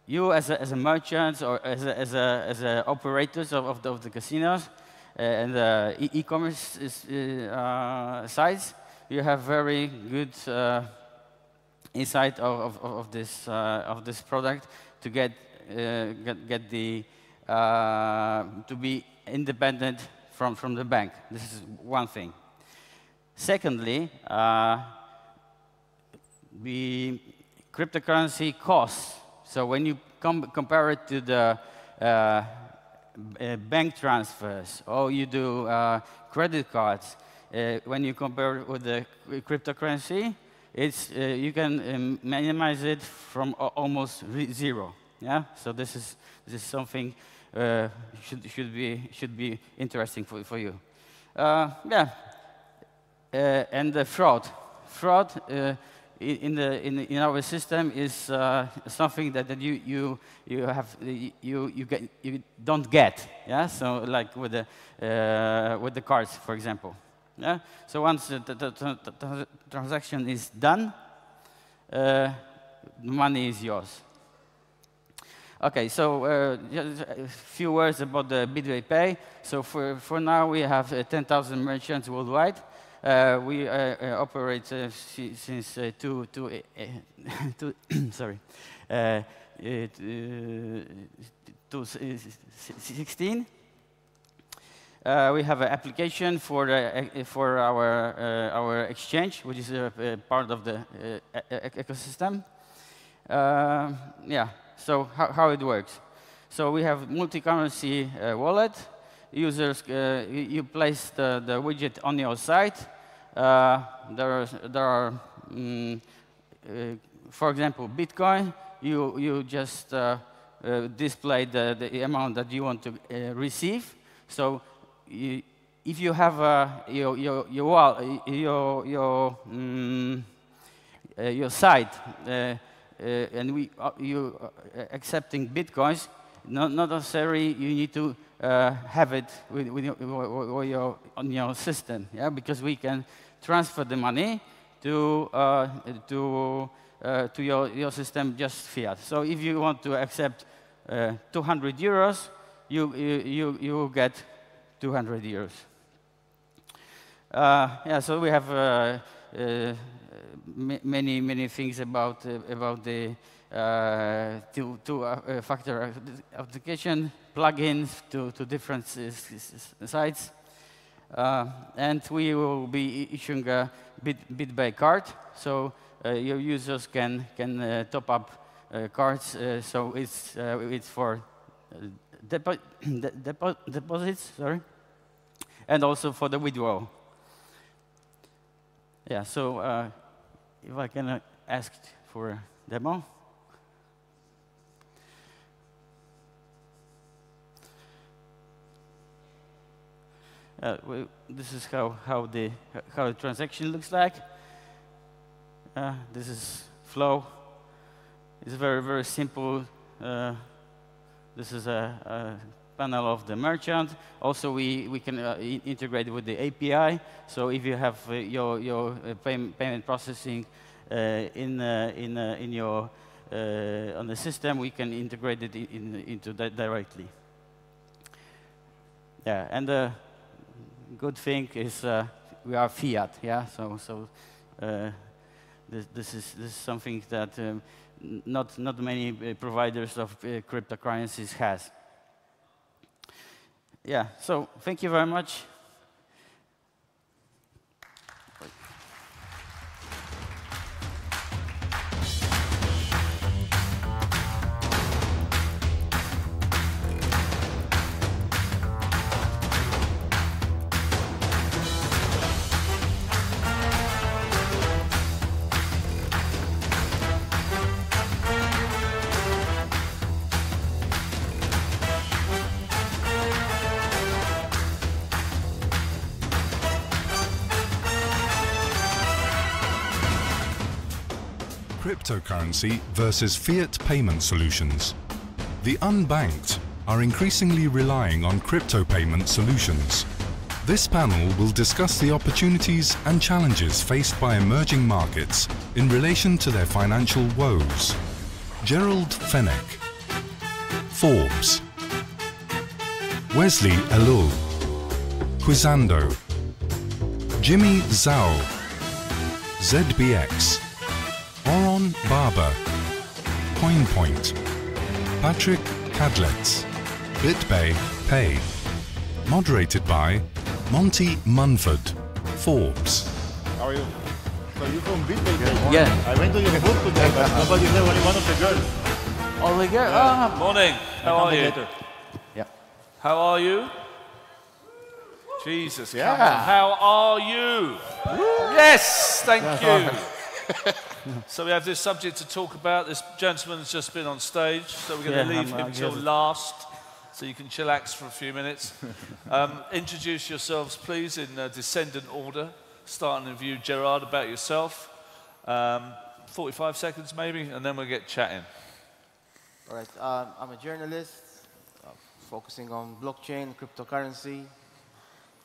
You as a merchant or as a operators of the casinos and the e-commerce sites, you have very good insight of this product to get the to be independent from the bank. This is one thing. Secondly, the cryptocurrency costs. So when you compare it to the bank transfers, or you do credit cards, when you compare it with the cryptocurrency, it's you can minimize it from almost zero. Yeah. So this is something should be interesting for you. Yeah. And the fraud in our system is something that you don't get. Yeah. So like with the cards, for example. Yeah. So once the transaction is done, the money is yours. Okay, so just a few words about the Bidway Pay. So for now, we have 10,000 merchants worldwide. We operate since 2016. We have an application for our exchange, which is a part of the ecosystem. Yeah. So how it works? So we have multi-currency wallet. Users, you place the widget on your site. There are for example, Bitcoin. You just display the amount that you want to receive. So if you have your site. And you accepting Bitcoins, not necessarily you need to have it on your system, yeah, because we can transfer the money to your system just fiat. So if you want to accept 200 euros, you get 200 euros. Yeah, so we have many things about the two-factor authentication, plugins to different sites, and we will be issuing a BitBay card, so your users can top up cards. So it's for deposits, sorry, and also for the withdrawal. Yeah, so if I can ask for demo. This is how the transaction looks like. This is flow. It's very, very simple. This is a panel of the merchant. Also, we can integrate with the API. So if you have your payment processing in your on the system, we can integrate it into that directly. Yeah, and the good thing is we are fiat. Yeah, so this is something that not many providers of cryptocurrencies has. Yeah, so thank you very much. Cryptocurrency versus fiat payment solutions. The unbanked are increasingly relying on crypto payment solutions. This panel will discuss the opportunities and challenges faced by emerging markets in relation to their financial woes. Gerald Fenech, Forbes, Wesley Elul, Quizando, Jimmy Zhao, ZBX, Oron Barber, CoinPoint, Patrick Cadlets, BitBay Pay. Moderated by Monty Munford, Forbes. How are you? So you're from BitBay Pay? Yeah. I went to your booth today, but nobody there, only one of the girls. Only girl? Yeah. Morning. How are you? Later. Yeah. How are you? Jesus, Yeah. come on. How are you? Yes, thank you. So we have this subject to talk about. This gentleman's just been on stage, so we're going to leave him till last, so you can chillax for a few minutes. Introduce yourselves, please, in descendant order, starting with you, Gerard, about yourself. 45 seconds, maybe, and then we'll get chatting. All right, I'm a journalist, focusing on blockchain, cryptocurrency,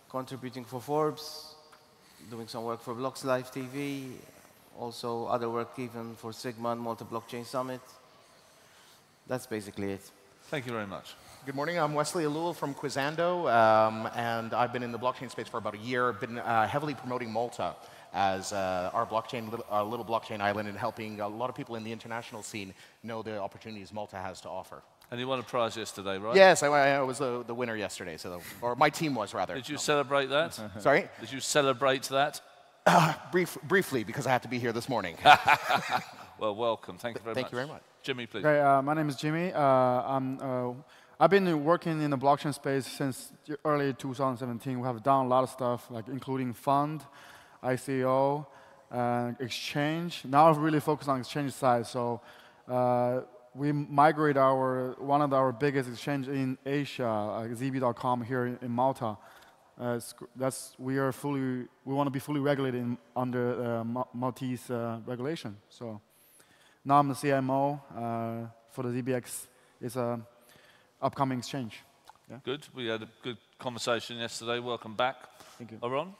contributing for Forbes, doing some work for Blocks Live TV, also other work even for SiGMA and Malta Blockchain Summit. That's basically it. Thank you very much. Good morning, I'm Wesley Elul from Quizando, and I've been in the blockchain space for about a year. Been heavily promoting Malta as our little blockchain island, and helping a lot of people in the international scene know the opportunities Malta has to offer. And you won a prize yesterday, right? Yes, I was the winner yesterday, or my team was, rather. Did you celebrate that? Sorry? Did you celebrate that? Briefly, because I had to be here this morning. Well, welcome. Thank you very much. Thank you very much. Jimmy, please. Okay, my name is Jimmy. I've been working in the blockchain space since early 2017. We have done a lot of stuff, like including fund, ICO, exchange. Now I've really focused on exchange side. So we migrate one of our biggest exchange in Asia, ZB.com here in Malta. We want to be fully regulated under Maltese regulation. So now I'm the CMO for the ZBX. It's an upcoming exchange. Yeah. Good. We had a good conversation yesterday. Welcome back. Thank you. Oron?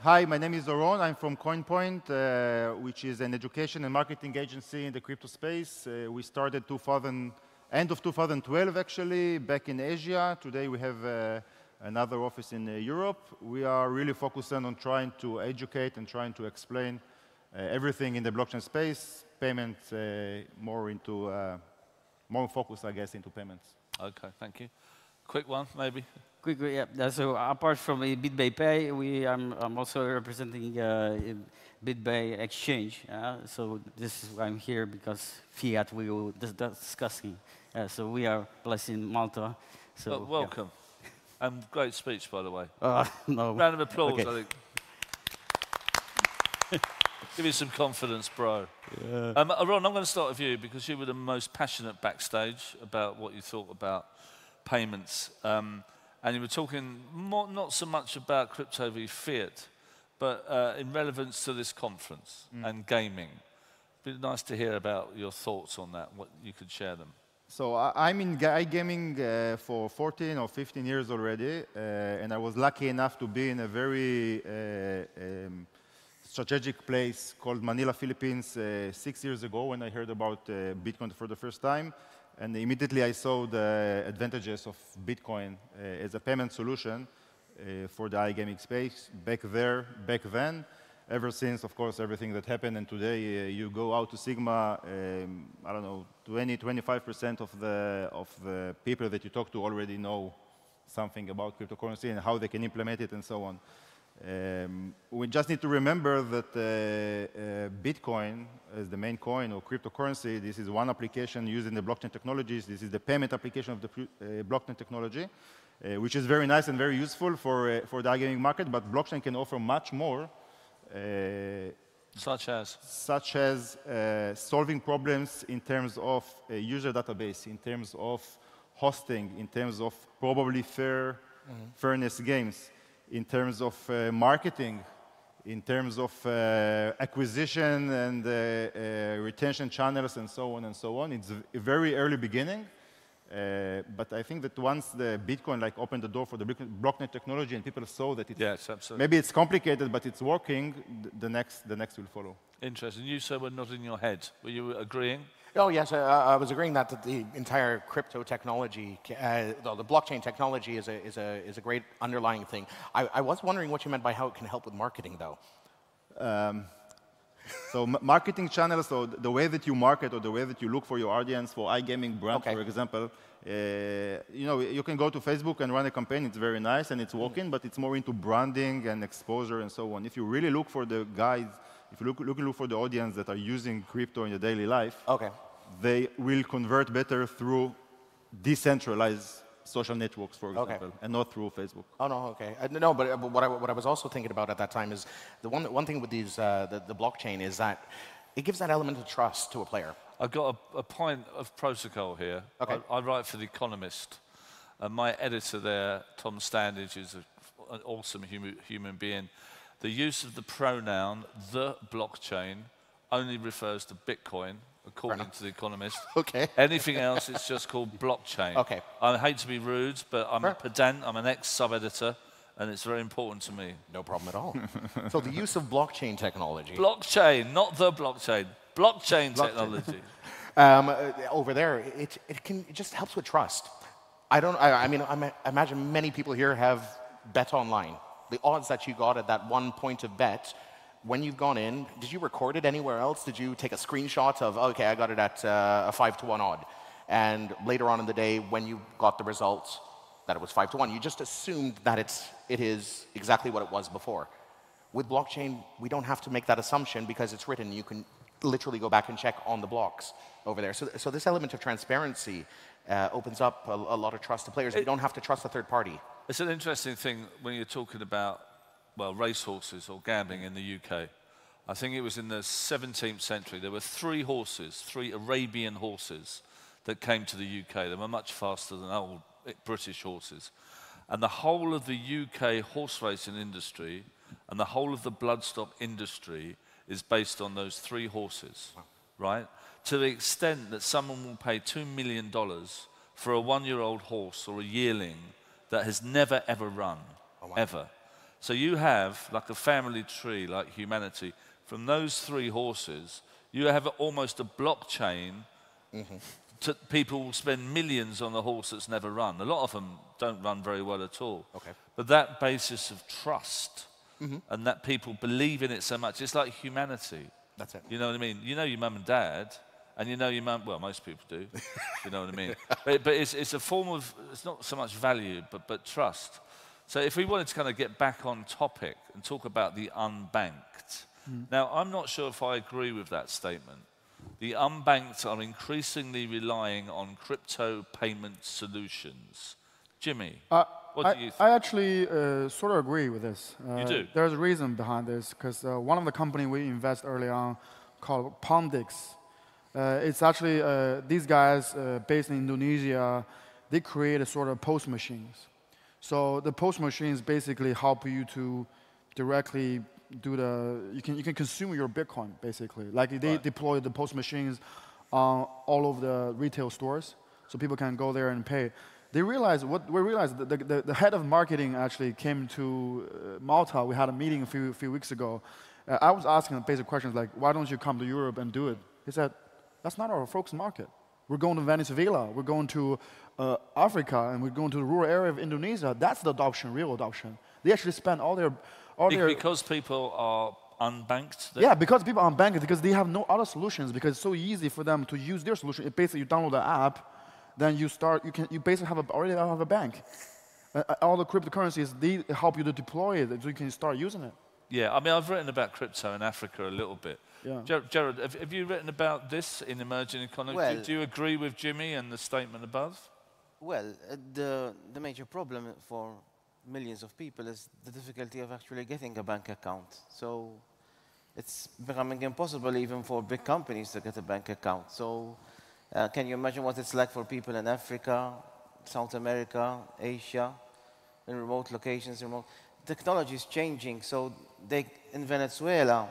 Hi, my name is Oron. I'm from CoinPoint, which is an education and marketing agency in the crypto space. We started end of 2012, actually, back in Asia. Today we have another office in Europe. We are really focusing on trying to educate and trying to explain everything in the blockchain space, payments, more focus, I guess, into payments. Okay, thank you. Quick one, maybe. Quickly, yeah. So apart from BitBay Pay, I'm also representing BitBay Exchange. So this is why I'm here, because fiat we will discussing. So we are blessed in Malta. So well, welcome. Yeah. And great speech, by the way. No. Round of applause, Okay. I think. Give me some confidence, bro. Yeah. Ron, I'm going to start with you because you were the most passionate backstage about what you thought about payments. And you were talking not so much about crypto v fiat, but in relevance to this conference and gaming. It'd be nice to hear about your thoughts on that, what you could share them. So I'm in iGaming for 14 or 15 years already, and I was lucky enough to be in a very strategic place called Manila, Philippines 6 years ago when I heard about Bitcoin for the first time. And immediately I saw the advantages of Bitcoin as a payment solution for the iGaming space back then. Ever since, of course, everything that happened, and today you go out to SiGMA, I don't know, 25% of the people that you talk to already know something about cryptocurrency and how they can implement it and so on. We just need to remember that Bitcoin as the main coin or cryptocurrency, this is one application using the blockchain technologies. This is the payment application of the blockchain technology, which is very nice and very useful for the iGaming market, but blockchain can offer much more. Such as? Such as solving problems in terms of a user database, in terms of hosting, in terms of probably fairness games, in terms of marketing, in terms of acquisition and retention channels and so on and so on. It's a very early beginning. But I think that once the Bitcoin opened the door for the blockchain technology and people saw that maybe it's complicated, but it's working, the next will follow. Interesting. You, sir, were nodding your head. Were you agreeing? Oh, yes. I was agreeing that the entire crypto technology, the blockchain technology is a great underlying thing. I was wondering what you meant by how it can help with marketing, though. So marketing channels, so the way that you market or the way that you look for your audience for iGaming brands, for example, you can go to Facebook and run a campaign. It's very nice and it's working, but it's more into branding and exposure and so on. If you really look for the guys, if you look for the audience that are using crypto in your daily life, they will convert better through decentralized social networks, for example, and not through Facebook. Oh, no, okay. No, but what I was also thinking about at that time is the one thing with these the blockchain is that it gives that element of trust to a player. I've got a point of protocol here. Okay. I write for The Economist. My editor there, Tom Standage, is an awesome human being. The use of the pronoun the blockchain only refers to Bitcoin, according to The Economist. Anything else, it's just called blockchain. I hate to be rude, but I'm a pedant, I'm an ex-sub-editor, and it's very important to me. No problem at all. So the use of blockchain technology. Blockchain, not the blockchain. Blockchain technology. Over there, it just helps with trust. I imagine many people here have bet online. The odds that you got at that one point of bet, when you've gone in, did you record it anywhere else? Did you take a screenshot of, okay, I got it at a 5-to-1 odd? And later on in the day, when you got the results, that it was 5-to-1, you just assumed that it is exactly what it was before. With blockchain, we don't have to make that assumption because it's written. You can literally go back and check on the blocks over there. So this element of transparency opens up a lot of trust to players. You don't have to trust a third party. It's an interesting thing when you're talking about, well, racehorses or gambling in the UK. I think it was in the 17th century. There were 3 horses, 3 Arabian horses that came to the UK. They were much faster than old British horses. And the whole of the UK horse racing industry and the whole of the bloodstock industry is based on those 3 horses, right? To the extent that someone will pay $2 million for a 1-year-old horse or a yearling that has never, ever run, ever. So you have, like a family tree, like humanity, from those 3 horses, you have almost a blockchain. People will spend millions on a horse that's never run. A lot of them don't run very well at all. But that basis of trust and that people believe in it so much, it's like humanity. That's it. You know what I mean? You know your mum and dad, and you know your mum, well, most people do, you know what I mean? But it's a form of, it's not so much value, but trust. So if we wanted to kind of get back on topic and talk about the unbanked. Now, I'm not sure if I agree with that statement. The unbanked are increasingly relying on crypto payment solutions. Jimmy? What do you think? I actually sort of agree with this. You do? There's a reason behind this, because one of the company we invest early on called Pondix. It's actually, these guys based in Indonesia, they create a sort of POS machines. So the POS machines basically help you to directly do you can consume your Bitcoin, basically. Like they deploy the POS machines all over the retail stores, so people can go there and pay. We realized the head of marketing actually came to Malta. We had a meeting a few weeks ago. I was asking basic questions like, why don't you come to Europe and do it? He said, that's not our focus market. We're going to Venezuela, we're going to Africa, and we're going to the rural area of Indonesia. That's the adoption, real adoption. They actually spend all their... Because people are unbanked? Yeah, because people are unbanked, because they have no other solutions, because it's so easy for them to use their solution. Basically, you download the app, then you basically already have a bank. All the cryptocurrencies, they help you to deploy it, so you can start using it. Yeah, I mean, I've written about crypto in Africa a little bit. Yeah. Jared, have you written about this in emerging economies? Well, do you agree with Jimmy and the statement above? Well, the major problem for millions of people is the difficulty of actually getting a bank account. So it's becoming impossible even for big companies to get a bank account. So can you imagine what it's like for people in Africa, South America, Asia, in remote locations? Technology is changing. So in Venezuela,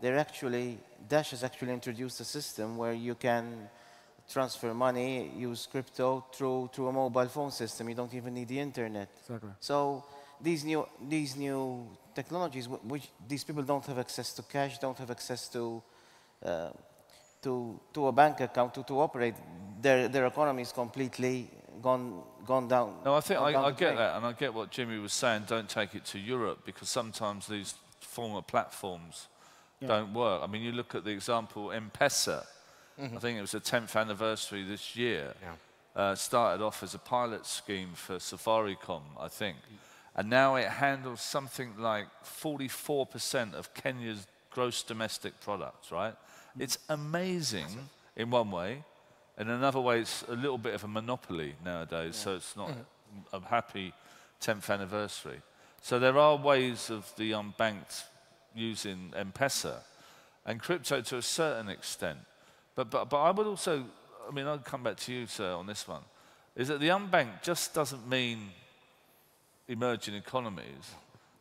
Dash has actually introduced a system where you can transfer money, use crypto through a mobile phone system. You don't even need the internet. Exactly. So these new technologies, which these people don't have access to cash, don't have access to a bank account to operate, their economy is completely gone down. No, I think I get that, and I get what Jimmy was saying. Don't take it to Europe, because sometimes these former platforms don't work. I mean, you look at the example M-Pesa. I think it was the 10th anniversary this year. Started off as a pilot scheme for Safaricom, I think. And now it handles something like 44% of Kenya's gross domestic products, right? It's amazing in one way. In another way, it's a little bit of a monopoly nowadays, so it's not a happy 10th anniversary. So there are ways of the unbanked using M-Pesa and crypto to a certain extent. But I would also, I mean, I'll come back to you, sir, on this one, is that the unbanked just doesn't mean emerging economies.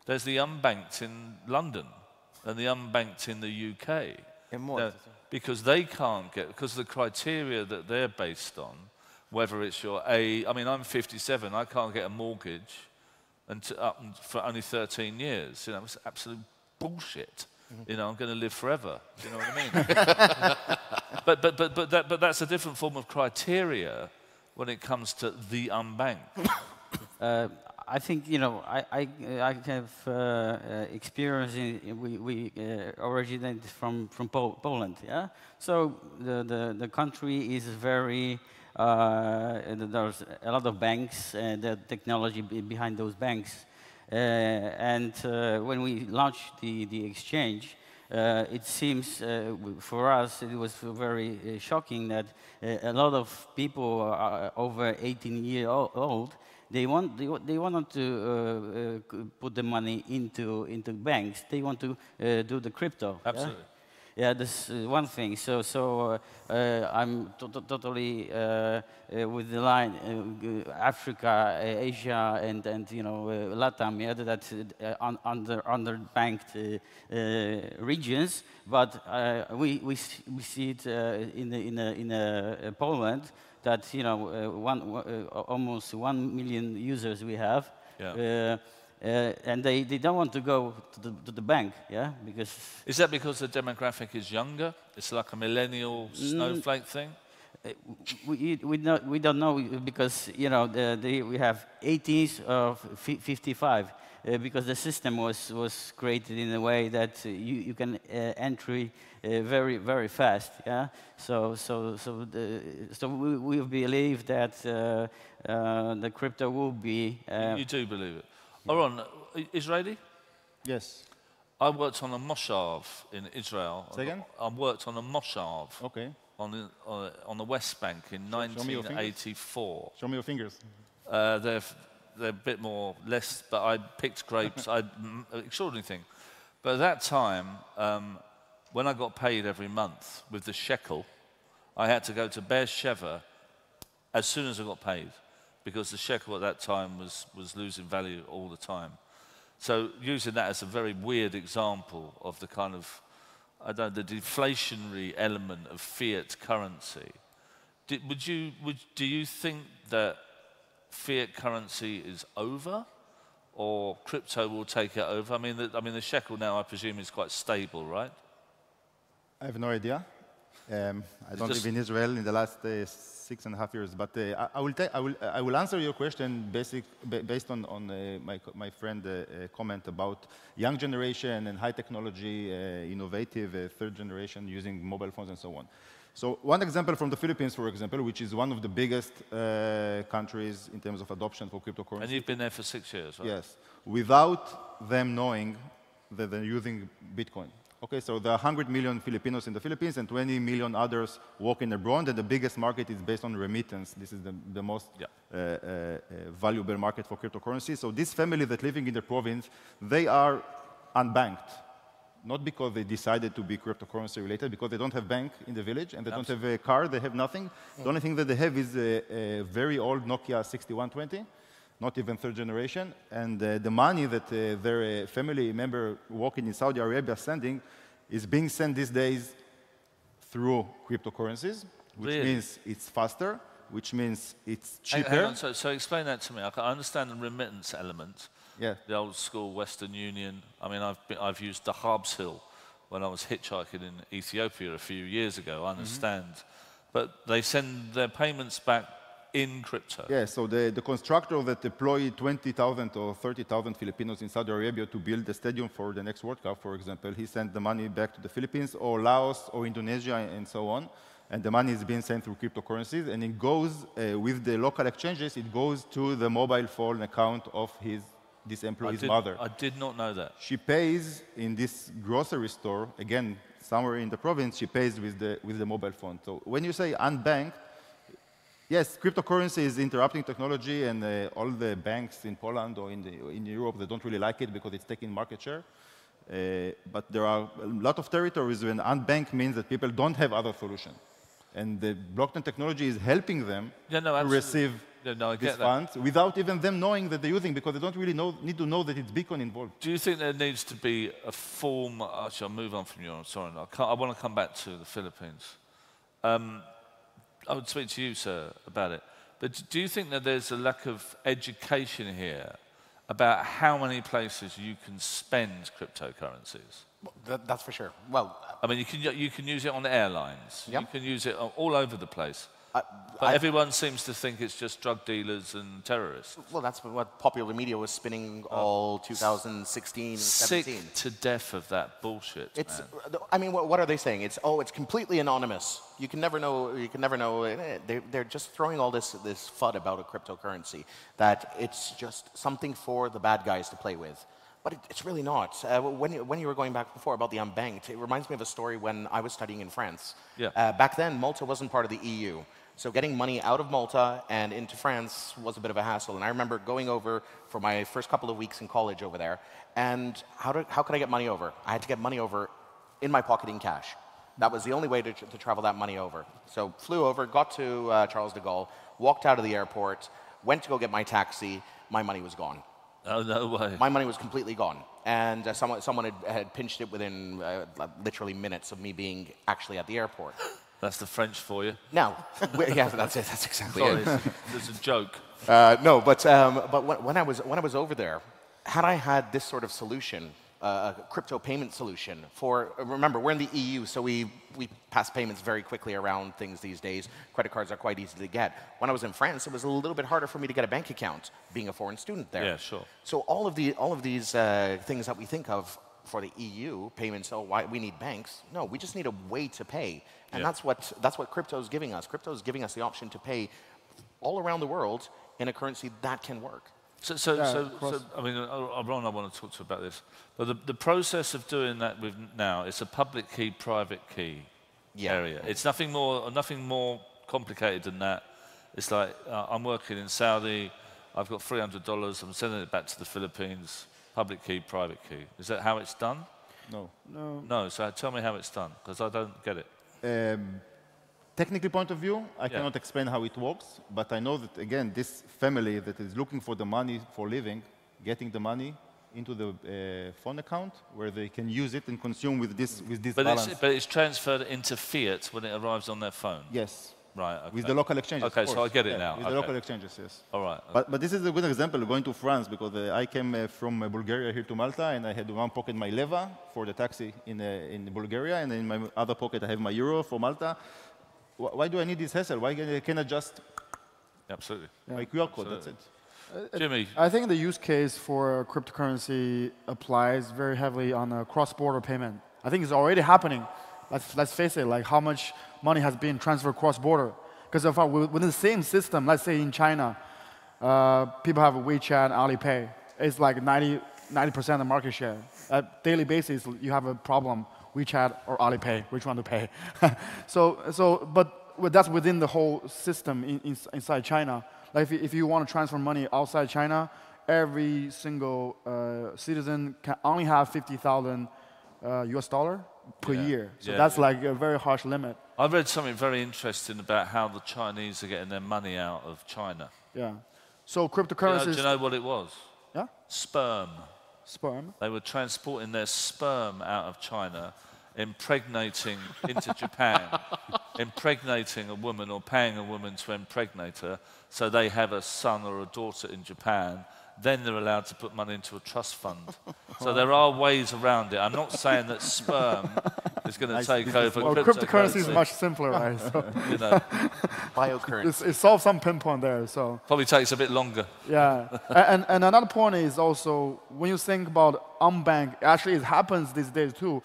There's the unbanked in London and the unbanked in the UK. Because they can't get, because the criteria that they're based on, whether it's I mean, I'm 57, I can't get a mortgage for only 13 years. You know, it's absolute bullshit. You know, I'm going to live forever. Do you know what I mean? but that's a different form of criteria when it comes to the unbanked. I think, you know, I have experience we originated from Poland, yeah? So the country is very, there's a lot of banks and the technology behind those banks. And when we launched the exchange, it seems for us it was very shocking that a lot of people over 18 years old, they wanted to put the money into banks. They want to do the crypto. Absolutely. Yeah, this is one thing. So I'm totally with the line Africa, Asia, and you know Latam. Yeah, that's underbanked regions. But we see it in Poland that you know almost 1 million users we have. Yeah. And they don't want to go to the bank, yeah, because... Is that because the demographic is younger? It's like a millennial snowflake thing? We don't know, because, you know, we have 18s of 55, because the system was created in a way that you can entry very, very fast, yeah? So we believe that the crypto will be... You do believe it? Aron, Israeli? Yes. I worked on a moshav in Israel. Say again? I worked on a moshav on the West Bank in 1984. Show me your fingers. they're a bit more less, but I picked grapes, extraordinary thing. But at that time, when I got paid every month with the shekel, I had to go to Beersheba as soon as I got paid, because the shekel at that time was losing value all the time. So using that as a very weird example of the kind of, I don't know, the deflationary element of fiat currency. Do you think that fiat currency is over, or crypto will take it over? I mean, the shekel now, I presume, is quite stable, right? I have no idea. I don't live in Israel in the last 6.5 years, but I will answer your question based on my friend comment about young generation and high technology, innovative third generation using mobile phones and so on. So one example from the Philippines, for example, which is one of the biggest countries in terms of adoption for cryptocurrency. And you've been there for 6 years, right? Yes, without them knowing that they're using Bitcoin. Okay, so there are 100 million Filipinos in the Philippines and 20 million others working abroad, and the biggest market is based on remittance. This is the most valuable market for cryptocurrency. So this family that living in the province, they are unbanked. Not because they decided to be cryptocurrency related, because they don't have bank in the village and they don't have a car, they have nothing. The only thing that they have is a very old Nokia 6120. Not even third generation, and the money that their family member working in Saudi Arabia sending is being sent these days through cryptocurrencies, which means it's faster, which means it's cheaper. Hang on, so explain that to me. I understand the remittance element, the old school Western Union. I mean, I've used the Harbshill when I was hitchhiking in Ethiopia a few years ago, I understand. But they send their payments back in crypto. Yeah, so the constructor that deployed 20,000 or 30,000 Filipinos in Saudi Arabia to build a stadium for the next World Cup, for example, he sent the money back to the Philippines or Laos or Indonesia and so on. And the money is being sent through cryptocurrencies, and it goes with the local exchanges, it goes to the mobile phone account of this employee's mother. I did not know that. She pays in this grocery store, again, somewhere in the province, she pays with the mobile phone. So when you say unbanked, yes, cryptocurrency is interrupting technology, and all the banks in Poland or in Europe, they don't really like it because it's taking market share. But there are a lot of territories when unbanked means that people don't have other solution. And the blockchain technology is helping them to receive these funds without even them knowing that they're using, because they don't really need to know that it's Bitcoin involved. Do you think there needs to be a form, actually I'll move on from you, I'm sorry, I want to come back to the Philippines. I would speak to you, sir, about it. But do you think that there's a lack of education here about how many places you can spend cryptocurrencies? That's for sure. Well, I mean, you can use it on airlines. Yep. You can use it all over the place. But everyone seems to think it's just drug dealers and terrorists. Well, that's what popular media was spinning all 2016 and 17. Sick to death of that bullshit. I mean, what are they saying? It's completely anonymous. You can never know. You can never know. They're just throwing all this FUD about a cryptocurrency, that it's just something for the bad guys to play with. But it's really not. When you were going back before about the unbanked, it reminds me of a story when I was studying in France. Yeah. Back then, Malta wasn't part of the EU. So getting money out of Malta and into France was a bit of a hassle. And I remember going over for my first couple of weeks in college over there. And how could I get money over? I had to get money over in my pocket in cash. That was the only way to travel that money over. So flew over, got to Charles de Gaulle, walked out of the airport, went to go get my taxi. My money was gone. Oh, no way. My money was completely gone. And someone had pinched it within literally minutes of me being actually at the airport. That's the French for you. No. Yeah, that's it. That's exactly it. There's a joke. No, but when I was over there, had I had this sort of solution, a crypto payment solution for, remember, we're in the EU, so we pass payments very quickly around things these days. Credit cards are quite easy to get. When I was in France, it was a little bit harder for me to get a bank account, being a foreign student there. Yeah, sure. So all of these things that we think of for the EU, payments, why we need banks. No, we just need a way to pay. And that's what crypto is giving us. Crypto is giving us the option to pay all around the world in a currency that can work. So I mean, Ron, I want to talk to you about this. But the process of doing that with now, it's a public key, private key area. It's nothing more complicated than that. It's like I'm working in Saudi. I've got $300, I'm sending it back to the Philippines, public key, private key. Is that how it's done? No. No. No, so tell me how it's done, because I don't get it. Technically point of view, I cannot explain how it works, but I know that, again, this family that is looking for the money for living, getting the money into the phone account where they can use it and consume with this balance. But it's transferred into fiat when it arrives on their phone? Yes. Right, okay. With the local exchanges, Okay, of so course. I get it now. With the local exchanges, yes. All right. But this is a good example going to France, because I came from Bulgaria here to Malta, and I had in one pocket my leva for the taxi in Bulgaria, and in my other pocket I have my euro for Malta. Why do I need this hassle? Why can I just... Absolutely. My QR code, that's it. Jimmy? I think the use case for cryptocurrency applies very heavily on a cross-border payment. I think it's already happening. Let's face it, like how much money has been transferred cross-border. Because within the same system, let's say in China, people have WeChat, Alipay. It's like 90% of the market share. At daily basis, you have a problem, WeChat or Alipay, which one to pay. But that's within the whole system inside China. Like if you want to transfer money outside China, every single citizen can only have 50,000 US dollar per year. So that's like a very harsh limit. I read something very interesting about how the Chinese are getting their money out of China. Yeah. So cryptocurrencies... Do you know what it was? Yeah? Sperm. Sperm? They were transporting their sperm out of China, impregnating into Japan, impregnating a woman or paying a woman to impregnate her, so they have a son or a daughter in Japan. Then they're allowed to put money into a trust fund. So there are ways around it. I'm not saying that sperm is going to take over cryptocurrency is much simpler, right? So you know. Biocurrency. It solves some pinpoint there. So probably takes a bit longer. Yeah, and another point is also when you think about unbanked, actually it happens these days too.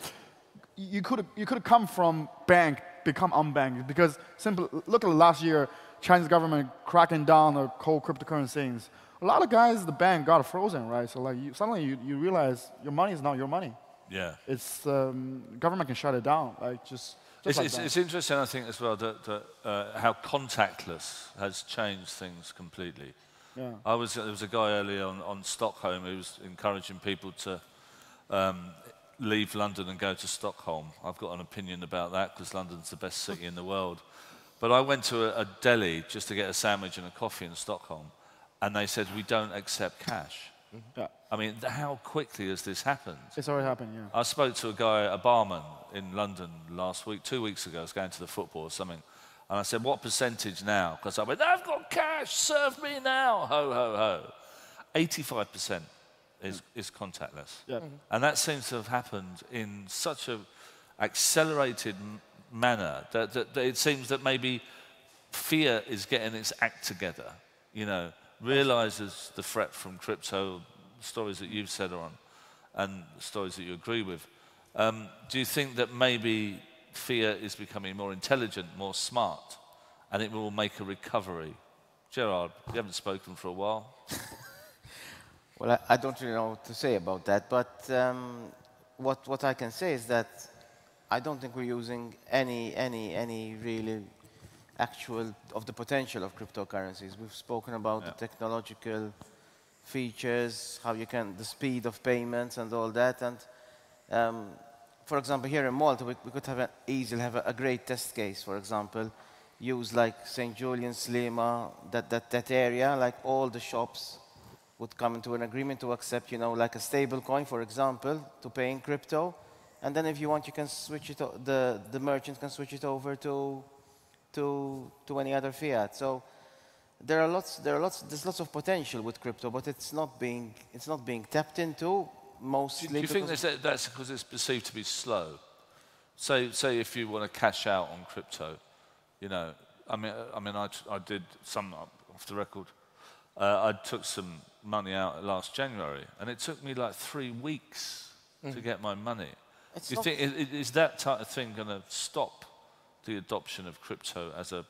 You could come from bank, become unbanked, because simply look at last year, Chinese government cracking down on cold cryptocurrency things. A lot of guys, the bank got frozen, right? So like suddenly you realize your money is not your money. Yeah. It's government can shut it down, like just like that. It's interesting, I think, as well that how contactless has changed things completely. Yeah. There was a guy earlier on Stockholm who was encouraging people to leave London and go to Stockholm. I've got an opinion about that because London's the best city in the world. But I went to a deli just to get a sandwich and a coffee in Stockholm. And they said, we don't accept cash. Yeah. I mean, how quickly has this happened? It's already happened, yeah. I spoke to a barman in London last week, 2 weeks ago. I was going to the football or something. And I said, what percentage now? Because I went, I've got cash, serve me now, ho, ho, ho. 85% is contactless. Yeah. And that seems to have happened in such an accelerated manner that it seems that maybe fear is getting its act together, you know, realizes the threat from crypto, stories that you've said on, and stories that you agree with. Do you think that maybe fear is becoming more intelligent, more smart, and it will make a recovery? Gerard, you haven't spoken for a while. Well, I don't really know what to say about that, but what I can say is that I don't think we're using any really actual of the potential of cryptocurrencies. We've spoken about the technological features, how you can, the speed of payments and all that. And for example, here in Malta, we could easily have a great test case, for example, use like St. Julian's, SiGMA, that area, like all the shops would come into an agreement to accept, you know, like a stable coin, for example, to pay in crypto. And then if you want, you can switch it, the merchant can switch it over to any other fiat. So there's lots of potential with crypto, but it's not being tapped into mostly. Do you think that's because it's perceived to be slow? Say if you want to cash out on crypto, you know, I mean, I did some off the record. I took some money out last January, and it took me like 3 weeks to get my money. Do you think is that type of thing going to stop the adoption of crypto as a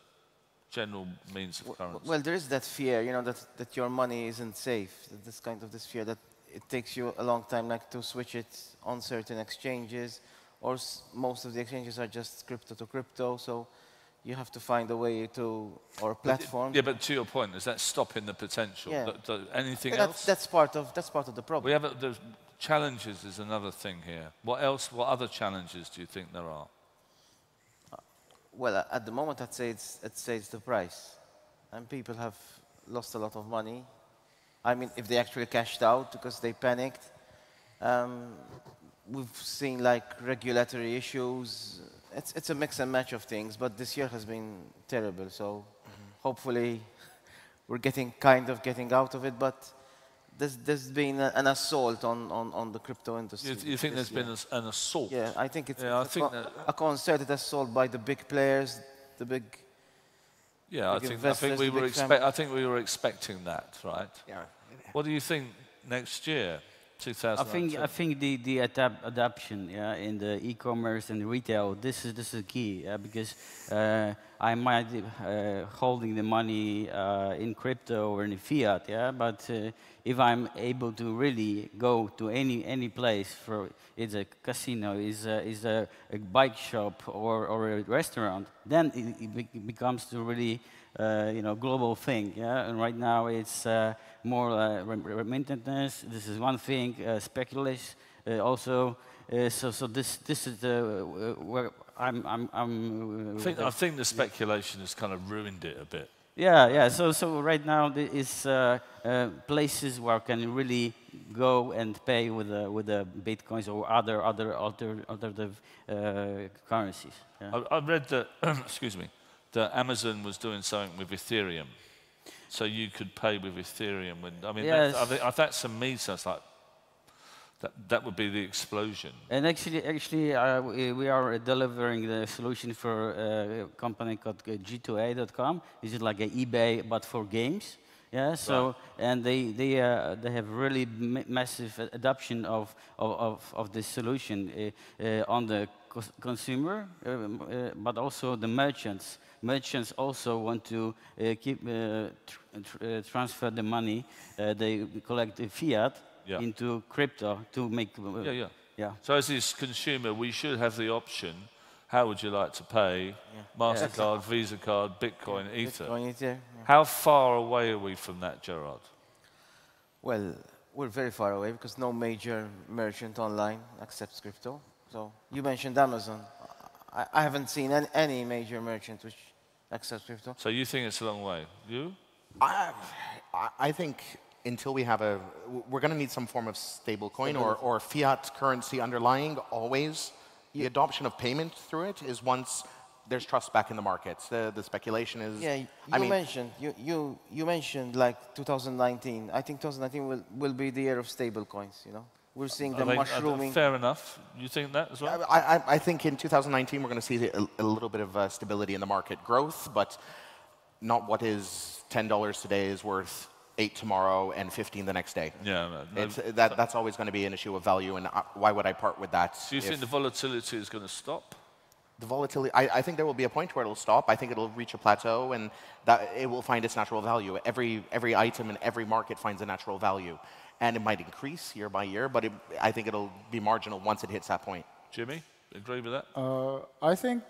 general means of currency? Well, there is that fear, you know, that your money isn't safe. This kind of this fear that it takes you a long time, like, to switch it on certain exchanges, or most of the exchanges are just crypto to crypto. So you have to find a way to, or platform. Yeah, but to your point, is that stopping the potential? Yeah. Anything else? That's part of the problem. We have the challenges is another thing here. What else? What other challenges do you think there are? Well, at the moment, I'd say it's the price, and people have lost a lot of money. I mean, if they actually cashed out because they panicked. We've seen like regulatory issues. It's a mix and match of things, but this year has been terrible. So hopefully we're getting out of it. But there's been an assault on the crypto industry. You think there's been an assault? Yeah, I think it's a concerted assault by the big players, the big. Yeah, big I think we were expecting that, right? Yeah. What do you think next year? I think the adoption in the e-commerce and retail, this is key because I might be holding the money in crypto or in fiat, but if I'm able to really go to any place, for it's a casino, is a bike shop or a restaurant, then it becomes to really global thing, and right now it's more remittance. This is one thing. Speculation also. So this is where I'm. I think the speculation has kind of ruined it a bit. Yeah. So right now there is places where can really go and pay with the bitcoins or other alternative currencies. Yeah. I read that. Excuse me. That Amazon was doing something with Ethereum, so you could pay with Ethereum. I mean, yes. that's to me sounds like that would be the explosion. And actually, we are delivering the solution for a company called G2A.com. It's like an eBay but for games. Yeah. So right. And they have really massive adoption of this solution on the consumer, but also the merchants. Merchants also want to transfer the money they collect the fiat into crypto to make. Yeah. So as this consumer, we should have the option. How would you like to pay? MasterCard, Visa card, Bitcoin, Ether. Bitcoin, Ether. Yeah. How far away are we from that, Gerard? Well, we're very far away because no major merchant online accepts crypto. So you mentioned Amazon. I haven't seen any major merchant which accepts crypto. So you think it's a long way? You? I think until we have we're going to need some form of stable coin or fiat currency underlying always. The adoption of payment through it is once there's trust back in the markets. The speculation is. Yeah, you mentioned like 2019. I think 2019 will be the year of stable coins. We're seeing them mushrooming. Fair enough. You think that as well? I think in 2019 we're going to see a little bit of stability in the market growth, but not what is $10 today is worth 8 tomorrow and 15 the next day. Yeah, that's always going to be an issue of value, and why would I part with that? Do you think the volatility is going to stop? The volatility, I think there will be a point where it'll stop. I think it'll reach a plateau, and that it will find its natural value. Every item in every market finds a natural value. And it might increase year by year, but I think it'll be marginal once it hits that point. Jimmy, agree with that? I think,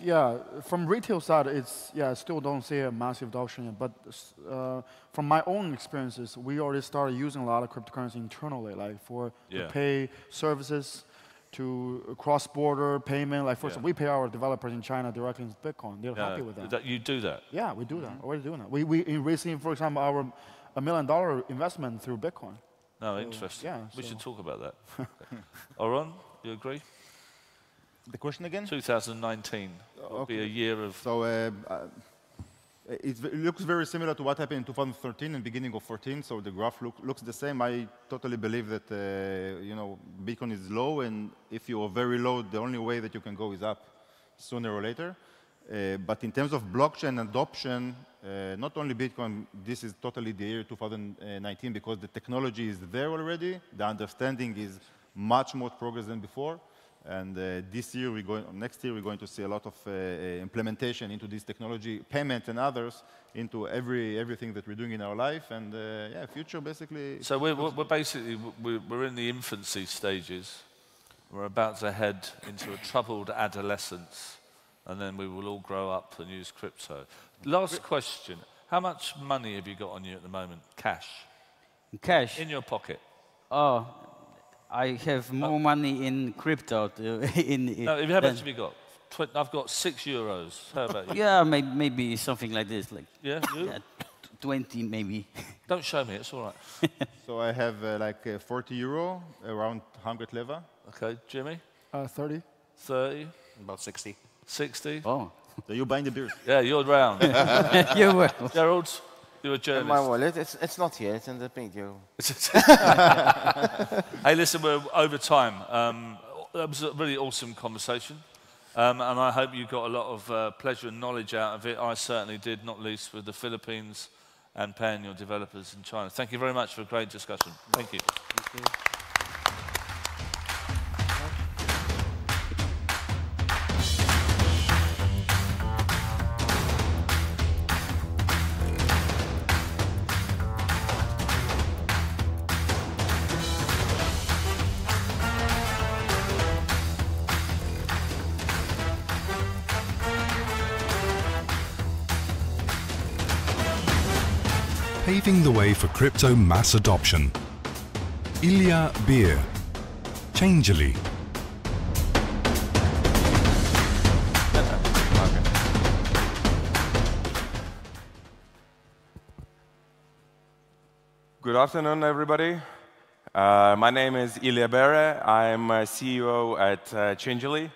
from retail side, I still don't see a massive adoption yet. But from my own experiences, we already started using a lot of cryptocurrency internally, like to pay services, to cross-border payment. Like, for example, we pay our developers in China directly in Bitcoin. They're happy with that. You do that? Yeah, we do that. Already doing that. We recently, for example, our $1 million investment through Bitcoin. No, interesting. Yeah, we should talk about that. Oron, you agree? The question again? 2019 will be a year of... So it looks very similar to what happened in 2013 and beginning of 14. So the graph looks the same. I totally believe that Bitcoin is low, and if you are very low, the only way that you can go is up sooner or later. But in terms of blockchain adoption, not only Bitcoin, this is totally the year 2019 because the technology is there already. The understanding is much more progress than before. And next year, we're going to see a lot of implementation into this technology, payment and others, into everything that we're doing in our life. And future basically. So we're basically in the infancy stages. We're about to head into a troubled adolescence. and then we will all grow up and use crypto. Last question. How much money have you got on you at the moment? Cash? Cash? In your pocket? Oh, I have more money in crypto. No, how much have you got? I've got €6. How about you? Yeah, maybe something like this. Like yeah, you? 20 maybe. Don't show me, it's all right. So I have like €40, around 100 leva. Okay, Jimmy? 30. 30? About 60. 60? Oh. So you're buying the beers? Yeah, you're round. You're welcome. Gerald, you're a journalist. My wallet, it's not here, it's in the pink. Hey, listen, we're over time. That was a really awesome conversation. And I hope you got a lot of pleasure and knowledge out of it. I certainly did, not least with the Philippines and paying your developers in China. Thank you very much for a great discussion. Thank you. Thank you. Paving the way for crypto mass adoption. Ilya Beer, Changelly. Good afternoon, everybody. My name is Ilya Bere. I'm CEO at Changelly.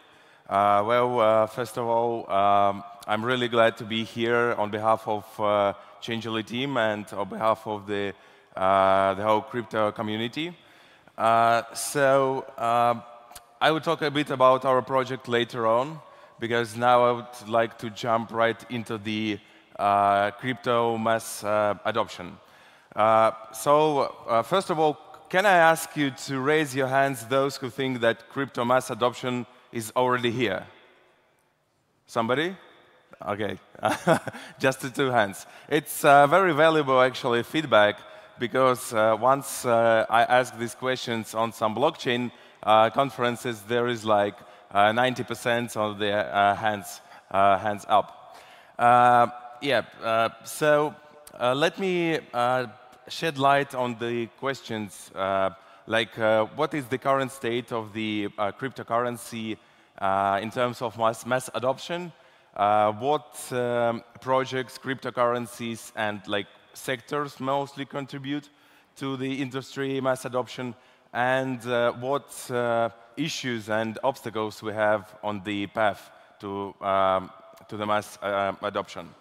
First of all, I'm really glad to be here on behalf of Changelly team and on behalf of the whole crypto community. I will talk a bit about our project later on, because now I would like to jump right into the crypto mass adoption. First of all, can I ask you to raise your hands, those who think that crypto mass adoption is already here? Somebody? Okay, just the two hands. It's very valuable, actually, feedback, because once I ask these questions on some blockchain conferences, there is like 90% of the hands up. Let me shed light on the questions, what is the current state of the cryptocurrency in terms of mass adoption? What projects, cryptocurrencies, and sectors mostly contribute to the industry mass adoption, and what issues and obstacles we have on the path to the mass adoption.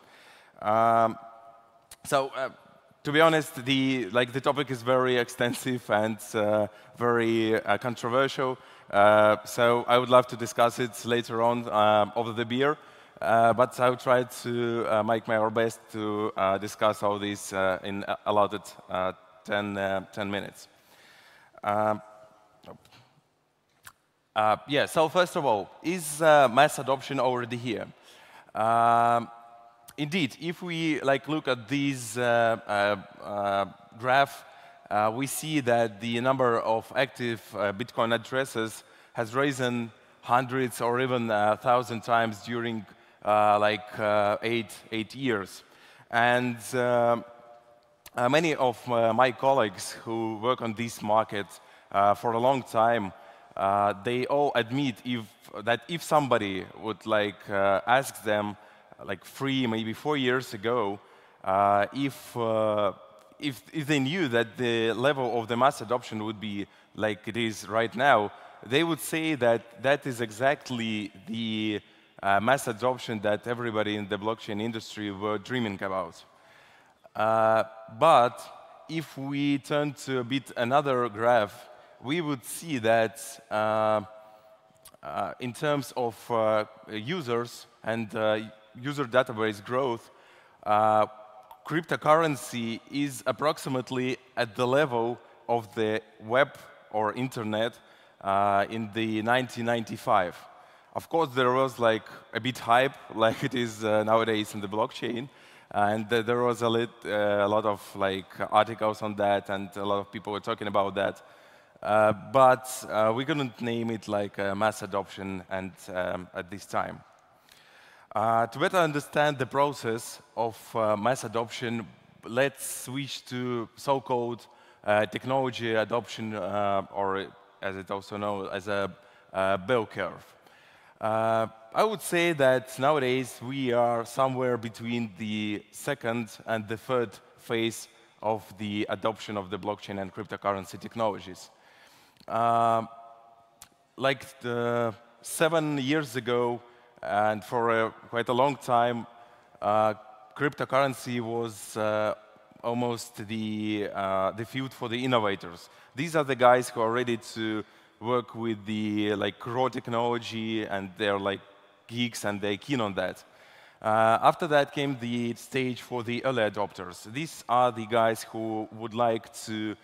To be honest, the topic is very extensive and very controversial. I would love to discuss it later on over the beer. But I'll try to make my best to discuss all these in allotted 10 minutes. So first of all, is mass adoption already here? Indeed, if we look at this graph, we see that the number of active Bitcoin addresses has risen hundreds or even 1,000 times during 8 years. And many of my colleagues who work on this market for a long time, they all admit that if somebody would ask them 3, maybe 4 years ago, if they knew that the level of the mass adoption would be like it is right now, they would say that that is exactly the mass adoption that everybody in the blockchain industry were dreaming about. But if we turn to a bit another graph, we would see that in terms of users and user database growth, cryptocurrency is approximately at the level of the web or internet in the 1995. Of course, there was a bit hype, like it is nowadays in the blockchain, and there was a lot of articles on that, and a lot of people were talking about that. But we couldn't name it mass adoption at this time. To better understand the process of mass adoption, let's switch to so-called technology adoption, or as it's also known as a bell curve. I would say that nowadays we are somewhere between the second and the third phase of the adoption of the blockchain and cryptocurrency technologies. Like 7 years ago, and for quite a long time, cryptocurrency was almost the field for the innovators. These are the guys who are ready to work with the raw technology, and they're like geeks and they're keen on that. After that came the stage for the early adopters. These are the guys who would like to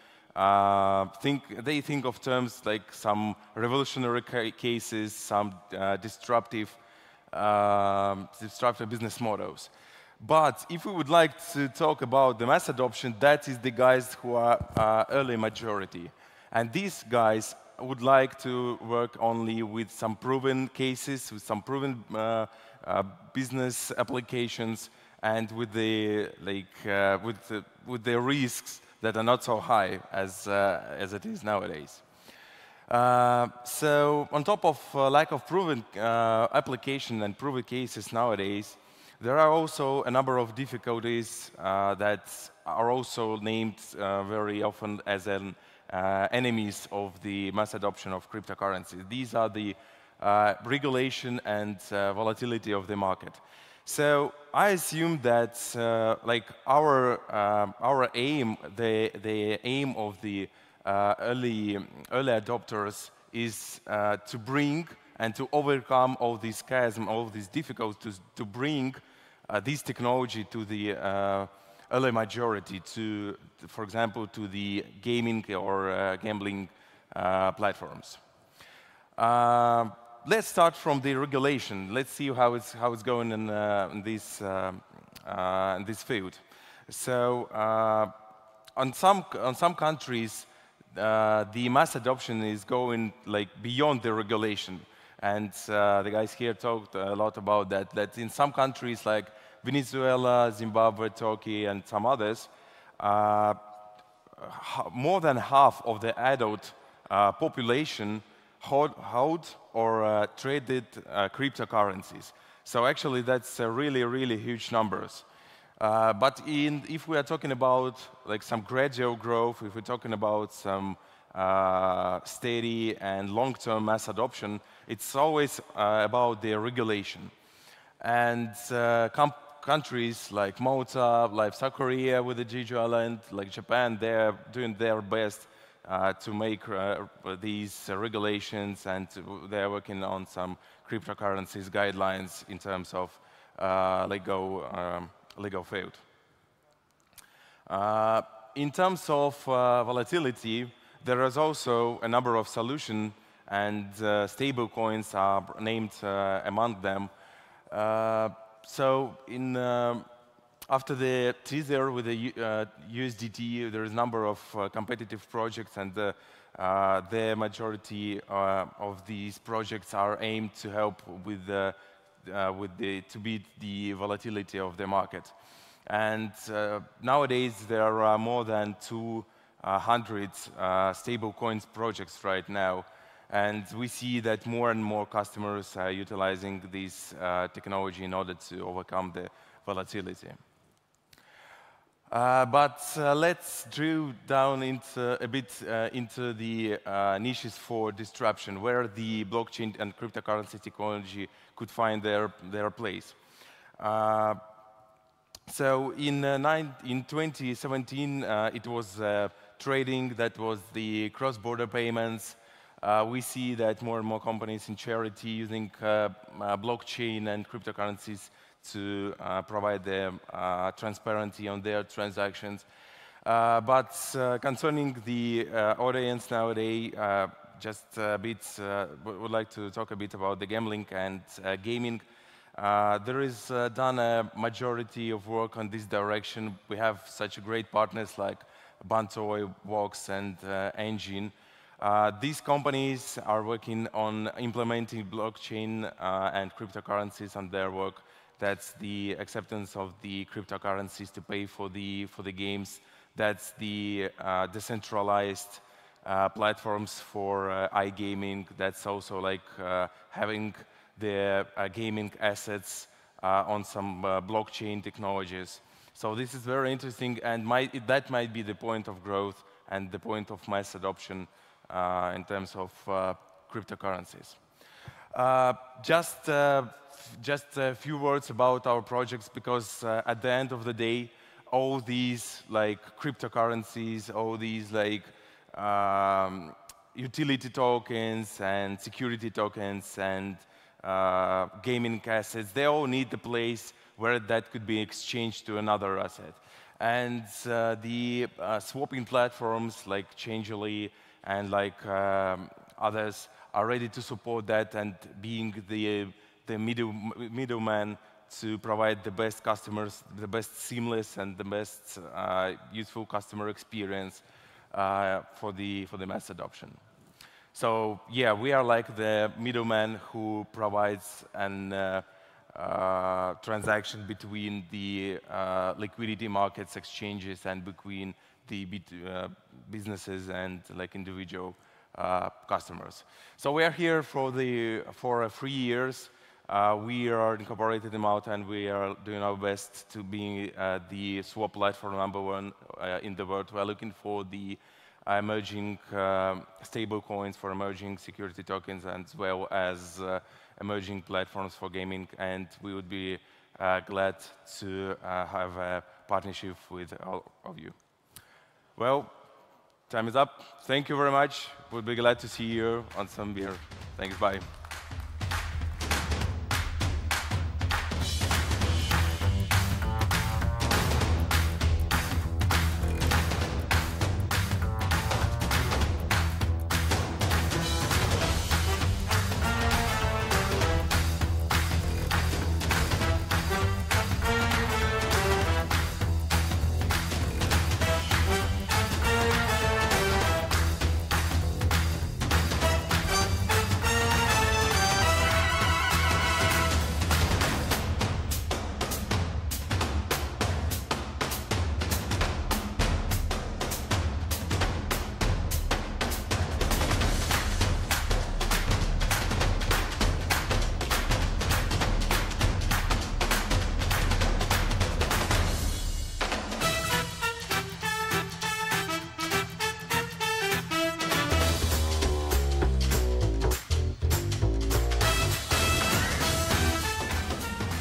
think of terms like some revolutionary cases, some disruptive business models. But if we would like to talk about the mass adoption, that is the guys who are early majority. And these guys would like to work only with some proven cases, with some proven business applications, and with the with the risks that are not so high as it is nowadays. So on top of lack of proven application and proven cases nowadays, there are also a number of difficulties that are also named very often as enemies of the mass adoption of cryptocurrency. These are the regulation and volatility of the market. So I assume that like our aim, the aim of the early adopters is to bring and to overcome all these chasm, all these difficulties, to bring this technology to the early majority, to, for example, to the gaming or gambling platforms. Let's start from the regulation. Let's see how it's going in this field. So on some countries, the mass adoption is going like beyond the regulation, and the guys here talked a lot about that. That in some countries like Venezuela, Zimbabwe, Turkey, and some others, more than half of the adult population hold or traded cryptocurrencies. So actually, that's really, really huge numbers. But if we are talking about like some gradual growth, if we're talking about some steady and long-term mass adoption, it's always about the regulation. And countries like Malta, like South Korea with the Jeju Island, like Japan, they're doing their best to make these regulations, and they're working on some cryptocurrencies guidelines in terms of legal field. In terms of volatility, there is also a number of solutions, and stable coins are named among them. So after the teaser with the USDT, there is a number of competitive projects, and the majority of these projects are aimed to help with to beat the volatility of the market. And nowadays there are more than 200 stablecoins projects right now, and we see that more and more customers are utilizing this technology in order to overcome the volatility. But let's drill down a bit into the niches for disruption, where the blockchain and cryptocurrency technology could find their place. So in 2017, it was trading, that was the cross-border payments. We see that more and more companies in charity using blockchain and cryptocurrencies to provide them transparency on their transactions. But concerning the audience nowadays, just a bit, would like to talk a bit about the gambling and gaming. There is done a majority of work on this direction. We have such great partners like Bantoy, Vox, and Engine. These companies are working on implementing blockchain and cryptocurrencies on their work, That's the acceptance of the cryptocurrencies to pay for the games. That's the decentralized platforms for iGaming. That's also like having the gaming assets on some blockchain technologies. So this is very interesting, and that might be the point of growth and the point of mass adoption in terms of cryptocurrencies. Just a few words about our projects, because at the end of the day, all these like cryptocurrencies, all these like utility tokens and security tokens and gaming assets, they all need a place where that could be exchanged to another asset. And the swapping platforms like Changelly and like others are ready to support that, and being the middleman to provide the best customers, the best seamless and the best useful customer experience for the mass adoption. So yeah, we are like the middleman who provides an transaction between the liquidity markets, exchanges, and between the businesses and like individual customers. So we are here for 3 years. We are incorporated in Malta, and we are doing our best to be the swap platform #1 in the world. We are looking for the emerging stable coins, for emerging security tokens, as well as emerging platforms for gaming, and we would be glad to have a partnership with all of you. Well, time is up. Thank you very much. We'll be glad to see you on some beer. Thanks, bye.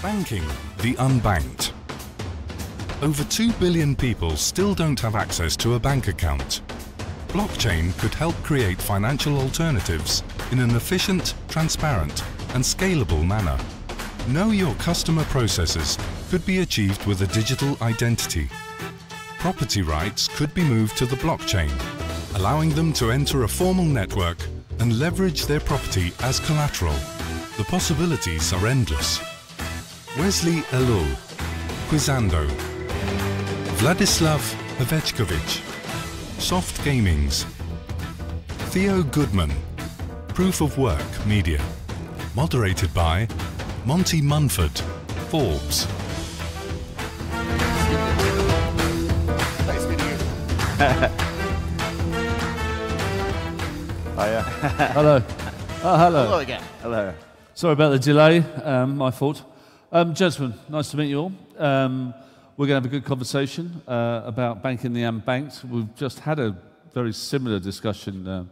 Banking the unbanked. Over 2 billion people still don't have access to a bank account. Blockchain could help create financial alternatives in an efficient, transparent, and scalable manner. Know your customer processes could be achieved with a digital identity. Property rights could be moved to the blockchain, allowing them to enter a formal network and leverage their property as collateral. The possibilities are endless. Wesley Elul, Quizando, Vladislav Havechkovic, Soft Gamings, Theo Goodman, Proof of Work Media, moderated by Monty Munford, Forbes. Nice meeting you. Hiya. Hello. Oh, hello. Hello again. Hello. Sorry about the delay, my fault. Gentlemen, nice to meet you all. We're going to have a good conversation about banking the unbanked. We've just had a very similar discussion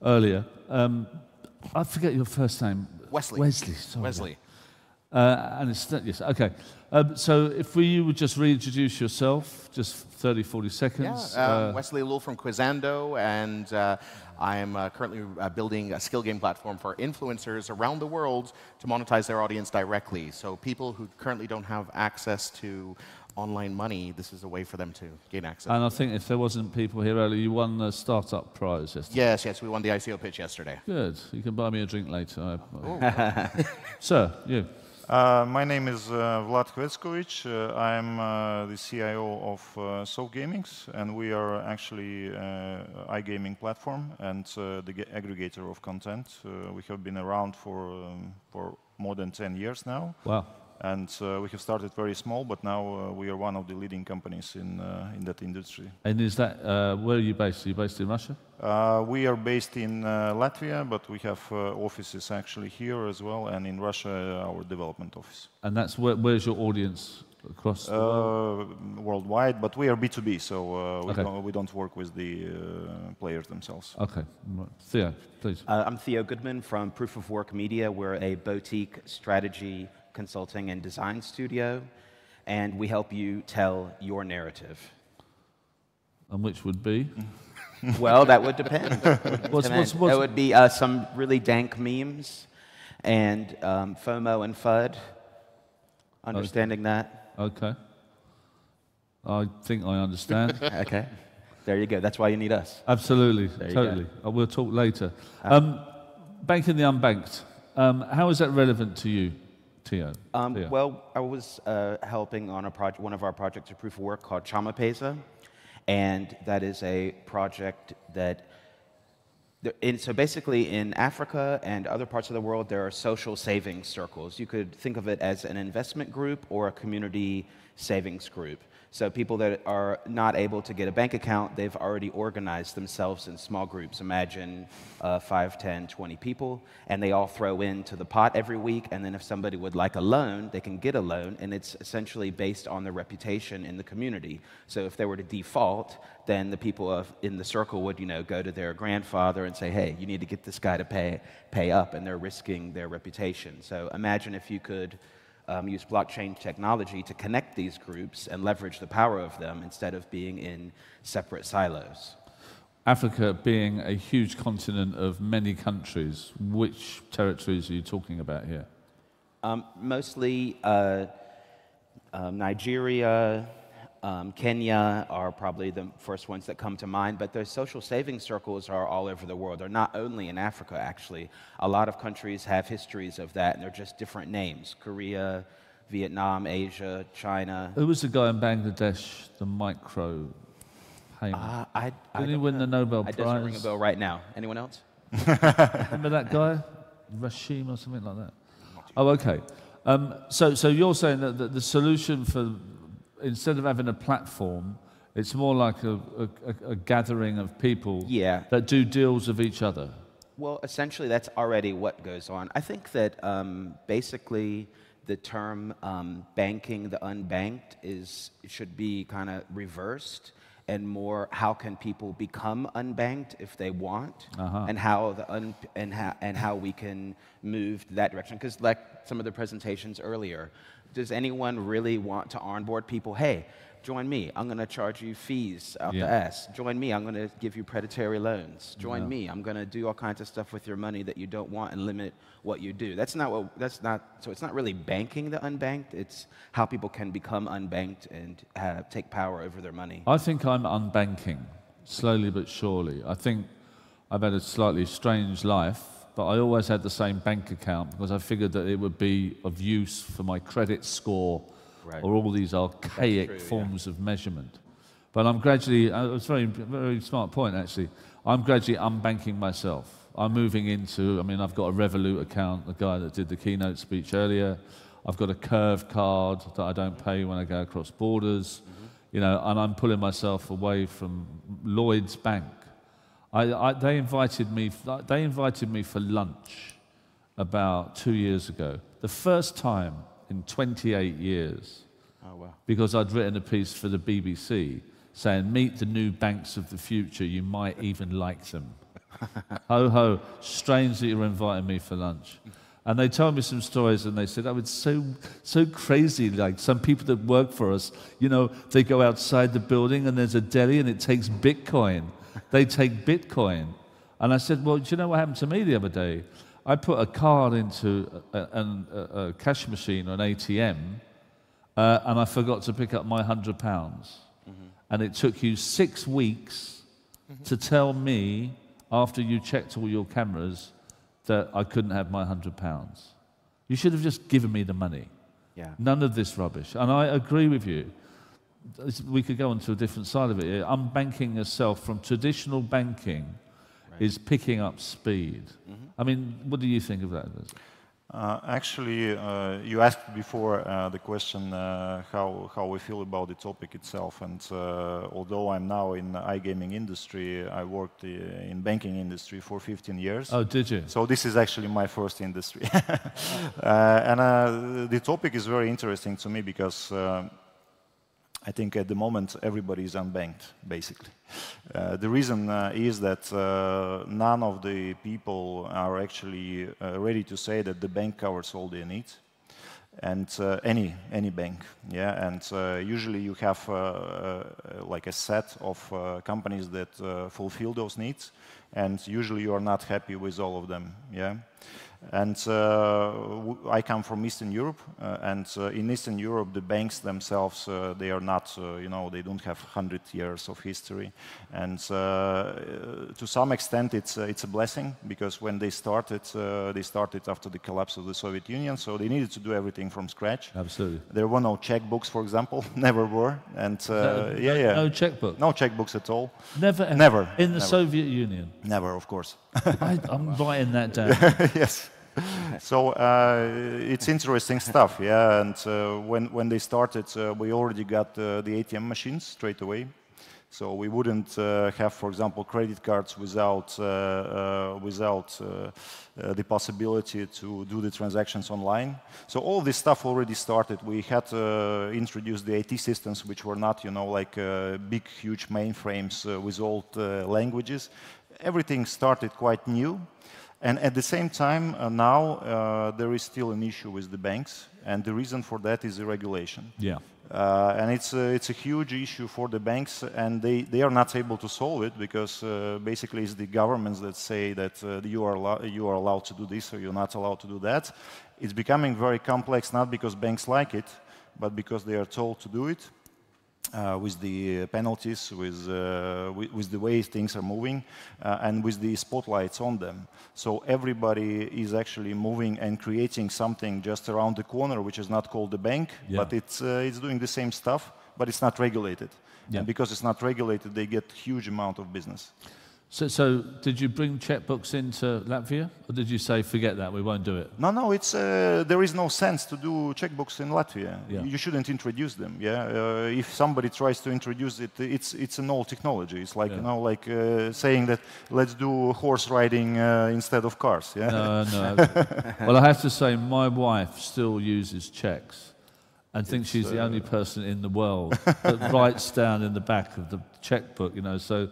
earlier. I forget your first name. Wesley. Wesley, sorry. Wesley. And it's, yes, okay. So if you would just reintroduce yourself, just 30, 40 seconds. Yeah, Wesley Elul from Quizando, and I am currently building a skill game platform for influencers around the world to monetize their audience directly. So people who currently don't have access to online money, this is a way for them to gain access. And I think if there wasn't people here earlier, you won the startup prize yesterday. Yes, we won the ICO pitch yesterday. Good. You can buy me a drink later. Sir, you. My name is Vlad Kvetskovic. I'm the CIO of Soft Gamings, and we are actually iGaming platform and the aggregator of content. We have been around for more than 10 years now. Wow. And we have started very small, but now we are one of the leading companies in that industry. And is that, where are you based? Are you based in Russia? We are based in Latvia, but we have offices actually here as well, and in Russia, our development office. And that's where's your audience across the world? Worldwide, but we are B2B, so we don't work with the players themselves. Okay. Theo, please. I'm Theo Goodman from Proof of Work Media. We're a boutique strategy consulting and design studio, and we help you tell your narrative. And which would be? Well, that would depend. There would be some really dank memes and FOMO and FUD, understanding that. Okay. I think I understand. Okay. There you go. That's why you need us. Absolutely. Totally. We'll talk later. Banking the unbanked. How is that relevant to you, Theo? Well, I was helping on one of our projects of proof of work called Chamapesa, and that is a project that. So basically, in Africa and other parts of the world, there are social savings circles. You could think of it as an investment group or a community savings group. So people that are not able to get a bank account, they've already organized themselves in small groups. Imagine 5, 10, 20 people, and they all throw into the pot every week, and then if somebody would like a loan, they can get a loan, and it's essentially based on their reputation in the community. So if they were to default, then the people in the circle would, go to their grandfather and say, hey, you need to get this guy to pay up, and they're risking their reputation. So imagine if you could use blockchain technology to connect these groups and leverage the power of them instead of being in separate silos. Africa being a huge continent of many countries, which territories are you talking about here? Mostly Nigeria, Kenya are probably the first ones that come to mind, but those social savings circles are all over the world. They're not only in Africa, actually. A lot of countries have histories of that, and they're just different names. Korea, Vietnam, Asia, China. Who was the guy in Bangladesh, the micro payment? Didn't he win the Nobel Prize? It doesn't ring a bell right now. Anyone else? Remember that guy? Rashim or something like that? Oh, okay. So you're saying that the solution for, instead of having a platform, it's more like a gathering of people that do deals with each other. Well, essentially, that's already what goes on. I think that basically the term banking the unbanked should be kind of reversed, and more how can people become unbanked if they want, and how we can move that direction. Because like some of the presentations earlier, does anyone really want to onboard people? Hey, join me. I'm going to charge you fees out the ass. Join me. I'm going to give you predatory loans. Join me. I'm going to do all kinds of stuff with your money that you don't want and limit what you do. So it's not really banking the unbanked. It's how people can become unbanked and take power over their money. I think I'm unbanking, slowly but surely. I think I've had a slightly strange life, but I always had the same bank account because I figured that it would be of use for my credit score or all these archaic forms of measurement. But I'm gradually, it's a very, very smart point actually, I'm gradually unbanking myself. I'm moving into, I've got a Revolut account, the guy that did the keynote speech earlier. I've got a Curve card that I don't pay when I go across borders, and I'm pulling myself away from Lloyd's Bank. They invited me for lunch about 2 years ago. The first time in 28 years. Oh, wow. Because I'd written a piece for the BBC saying, meet the new banks of the future, you might even like them. Ho ho, strange that you're inviting me for lunch. And they told me some stories and they said, oh, it's so crazy, like some people that work for us, they go outside the building and there's a deli and it takes Bitcoin. They take Bitcoin. And I said, well, do you know what happened to me the other day? I put a card into a cash machine or an ATM, and I forgot to pick up my £100. And it took you 6 weeks to tell me, after you checked all your cameras, that I couldn't have my £100. You should have just given me the money. Yeah. None of this rubbish. And I agree with you. We could go on to a different side of it. Unbanking yourself from traditional banking is picking up speed. What do you think of that? Actually, you asked before the question how we feel about the topic itself, and although I'm now in the iGaming industry, I worked in banking industry for 15 years. Oh, did you? So this is actually my first industry. And the topic is very interesting to me because I think at the moment everybody is unbanked, basically. The reason is that none of the people are actually ready to say that the bank covers all their needs, and any bank, yeah. And usually you have like a set of companies that fulfill those needs, and usually you are not happy with all of them, yeah. And I come from Eastern Europe, and in Eastern Europe, the banks themselves, they are not, you know, they don't have 100 years of history. And to some extent, it's a blessing, because when they started after the collapse of the Soviet Union, so they needed to do everything from scratch. Absolutely. There were no checkbooks, for example, never were. And no checkbook? No checkbooks at all. Never? Never. In the Soviet Union? Never, of course. I'm writing that down. Yes. So it's interesting stuff, yeah. And when they started, we already got the ATM machines straight away. So we wouldn't have, for example, credit cards without the possibility to do the transactions online. So all this stuff already started. We had introduced the IT systems, which were not, you know, like big, huge mainframes with old languages. Everything started quite new. And at the same time, now there is still an issue with the banks, and the reason for that is the regulation. Yeah. And it's a huge issue for the banks, and they are not able to solve it, because basically it's the governments that say that you are allowed to do this or you're not allowed to do that. It's becoming very complex, not because banks like it, but because they are told to do it. With the penalties, with the way things are moving, and with the spotlights on them. So everybody is actually moving and creating something just around the corner, which is not called the bank, but it's doing the same stuff, but it's not regulated. Yeah. And because it's not regulated, they get huge amount of business. So did you bring checkbooks into Latvia, or did you say, forget that, we won't do it? No, it's there is no sense to do checkbooks in Latvia. Yeah. You shouldn't introduce them. Yeah, if somebody tries to introduce it, it's an old technology. It's like, you know, like saying that let's do horse riding instead of cars. Yeah. No. Well, I have to say, my wife still uses checks, and thinks she's the only person in the world that writes down in the back of the checkbook. You know, so.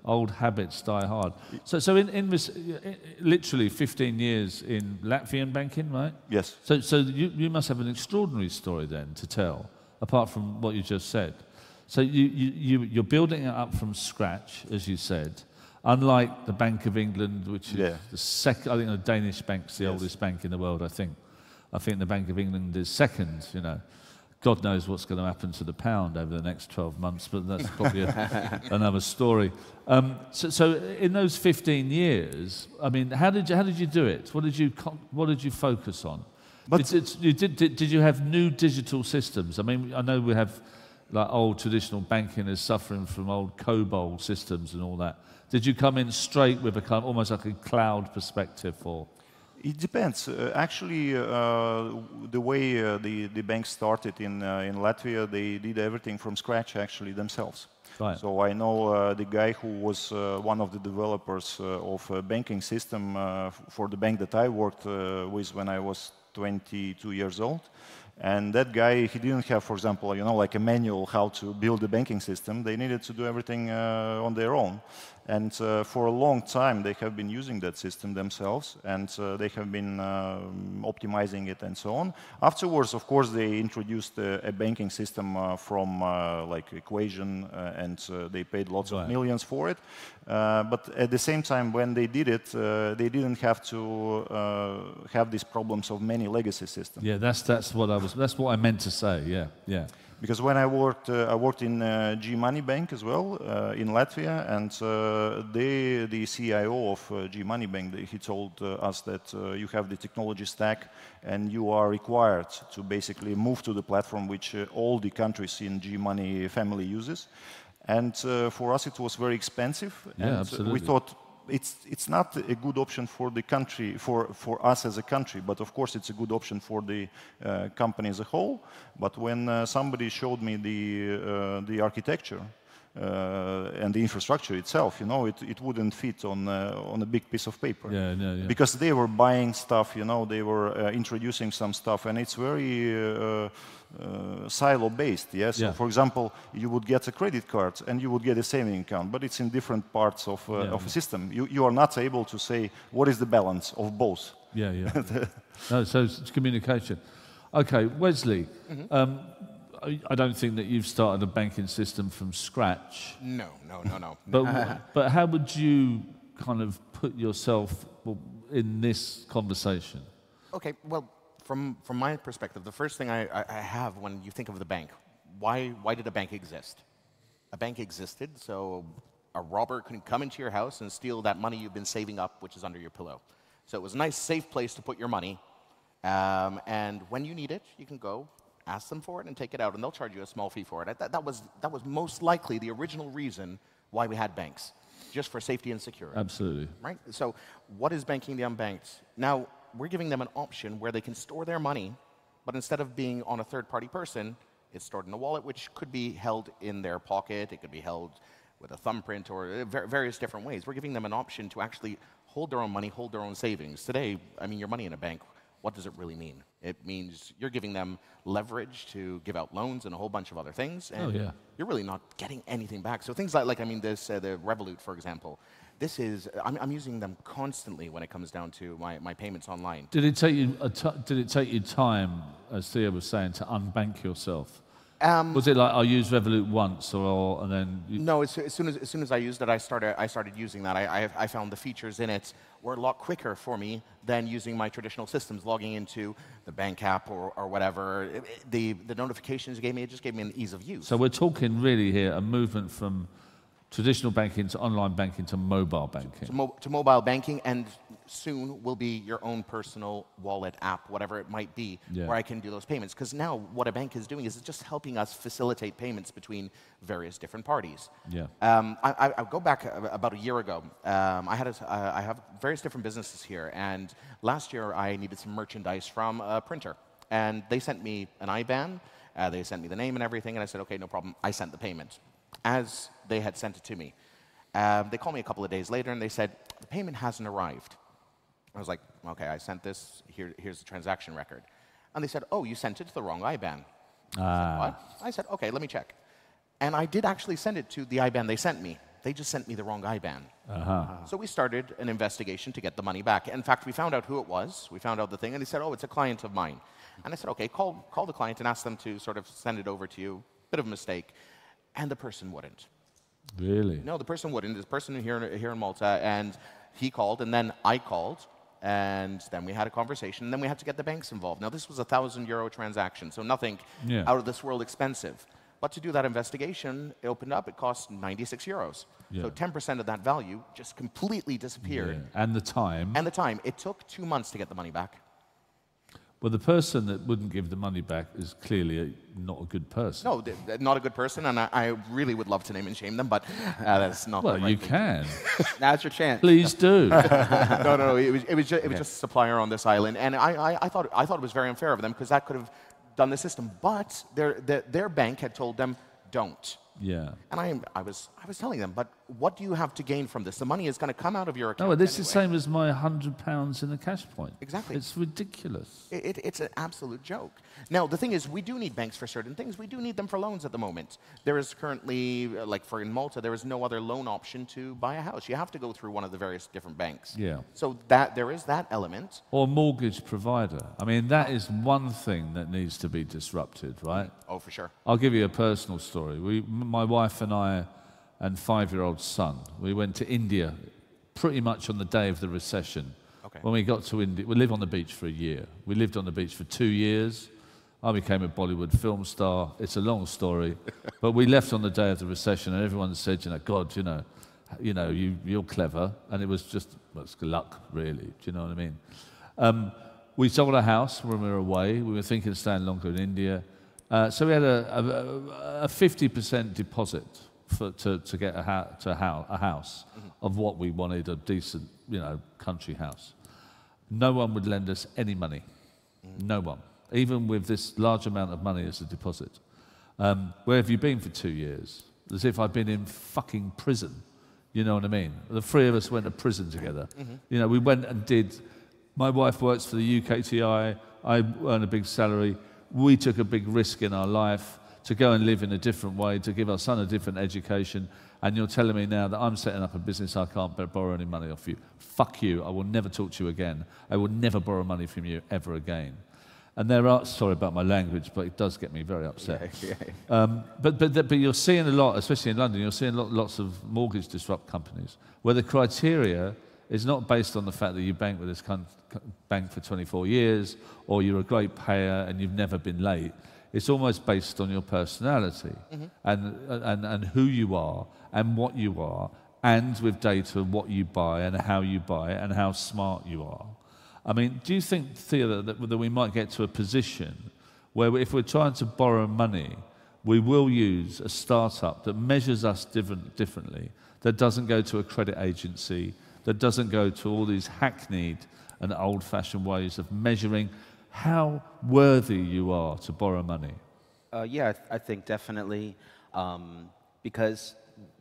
Old habits die hard. So in literally 15 years in Latvian banking, right? Yes. So you must have an extraordinary story then to tell, apart from what you just said. So you're building it up from scratch, as you said, unlike the Bank of England, which is the second. I think the Danish bank's the oldest bank in the world. I think the Bank of England is second. You know. God knows what's going to happen to the pound over the next 12 months, but that's probably another story. So in those 15 years, I mean, how did you do it? What did you focus on? Did you have new digital systems? I mean, I know we have like old traditional banking is suffering from old COBOL systems and all that. Did you come in straight with a kind of almost like a cloud perspective, or? It depends. Actually, the way the bank started in Latvia, they did everything from scratch, actually, themselves. Right. So I know the guy who was one of the developers of a banking system for the bank that I worked with when I was 22 years old. And that guy, he didn't have, for example, you know, like a manual how to build a banking system. They needed to do everything on their own. And for a long time, they have been using that system themselves, and they have been optimizing it and so on. Afterwards, of course, they introduced a banking system from like Equation, and they paid lots of millions for it. But at the same time, when they did it, they didn't have to have these problems of many legacy systems. Yeah, that's what I meant to say. Yeah. Because when I worked in G-Money Bank as well in Latvia, and the CIO of G-Money Bank, he told us that you have the technology stack and you are required to basically move to the platform which all the countries in G-Money family uses. And for us it was very expensive. Yeah, and absolutely. we thought it's not a good option for the country, for us as a country, but of course it's a good option for the company as a whole. But when somebody showed me the architecture and the infrastructure itself, you know, it wouldn't fit on a big piece of paper. Yeah, no, yeah. Because they were buying stuff, you know, they were introducing some stuff, and it's very silo-based, yes? Yeah? So, for example, you would get a credit card and you would get a saving account, but it's in different parts of a system. You are not able to say what is the balance of both. Yeah, yeah. No, so it's communication. Okay, Wesley, I don't think that you've started a banking system from scratch. No. But how would you kind of put yourself in this conversation? Okay, well, from my perspective, the first thing I have when you think of the bank, why did a bank exist? A bank existed so a robber couldn't come into your house and steal that money you've been saving up, which is under your pillow. So it was a nice, safe place to put your money. And when you need it, you can go, ask them for it, and take it out, and they'll charge you a small fee for it. That was most likely the original reason why we had banks, just for safety and security. Absolutely. Right? So what is banking the unbanked? Now, we're giving them an option where they can store their money, but instead of being on a third-party person, it's stored in a wallet, which could be held in their pocket. It could be held with a thumbprint or various different ways. We're giving them an option to actually hold their own money, hold their own savings. Today, I mean, your money in a bank, what does it really mean? It means you're giving them leverage to give out loans and a whole bunch of other things, and you're really not getting anything back. So things like I mean, this the Revolut, for example. This is I'm using them constantly when it comes down to my payments online. Did it take you time, as Theo was saying, to unbank yourself? Was it like I used Revolut once, and then? No, as soon as I used it, I started using that. I found the features in it were a lot quicker for me than using my traditional systems, logging into the bank app or whatever. The notifications it just gave me an ease of use. So we're talking really here a movement from traditional banking to online banking to mobile banking. To mobile banking, and soon will be your own personal wallet app, whatever it might be, where I can do those payments. Because now what a bank is doing is it's just helping us facilitate payments between various different parties. Yeah. I go back about a year ago. I have various different businesses here, and last year I needed some merchandise from a printer. And they sent me an IBAN, they sent me the name and everything, and I said, okay, no problem. I sent the payment as they had sent it to me. They called me a couple of days later, and they said, the payment hasn't arrived. I was like, okay, I sent this, here's the transaction record. And they said, oh, you sent it to the wrong IBAN. I said, what? I said, okay, let me check. And I did actually send it to the IBAN they sent me. They just sent me the wrong IBAN. So we started an investigation to get the money back. In fact, we found out who it was. We found out the thing, and they said, oh, it's a client of mine. And I said, okay, call the client and ask them to sort of send it over to you. Bit of a mistake. And the person wouldn't. Really? No, the person wouldn't. This person here in Malta, and he called, and then I called, and then we had a conversation, and then we had to get the banks involved. Now, this was a €1,000 transaction, so nothing out of this world expensive. But to do that investigation, it opened up, it cost €96. So 10% of that value just completely disappeared. And the time. And the time. It took 2 months to get the money back. Well, the person that wouldn't give the money back is clearly not a good person. No, not a good person, and I really would love to name and shame them, but that's not the right Well, you thing. can. Now's your chance. Please do. No, it was just a supplier on this island, and I thought it was very unfair of them, because that could have done the system, but their bank had told them, don't. Yeah. And I was telling them, but what do you have to gain from this? The money is going to come out of your account. No, this anyway. is the same as my £100 in the cash point. Exactly. It's ridiculous. It's an absolute joke. Now, the thing is, we do need banks for certain things. We do need them for loans at the moment. There is currently, in Malta, there is no other loan option to buy a house. You have to go through one of the various different banks. Yeah. So there is that element. Or mortgage provider. I mean, that is one thing that needs to be disrupted, right? Oh, for sure. I'll give you a personal story. My wife and I and 5-year-old son, we went to India pretty much on the day of the recession. Okay. When we got to India, we lived on the beach for a year. We lived on the beach for 2 years. I became a Bollywood film star. It's a long story. But we left on the day of the recession, and everyone said, God, you're clever. And it was just, it's luck, really. Do you know what I mean? We sold a house when we were away. We were thinking of staying longer in India. So we had a 50% deposit to get a house of what we wanted, a decent, country house. No one would lend us any money. No one. Even with this large amount of money as a deposit. Where have you been for 2 years? As if I've been in fucking prison. You know what I mean? The three of us went to prison together. We went and did... My wife works for the UKTI. I earn a big salary. We took a big risk in our life to go and live in a different way, to give our son a different education. And you're telling me now that I'm setting up a business, I can't borrow any money off you. Fuck you. I will never talk to you again. I will never borrow money from you ever again. And there are, sorry about my language, but it does get me very upset. But you're seeing a lot, especially in London, you're seeing lots of mortgage disrupt companies where the criteria is not based on the fact that you bank with this bank for 24 years or you're a great payer and you've never been late. It's almost based on your personality and who you are and what you are, and with data what you buy and how you buy it and how smart you are. I mean, do you think, Thea, that we might get to a position where if we're trying to borrow money, we will use a startup that measures us differently, that doesn't go to a credit agency, that doesn't go to all these hackneyed and old-fashioned ways of measuring how worthy you are to borrow money? Yeah, I think definitely, because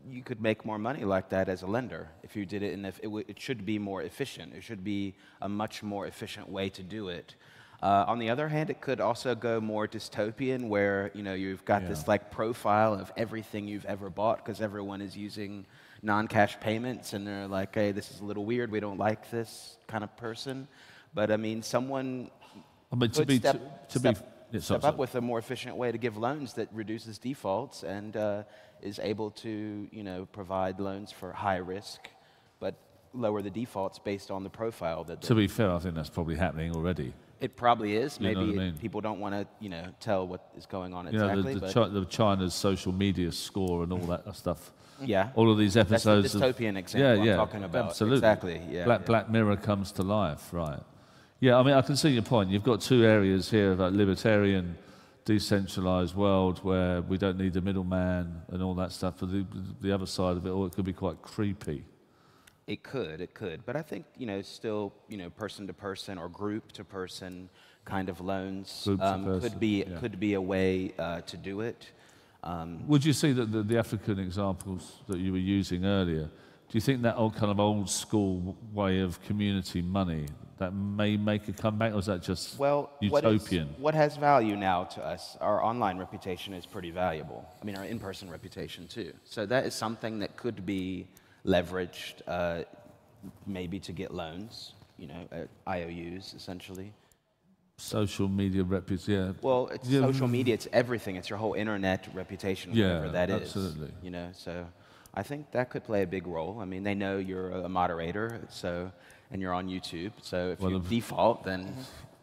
you could make more money like that as a lender if you did it, and it should be more efficient. It should be a much more efficient way to do it. On the other hand, it could also go more dystopian, where you've got this profile of everything you've ever bought, because everyone is using non-cash payments, and they're like, hey, this is a little weird. We don't like this kind of person. But I mean, someone could step up with a more efficient way to give loans that reduces defaults and is able to, provide loans for high risk, but lower the defaults based on the profile that. To be fair, I think that's probably happening already. It probably is. Maybe people don't want to, tell what is going on exactly. The China's social media score and all that stuff. Yeah. All of these episodes. That's the dystopian example I'm talking about. Absolutely. Exactly. Yeah. Black Mirror comes to life, right? Yeah, I mean, I can see your point. You've got two areas here about libertarian, decentralized world where we don't need a middleman and all that stuff. But the other side of it, it could be quite creepy. It could. But I think, still, person to person or group to person kind of loans could be a way to do it. Would you see that the African examples that you were using earlier, do you think that old school way of community money, that may make a comeback, or is that just utopian? What has value now to us, our online reputation is pretty valuable. I mean, our in-person reputation too. So that is something that could be leveraged, maybe to get loans, IOUs essentially. Social media reputation, Well, it's social media, it's everything. It's your whole internet reputation, whatever that is. Absolutely. So I think that could play a big role. I mean, they know you're a moderator, and you're on YouTube. So if you default, then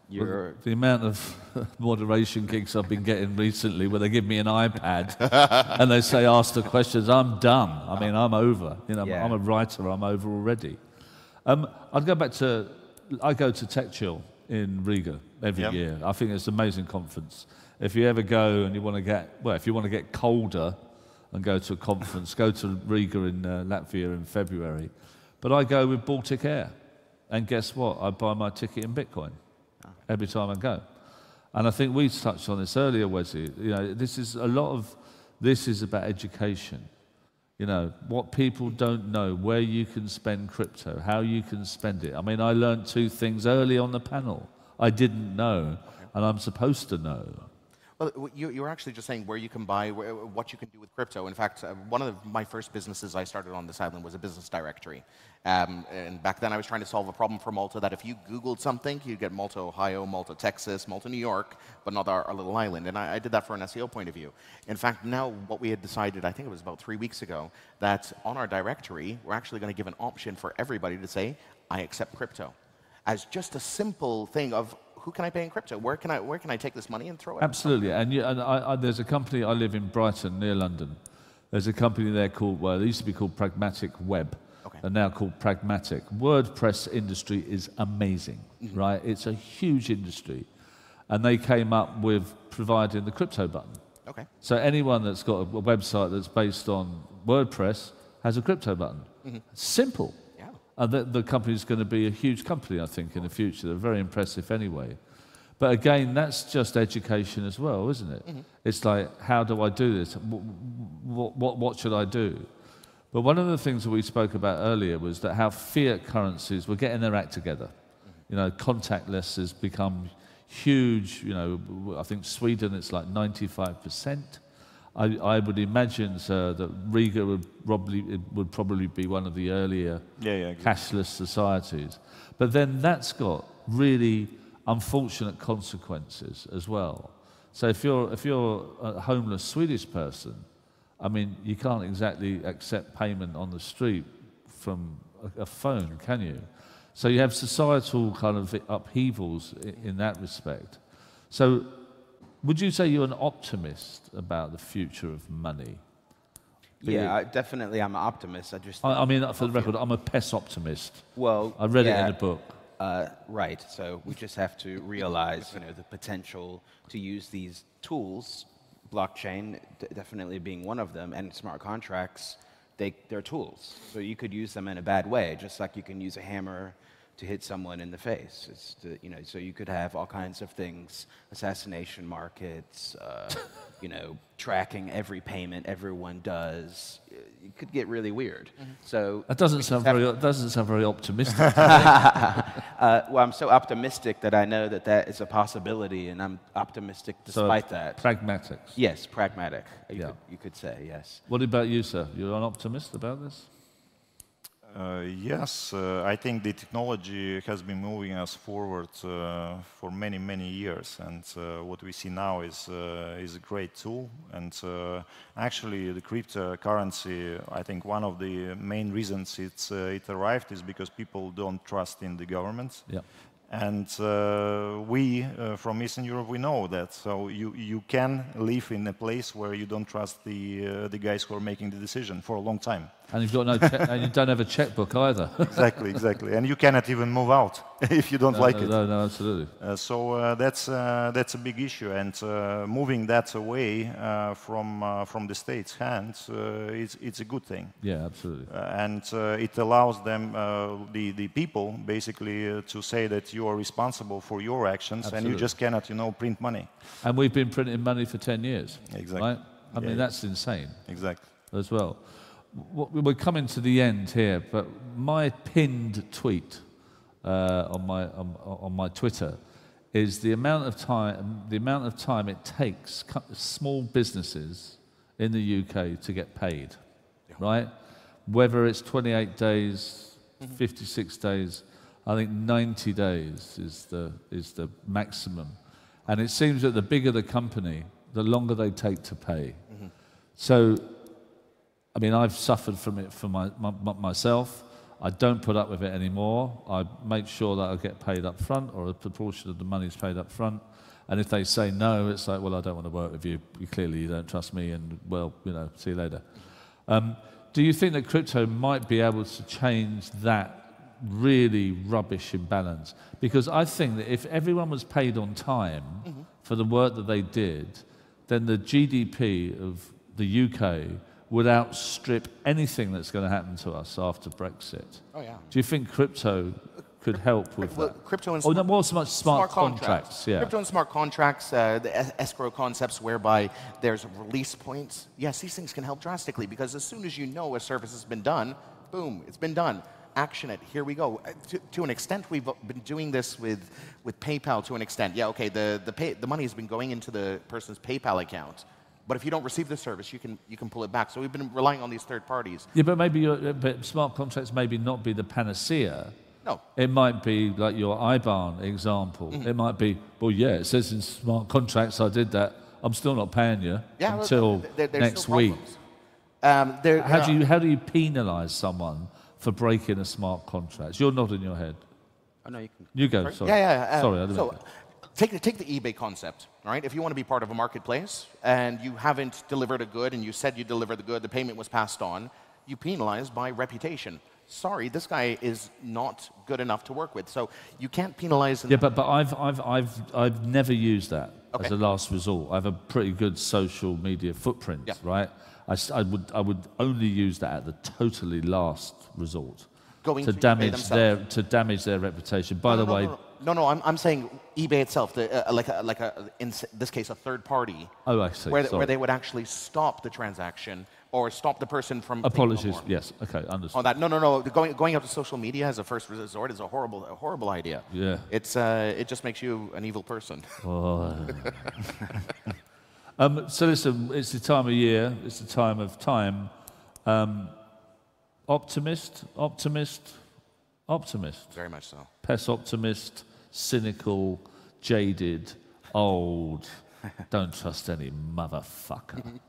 you're... The amount of moderation gigs I've been getting recently where they give me an iPad and they say, ask the questions, I'm done. I mean, I'm over. I'm a writer, I'm over already. I'd go back to... I go to Tech Chill in Riga every year. I think it's an amazing conference. If you ever go and you want to get colder and go to a conference, go to Riga in Latvia in February. But I go with Baltic Air, and guess what? I buy my ticket in Bitcoin every time I go. And I think we touched on this earlier, Wesley. This is about education. What people don't know, where you can spend crypto, how you can spend it. I mean, I learned two things early on the panel I didn't know, and I'm supposed to know. Well, you were actually just saying where you can buy, what you can do with crypto. In fact, one of my first businesses I started on this island was a business directory. And back then I was trying to solve a problem for Malta that if you Googled something, you'd get Malta, Ohio, Malta, Texas, Malta, New York, but not our little island. And I did that for an SEO point of view. In fact, now what we had decided, I think it was about 3 weeks ago, that on our directory, we're actually going to give an option for everybody to say, I accept crypto, as just a simple thing of, who can I pay in crypto? Where can I take this money and throw it? Absolutely. And there's a company, I live in Brighton, near London. There's a company there called, they used to be called Pragmatic Web, and now called Pragmatic. WordPress industry is amazing, right? It's a huge industry. And they came up with providing the crypto button. Okay. So anyone that's got a website that's based on WordPress has a crypto button. Simple. And the company's going to be a huge company, I think, in the future. They're very impressive anyway. But again, that's just education as well, isn't it? It's like, how do I do this? What should I do? But one of the things that we spoke about earlier was that how fiat currencies were getting their act together. You know, contactless has become huge. You know, I think Sweden, it's like 95%. I would imagine, sir, that Riga would probably be one of the earlier cashless societies. But then that's got really unfortunate consequences as well. So if you're a homeless Swedish person, I mean, you can't exactly accept payment on the street from a phone, can you? So you have societal kind of upheavals in that respect. So would you say you're an optimist about the future of money? Yeah, definitely I'm an optimist. I mean, for the record, I'm a PES optimist. Well, I read it in a book. Right, so we just have to realize, you know, the potential to use these tools, blockchain definitely being one of them, and smart contracts, they're tools. So you could use them in a bad way, just like you can use a hammer to hit someone in the face. You know, so you could have all kinds of things, assassination markets, you know, tracking every payment everyone does. It could get really weird. So that doesn't sound very optimistic. Well, I'm so optimistic that I know that is a possibility, and I'm optimistic despite that. Pragmatic. Yes, pragmatic. You could say, yes. What about you, sir? You're an optimist about this? Yes, I think the technology has been moving us forward for many, many years, and what we see now is a great tool. And actually, the cryptocurrency, I think one of the main reasons it arrived is because people don't trust in the government. Yeah. And we, from Eastern Europe, we know that. So you can live in a place where you don't trust the guys who are making the decision for a long time. And you've got and you don't have a checkbook either. Exactly, exactly. And you cannot even move out if you don't like it. No, absolutely. So that's a big issue. And moving that away from the state's hands, it's a good thing. Yeah, absolutely. And it allows them, the people, basically, to say that you are responsible for your actions, Absolutely. and you just cannot, you know, print money. And we've been printing money for 10 years. Exactly. Right? I mean, that's insane. Exactly. As well. We're coming to the end here, but my pinned tweet on my Twitter is the amount of time it takes small businesses in the UK to get paid, right? Whether it's 28 days, 56 days, I think 90 days is the maximum. And it seems that the bigger the company, the longer they take to pay. So, I mean, I've suffered from it for myself. I don't put up with it anymore. I make sure that I get paid up front, or a proportion of the money is paid up front. And if they say no, it's like, well, I don't want to work with you. Clearly, you don't trust me, and, well, you know, see you later. Do you think that crypto might be able to change that really rubbish imbalance? Because I think that if everyone was paid on time for the work that they did, then the GDP of the UK would outstrip anything that's going to happen to us after Brexit. Oh, yeah. Do you think crypto could help with that? Crypto and not so much smart contracts. Yeah. Crypto and smart contracts, the escrow concepts whereby there's release points. Yes, these things can help drastically, because as soon as you know a service has been done, boom, it's been done. Action it. Here we go. To an extent, we've been doing this with PayPal. To an extent, yeah. Okay, the money has been going into the person's PayPal account, but if you don't receive the service, you can pull it back. So we've been relying on these third parties. Yeah, but maybe but smart contracts maybe not be the panacea. No. It might be like your IBAN example. It might be, well, yeah, it says in smart contracts I did that. I'm still not paying you until next week. How do you penalise someone for breaking a smart contract? You're nodding your head. Oh, no, you can. You go, sorry. Sorry, I didn't mean that. Take the eBay concept, all right? If you want to be part of a marketplace and you haven't delivered a good and you said you delivered the good, the payment was passed on, you penalize by reputation. Sorry, this guy is not good enough to work with. So you can't penalize. Yeah, but I've never used that as a last resort. I have a pretty good social media footprint, right? I would only use that at the totally last resort. Going to to damage their reputation. By the way, no, I'm saying eBay itself, in this case, a third party. Oh, I see. Where they would actually stop the transaction or stop the person from. Apologies. Yes. Okay. Understood. On that, no. Going out to social media as a first resort is a horrible idea. Yeah. It just makes you an evil person. Oh. So listen, it's the time of year. It's the time of time. Optimist. Very much so. Pessimist, cynical, jaded, old. Don't trust any motherfucker.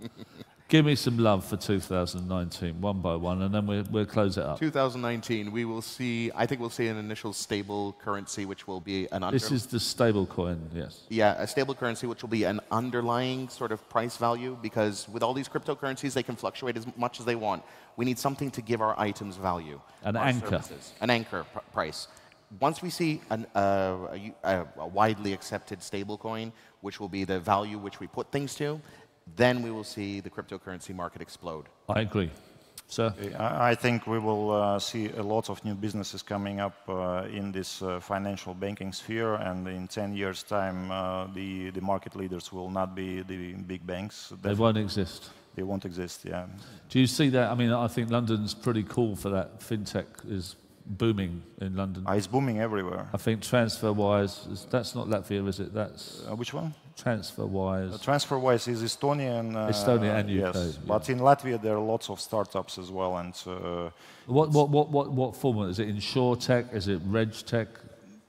Give me some love for 2019, one by one, and then we'll close it up. 2019, we will see. I think we'll see an initial stable currency, which will be an. This is the stable coin, yes. Yeah, a stable currency, which will be an underlying sort of price value, because with all these cryptocurrencies, they can fluctuate as much as they want. We need something to give our items value. An anchor. An anchor price. Once we see a widely accepted stable coin, which will be the value which we put things to, then we will see the cryptocurrency market explode. I agree. Sir? I think we will see a lot of new businesses coming up in this financial banking sphere, and in 10 years' time, the market leaders will not be the big banks. They won't exist. They won't exist, yeah. Do you see that? I mean, I think London's pretty cool for that. FinTech is booming in London. It's booming everywhere. I think TransferWise, that's not Latvia, is it? That's which one? TransferWise. TransferWise is Estonia and Estonia and UK. Yes, but in Latvia there are lots of startups as well. And what format is it? InsurTech? Is it RegTech?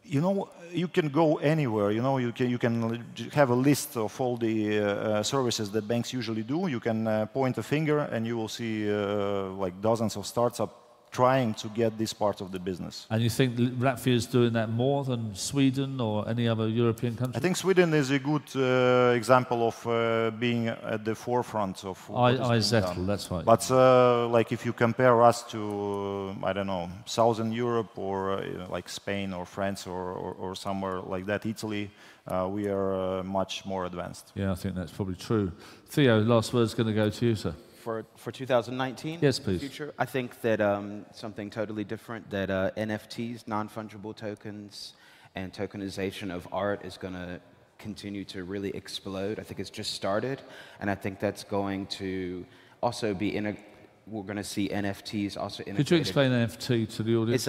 You know, you can go anywhere. You know, you can have a list of all the services that banks usually do. You can point a finger, and you will see like dozens of startups trying to get this part of the business. And you think Latvia is doing that more than Sweden or any other European country? I think Sweden is a good example of being at the forefront of what is being done. that's right. But like if you compare us to, I don't know, Southern Europe or like Spain or France or somewhere like that, Italy, we are much more advanced. Yeah, I think that's probably true. Theo, last word's going to go to you, sir. For 2019? Yes, please. Future, I think that something totally different, that NFTs, non-fungible tokens, and tokenization of art is going to continue to really explode. I think it's just started, and I think that's going to also be we're going to see NFTs also integrated. Could you explain NFT to the audience?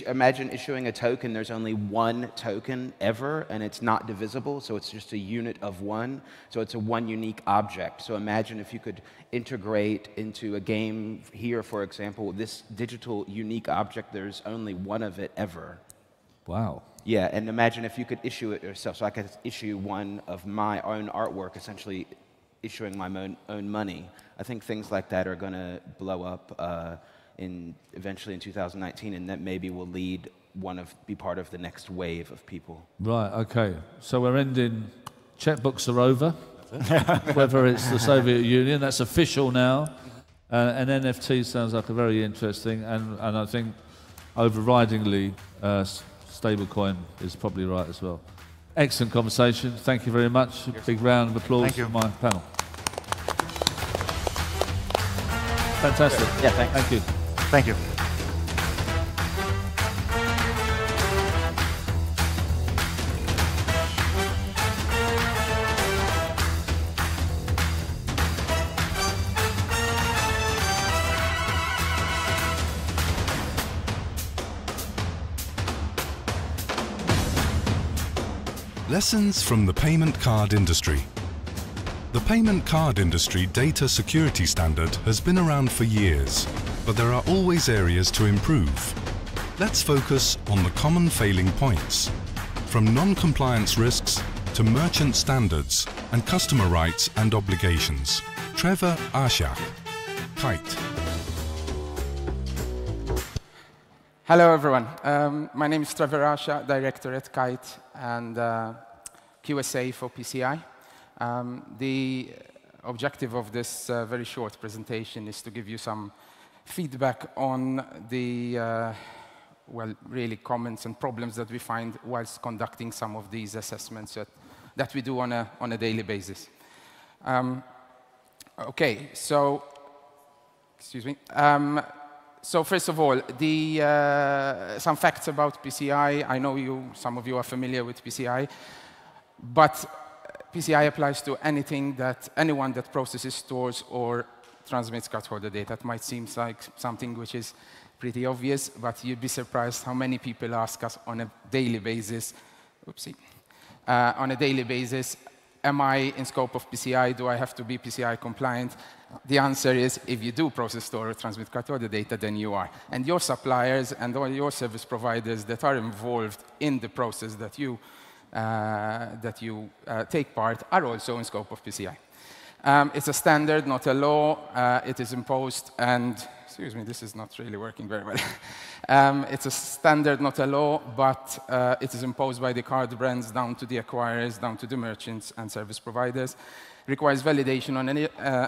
Imagine issuing a token, there's only one token ever, and it's not divisible, so it's just a unit of one, so it's a one unique object. So imagine if you could integrate into a game here, for example, this digital unique object, there's only one of it ever. Wow. Yeah, and imagine if you could issue it yourself, so I could issue one of my own artwork, essentially issuing my own money. I think things like that are going to blow up eventually in 2019, and that maybe will be part of the next wave of people. Right, okay. So we're ending, checkbooks are over, whether it's the Soviet Union, that's official now, and NFT sounds like a very interesting, and I think overridingly stablecoin is probably right as well. Excellent conversation, thank you very much. Big round of applause for my panel. Fantastic. Yeah, thanks. Thank you. Thank you. Lessons from the payment card industry. The payment card industry data security standard has been around for years, but there are always areas to improve. Let's focus on the common failing points, from non-compliance risks to merchant standards and customer rights and obligations. Trevor Arshak, Kite. Hello everyone, my name is Trevor Arshak, Director at Kite and QSA for PCI. The objective of this very short presentation is to give you some feedback on the, well, really comments and problems that we find whilst conducting some of these assessments that we do on a daily basis. Okay, so, excuse me. So first of all, some facts about PCI. I know some of you are familiar with PCI, but PCI applies to anyone that processes, stores, or transmits cardholder data. It might seem like something which is pretty obvious, but you'd be surprised how many people ask us on a daily basis, am I in scope of PCI? Do I have to be PCI compliant? The answer is, if you do process, store, or transmit cardholder data, then you are. And your suppliers and all your service providers that are involved in the process that you take part are also in scope of PCI. It's a standard, not a law. It is imposed, and excuse me, this is not really working very well. It's a standard, not a law, but it is imposed by the card brands down to the acquirers, down to the merchants and service providers. Requires validation on an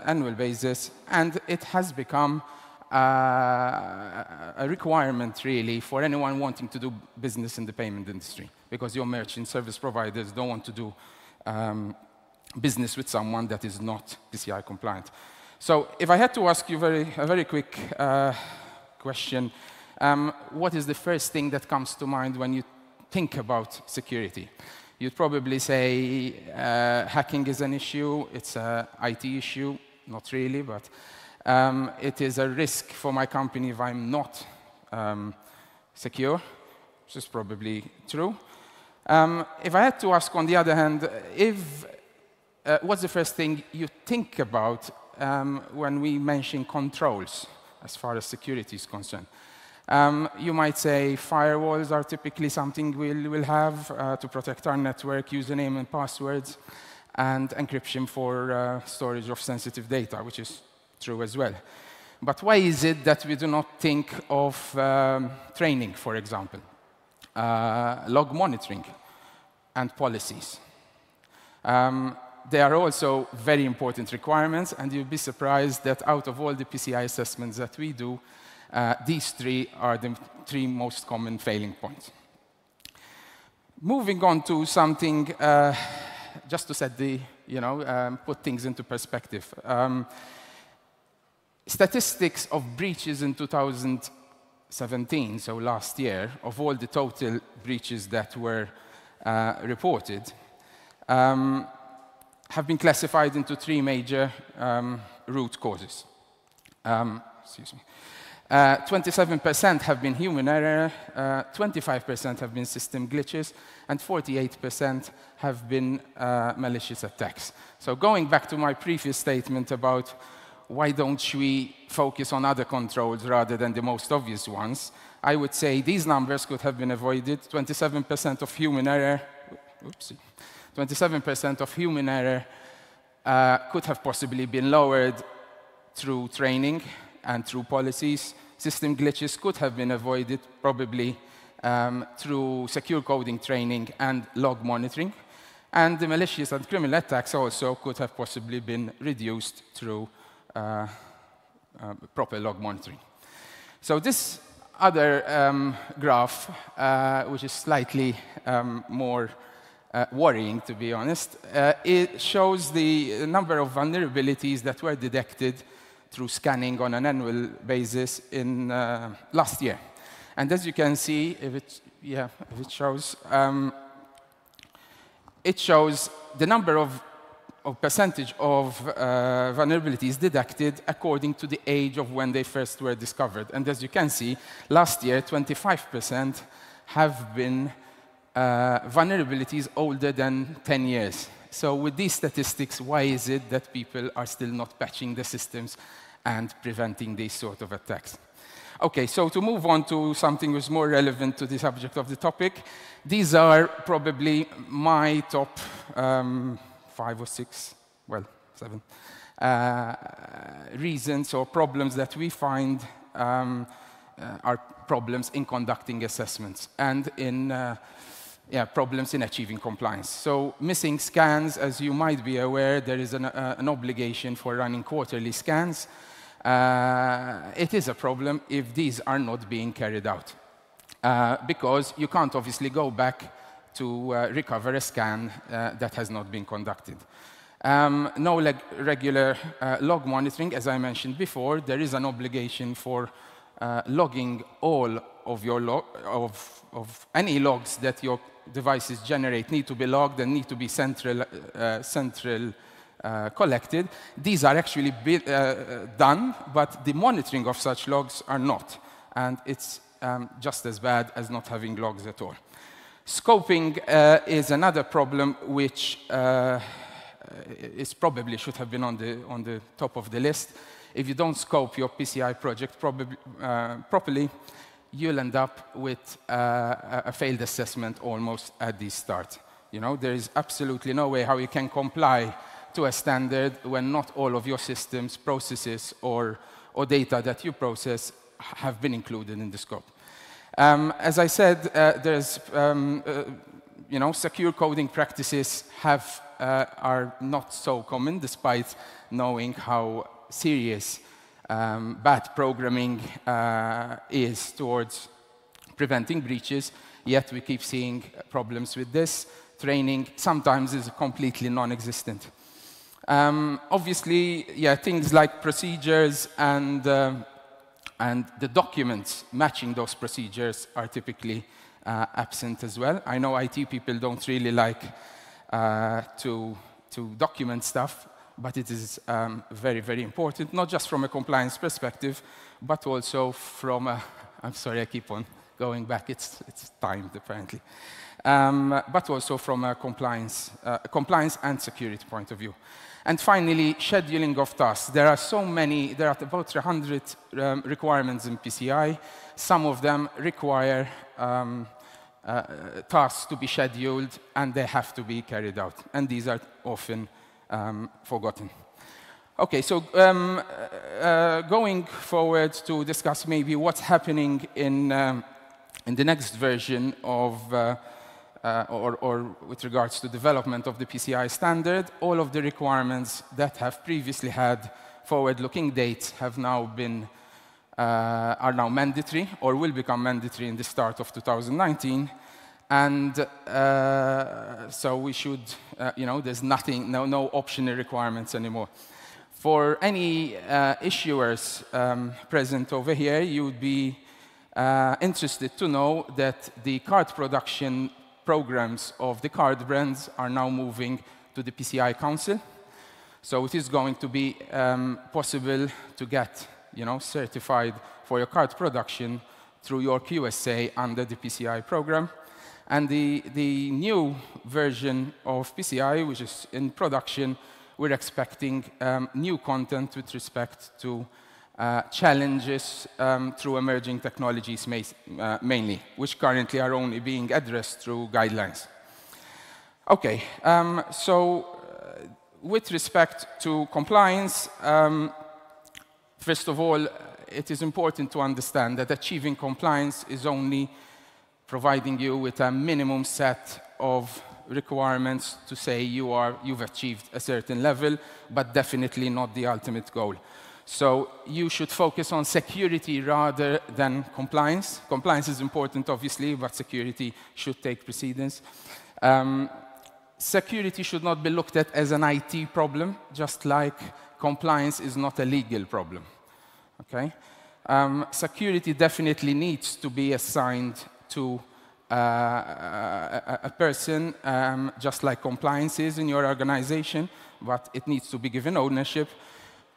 annual basis, and it has become a requirement, really, for anyone wanting to do business in the payment industry, because your merchant service providers don't want to do business with someone that is not PCI compliant. So if I had to ask you a very quick question, what is the first thing that comes to mind when you think about security? You'd probably say hacking is an issue, it's an IT issue, not really, but it is a risk for my company if I'm not secure, which is probably true. If I had to ask, on the other hand, what's the first thing you think about when we mention controls as far as security is concerned? You might say firewalls are typically something we'll have to protect our network, username and passwords, and encryption for storage of sensitive data, which is true as well. But why is it that we do not think of training, for example, log monitoring, and policies? They are also very important requirements, and you'll be surprised that out of all the PCI assessments that we do, these three are the three most common failing points. Moving on to something, just to set put things into perspective. Statistics of breaches in 2017, so last year, of all the total breaches that were reported, have been classified into three major root causes. Excuse me. 27% have been human error, 25% have been system glitches, and 48% have been malicious attacks. So going back to my previous statement about why don't we focus on other controls rather than the most obvious ones, I would say these numbers could have been avoided. 27% of human error, 27% of human error could have possibly been lowered through training and through policies. System glitches could have been avoided probably through secure coding training and log monitoring. And the malicious and criminal attacks also could have possibly been reduced through proper log monitoring. So this other graph, which is slightly more worrying, to be honest, it shows the number of vulnerabilities that were detected through scanning on an annual basis in last year. And as you can see, it shows the number of percentage of vulnerabilities detected according to the age of when they first were discovered. And as you can see, last year, 25% have been vulnerabilities older than 10 years. So with these statistics, why is it that people are still not patching the systems and preventing these sort of attacks? OK, so to move on to something which is more relevant to the subject of the topic, these are probably my top 5 or 6, well, 7, reasons or problems that we find are problems in conducting assessments and in problems in achieving compliance. So missing scans, as you might be aware, there is an obligation for running quarterly scans. It is a problem if these are not being carried out, because you can't obviously go back to recover a scan that has not been conducted. No regular log monitoring, as I mentioned before. There is an obligation for logging all of your of any logs that your devices generate need to be logged and need to be central collected. These are actually done, but the monitoring of such logs are not. And it's just as bad as not having logs at all. Scoping is another problem which is probably should have been on the top of the list. If you don't scope your PCI project properly, you'll end up with a failed assessment almost at the start. You know, there is absolutely no way how you can comply to a standard when not all of your systems, processes, or data that you process have been included in the scope. As I said, there's, you know, secure coding practices are not so common, despite knowing how serious bad programming is towards preventing breaches. Yet we keep seeing problems with this. Training sometimes is completely non-existent. Obviously, yeah, things like procedures and the documents matching those procedures are typically absent as well. I know IT people don't really like to document stuff, but it is very, very important, not just from a compliance perspective, but also from a, I'm sorry, I keep on going back, it's timed apparently, but also from a compliance and security point of view. And finally, scheduling of tasks. There are so many, there are about 100 requirements in PCI. Some of them require tasks to be scheduled, and they have to be carried out. And these are often forgotten. Okay, so going forward to discuss maybe what's happening in the next version of or with regards to development of the PCI standard, all of the requirements that have previously had forward-looking dates have now been, are now mandatory or will become mandatory in the start of 2019. And so we should, you know, there's nothing, no optional requirements anymore. For any issuers present over here, you would be interested to know that the card production programs of the card brands are now moving to the PCI Council. So it is going to be possible to get, you know, certified for your card production through your QSA under the PCI program. And the new version of PCI, which is in production, we're expecting new content with respect to challenges through emerging technologies mainly, which currently are only being addressed through guidelines. Okay, so with respect to compliance, first of all, it is important to understand that achieving compliance is only providing you with a minimum set of requirements to say you've achieved a certain level, but definitely not the ultimate goal. So you should focus on security rather than compliance. Compliance is important, obviously, but security should take precedence. Security should not be looked at as an IT problem, just like compliance is not a legal problem. Okay? Security definitely needs to be assigned to a person, just like compliance is in your organization, but it needs to be given ownership.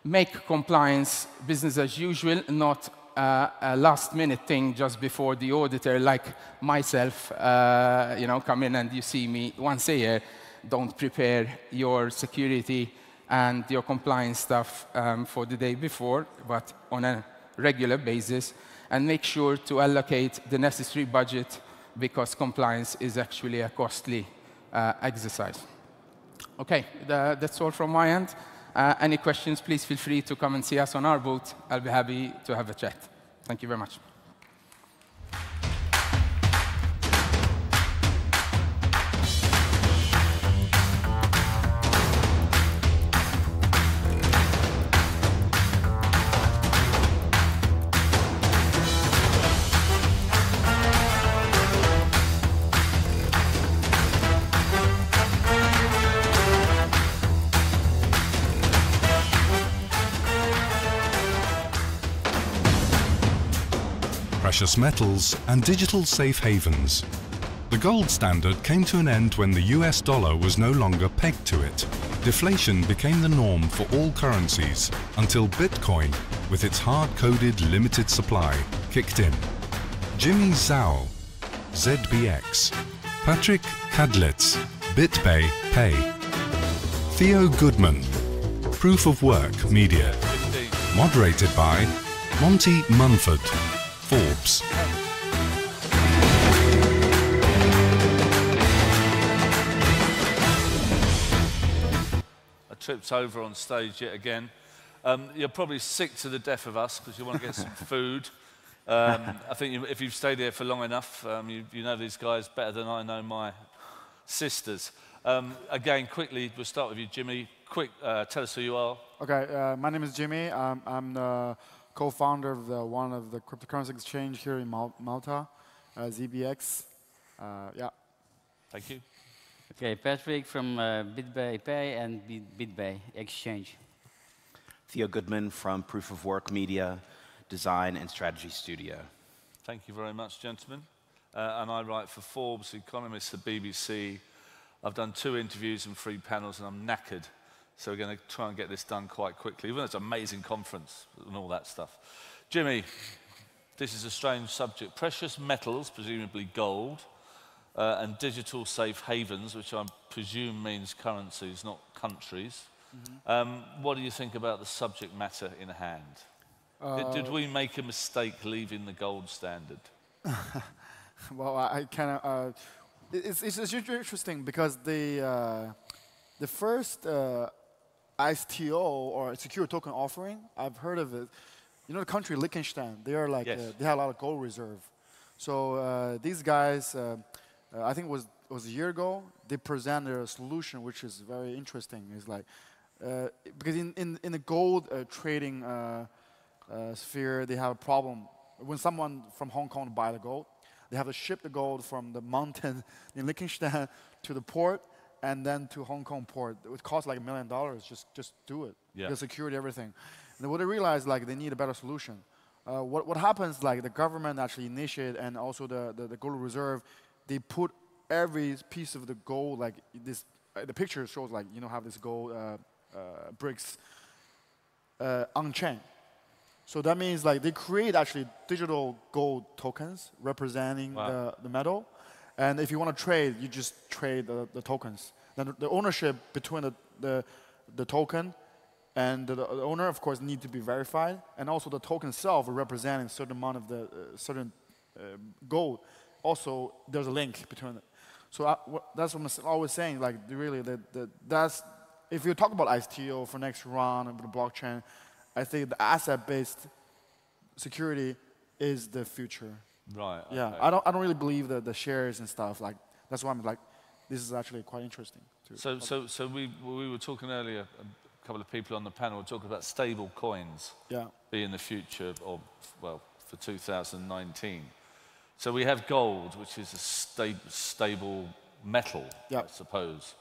Make compliance business as usual, not a last-minute thing just before the auditor, like myself, you know, come in and you see me once a year. Don't prepare your security and your compliance stuff for the day before, but on a regular basis, and make sure to allocate the necessary budget, because compliance is actually a costly exercise. Okay, that's all from my end. Any questions, please feel free to come and see us on our booth. I'll be happy to have a chat. Thank you very much. precious metals and digital safe havens. The gold standard came to an end when the US dollar was no longer pegged to it. Deflation became the norm for all currencies until Bitcoin, with its hard-coded limited supply, kicked in. Jimmy Zhao, ZBX. Patrick Kadlitz, BitPay Pay. Theo Goodman, Proof of Work Media. Moderated by Monty Munford, Forbes. I tripped over on stage yet again. You're probably sick to the death of us because you want to get some food. I think if you've stayed here for long enough, you know these guys better than I know my sisters. Again, quickly, we'll start with you, Jimmy. Quick, tell us who you are. Okay, my name is Jimmy. I'm the co-founder of one of the cryptocurrency exchange here in Malta, ZBX. Yeah. Thank you. Okay, Patrick from BitPay Pay and BitPay Exchange. Theo Goodman from Proof of Work Media, Design and Strategy Studio. Thank you very much, gentlemen. And I write for Forbes, Economist, the BBC. I've done 2 interviews and 3 panels, and I'm knackered. So we're going to try and get this done quite quickly, even though it's an amazing conference and all that stuff. Jimmy, this is a strange subject. Precious metals, presumably gold, and digital safe havens, which I presume means currencies, not countries. Mm-hmm. What do you think about the subject matter in hand? Did we make a mistake leaving the gold standard? Well, I kind of... it's interesting because the first ISTO, or secure token offering, I've heard of it. You know the country Liechtenstein, they are like, yes. they have a lot of gold reserve. So these guys, I think it was a year ago, they presented a solution which is very interesting. It's like, because in the gold trading sphere, they have a problem. When someone from Hong Kong buy the gold, they have to ship the gold from the mountain in Liechtenstein to the port and then to Hong Kong port. It would cost like $1 million, just do it. Yeah. The security, everything. And what they realized, like, they need a better solution. What happens, like, the government actually initiated, and also the gold reserve, they put every piece of the gold, like this, the picture shows, like, you know, have this gold bricks on chain. So that means, like, they create actually digital gold tokens representing the metal. And if you want to trade, you just trade the tokens. Then the ownership between the token and the owner, of course, need to be verified. And also the token itself representing a certain amount of the certain gold. Also, there's a link between it. So that's what I'm always saying. Like, really, that's, if you talk about ISTO for next round of the blockchain, I think the asset-based security is the future. Right. Yeah, okay. I don't really believe the shares and stuff. Like, that's why I'm like, this is actually quite interesting too. So we were talking earlier. A couple of people on the panel were talking about stable coins. Yeah. Being the future of, well, for 2019. So we have gold, which is a stable metal, I suppose.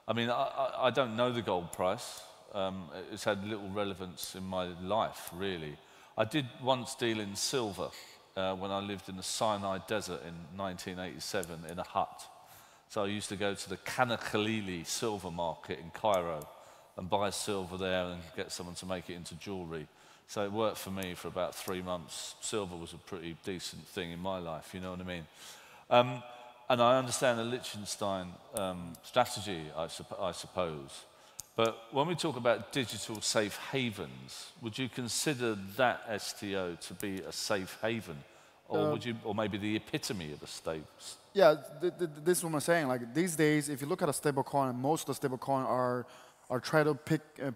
I mean, I don't know the gold price. It's had little relevance in my life, really. I did once deal in silver when I lived in the Sinai Desert in 1987 in a hut. So I used to go to the Kana Khalili silver market in Cairo and buy silver there and get someone to make it into jewelry. So it worked for me for about 3 months. Silver was a pretty decent thing in my life, you know what I mean? And I understand the Liechtenstein strategy, I suppose. But when we talk about digital safe havens, would you consider that STO to be a safe haven? Or would you, or maybe the epitome of a state? Yeah, this is what I'm saying. Like, these days, if you look at a stablecoin, most of the stablecoin are trying to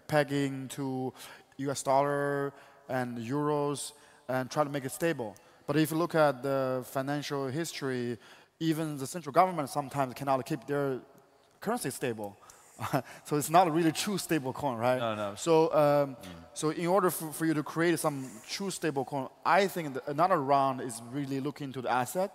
pegging to US dollar and euros and try to make it stable. But if you look at the financial history, even the central government sometimes cannot keep their currency stable. So it's not a really true stable coin, right? No. So, so in order for you to create some true stable coin, I think that another round is really looking into the asset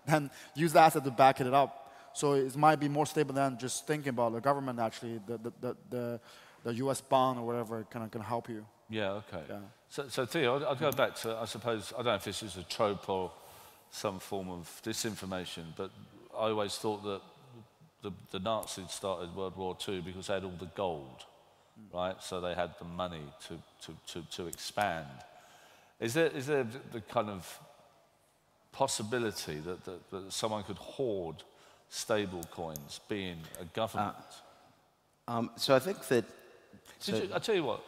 and use the asset to back it up. So it might be more stable than just thinking about the government actually, the US bond or whatever can help you. Yeah, okay. Yeah. So Theo, I'll go back to, I suppose, I don't know if this is a trope or some form of disinformation, but I always thought that the Nazis started World War II because they had all the gold, right? So they had the money to expand. Is there the kind of possibility that someone could hoard stable coins, being a government? So I think that... I'll tell you what,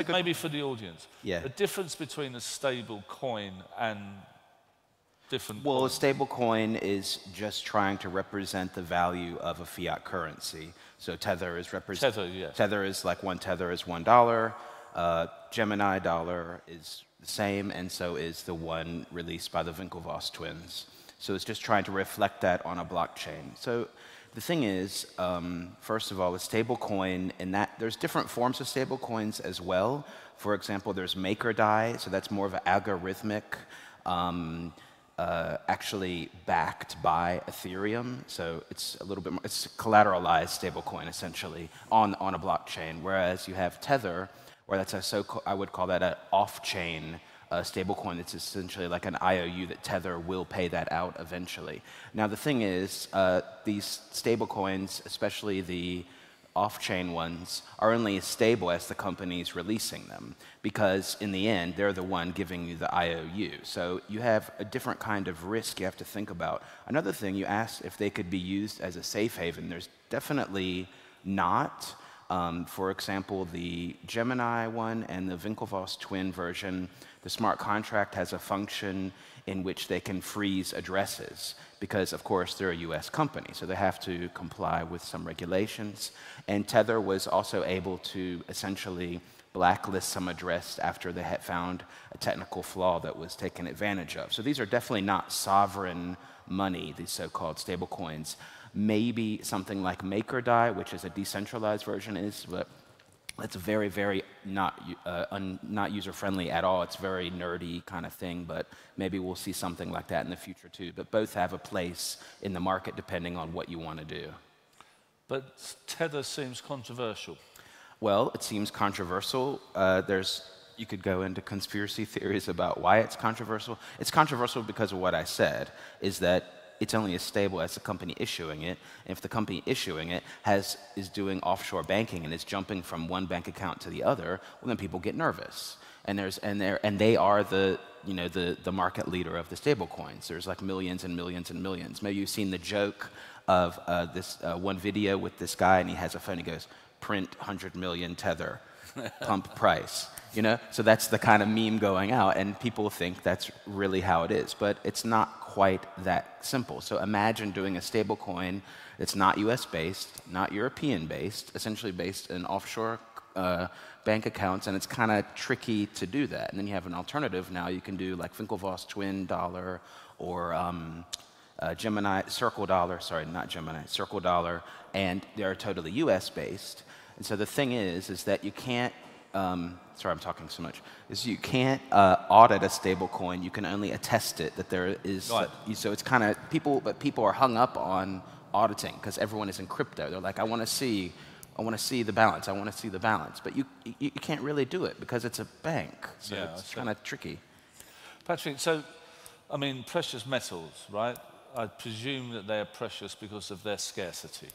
maybe for the audience, the difference between a stable coin and different Well, coins. a stable coin is just trying to represent the value of a fiat currency. So Tether is Tether is like one Tether is $1. Gemini dollar is the same, and so is the one released by the Winklevoss twins. So it's just trying to reflect that on a blockchain. So the thing is, first of all, a stable coin, in that there's different forms of stable coins as well. For example, there's MakerDAI, so that's more of an algorithmic, actually backed by Ethereum. So it's a little bit more, it's a collateralized stable coin essentially on a blockchain. Whereas you have Tether, where that's I would call that an off-chain stablecoin. It's essentially like an IOU that Tether will pay that out eventually. Now the thing is, these stablecoins, especially the off-chain ones, are only as stable as the companies releasing them, because in the end, they're the one giving you the IOU. So you have a different kind of risk you have to think about. Another thing, you asked if they could be used as a safe haven. There's definitely not. For example, the Gemini one and the Winklevoss twin version, the smart contract has a function in which they can freeze addresses because, of course, they're a US company, so they have to comply with some regulations. And Tether was also able to essentially blacklist some address after they had found a technical flaw that was taken advantage of. So these are definitely not sovereign money, these so-called stablecoins. Maybe something like MakerDAI, which is a decentralized version, is, but it's very, very not user-friendly at all. It's very nerdy kind of thing, but maybe we'll see something like that in the future too. But both have a place in the market depending on what you want to do. But Tether seems controversial. Well, it seems controversial. You could go into conspiracy theories about why it's controversial. It's controversial because of what I said, is that it's only as stable as the company issuing it. And if the company issuing it is doing offshore banking and is jumping from one bank account to the other, well, then people get nervous. And they are the market leader of the stable coins. There's like millions and millions and millions. Maybe you've seen the joke of this one video with this guy, and he has a phone. He goes, "Print 100 million Tether, pump price." So that's the kind of meme going out, and people think that's really how it is, but it's not quite that simple. So imagine doing a stable coin that's not US-based, not European-based, essentially based in offshore bank accounts, and it's kind of tricky to do that. And then you have an alternative now. You can do like Winklevoss twin dollar or Gemini, Circle dollar, sorry, not Gemini, Circle dollar, and they're totally US-based. And so the thing is that you can't, sorry, I'm talking so much, is you can't audit a stable coin. You can only attest it, that there is, so it's kind of, people are hung up on auditing because everyone is in crypto. They're like, I want to see the balance, I want to see the balance. But you can't really do it because it's a bank, so it's kind of tricky. Patrick, so, I mean, precious metals, right? I presume that they are precious because of their scarcity,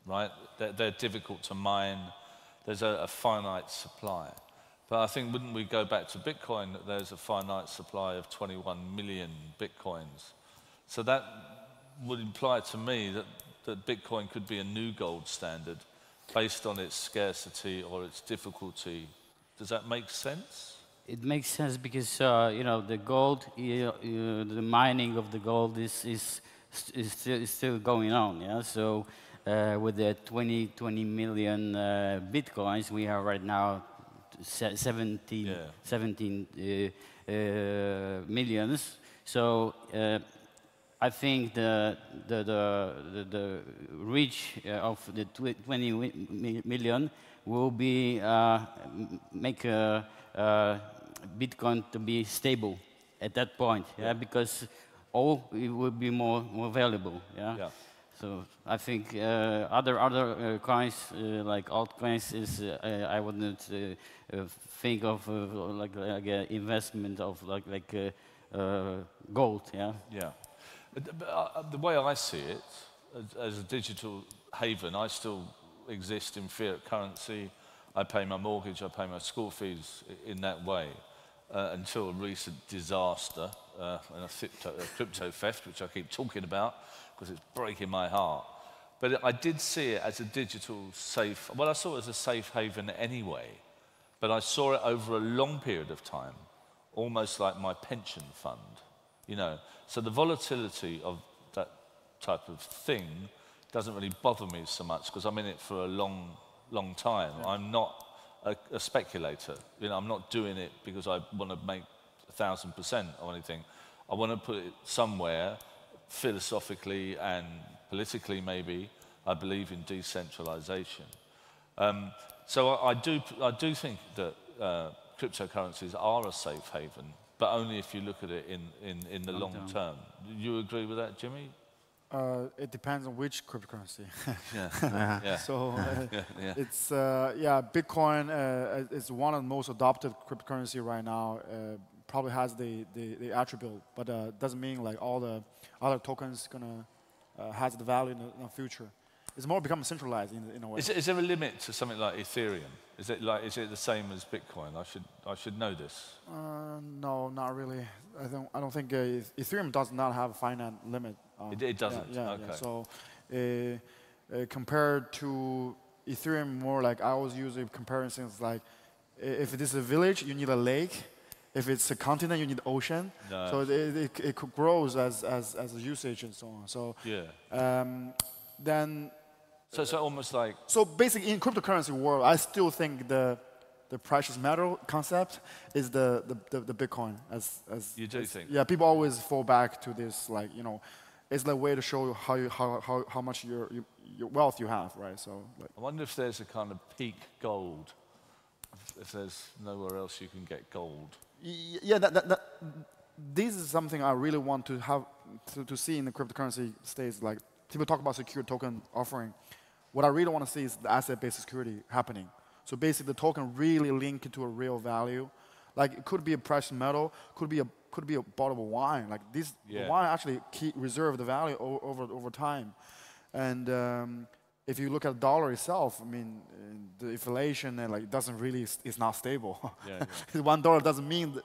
right? They're difficult to mine. There's a finite supply. But I think, wouldn't we go back to Bitcoin, that there's a finite supply of 21 million Bitcoins? So that would imply to me that Bitcoin could be a new gold standard based on its scarcity or its difficulty. Does that make sense? It makes sense because, the gold, the mining of the gold is still going on, yeah? So with the 20 million Bitcoins, we have right now 17 millions. So I think the reach of the 20 million will be make Bitcoin to be stable at that point, because all it will be more valuable, So I think other coins like altcoins is I wouldn't think of like an investment of like gold. Yeah. Yeah. The way I see it, as a digital haven, I still exist in fiat currency. I pay my mortgage, I pay my school fees in that way until a recent disaster and a crypto theft, which I keep talking about because it's breaking my heart. But I did see it as a digital safe, well, I saw it as a safe haven anyway, but I saw it over a long period of time, almost like my pension fund, you know. So the volatility of that type of thing doesn't really bother me so much because I'm in it for a long time. Yeah. I'm not a speculator. You know, I'm not doing it because I want to make 1,000% or anything. I want to put it somewhere philosophically and politically, maybe. I believe in decentralization. So I do think that cryptocurrencies are a safe haven, but only if you look at it in the long term. Do you agree with that, Jimmy? It depends on which cryptocurrency. Yeah. Yeah. So yeah. it's Bitcoin is one of the most adopted cryptocurrency right now. Probably has the attribute, but doesn't mean like all the other tokens gonna has the value in the future. It's more becoming centralized in a way. Is there a limit to something like Ethereum? Is it the same as Bitcoin? I should know this. No, not really. I don't think Ethereum does not have a finite limit. It doesn't. Yeah, okay. Yeah. So compared to Ethereum, more like I always use comparisons like if it is a village, you need a lake. If it's a continent, you need ocean. No. So it grows as a usage and so on. So yeah. Then. So almost like. So basically, in cryptocurrency world, I still think the precious metal concept is the Bitcoin as. You do think? Yeah, people always fall back to this, like, you know, it's the way to show how much your wealth you have, right? So. Like, I wonder if there's a kind of peak gold. If there's nowhere else you can get gold. Yeah, this is something I really want to have to see in the cryptocurrency space. Like people talk about secure token offering. What I really want to see is the asset-based security happening. So basically, the token really linked to a real value. Like it could be a precious metal, could be a bottle of wine. Like this, the wine actually reserve the value over time. And if you look at the dollar itself, I mean, the inflation and like doesn't really, it's not stable. Yeah, yeah. $1 doesn't mean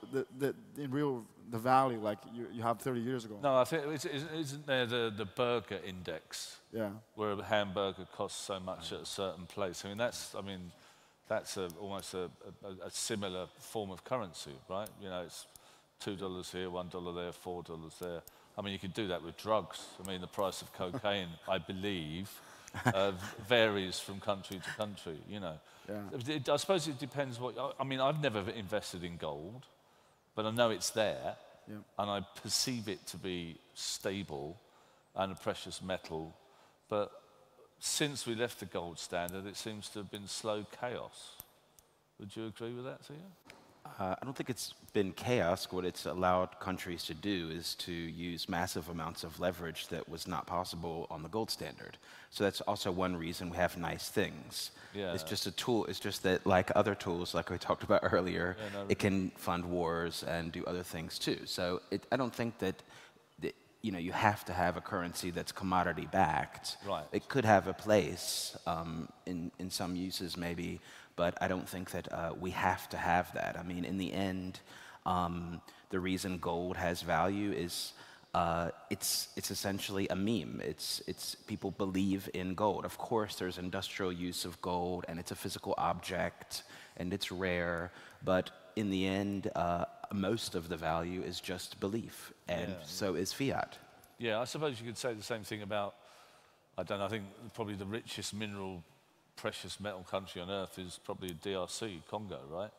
in real the value like you have 30 years ago. No, I think isn't there the burger index? Yeah. Where a hamburger costs so much at a certain place. I mean that's almost a similar form of currency, right? You know, it's $2 here, $1 there, $4 there. I mean, you could do that with drugs. I mean, the price of cocaine, I believe, varies from country to country, you know. Yeah. I suppose it depends I mean, I've never invested in gold, but I know it's there, and I perceive it to be stable and a precious metal. But since we left the gold standard, it seems to have been slow chaos. Would you agree with that, Sia? I don't think it's been chaos. What it's allowed countries to do is to use massive amounts of leverage that was not possible on the gold standard. So that's also one reason we have nice things. Yeah. It's just a tool. It's just that, like other tools, like we talked about earlier, it can fund wars and do other things too. So I don't think that you know, you have to have a currency that's commodity backed. Right. It could have a place in some uses maybe, but I don't think that we have to have that. I mean, in the end, the reason gold has value is it's essentially a meme. It's people believe in gold. Of course, there's industrial use of gold, and it's a physical object, and it's rare. But in the end, most of the value is just belief, and so is fiat. Yeah, I suppose you could say the same thing about, I don't know, I think probably the richest mineral, precious metal country on earth is probably DRC, Congo, right?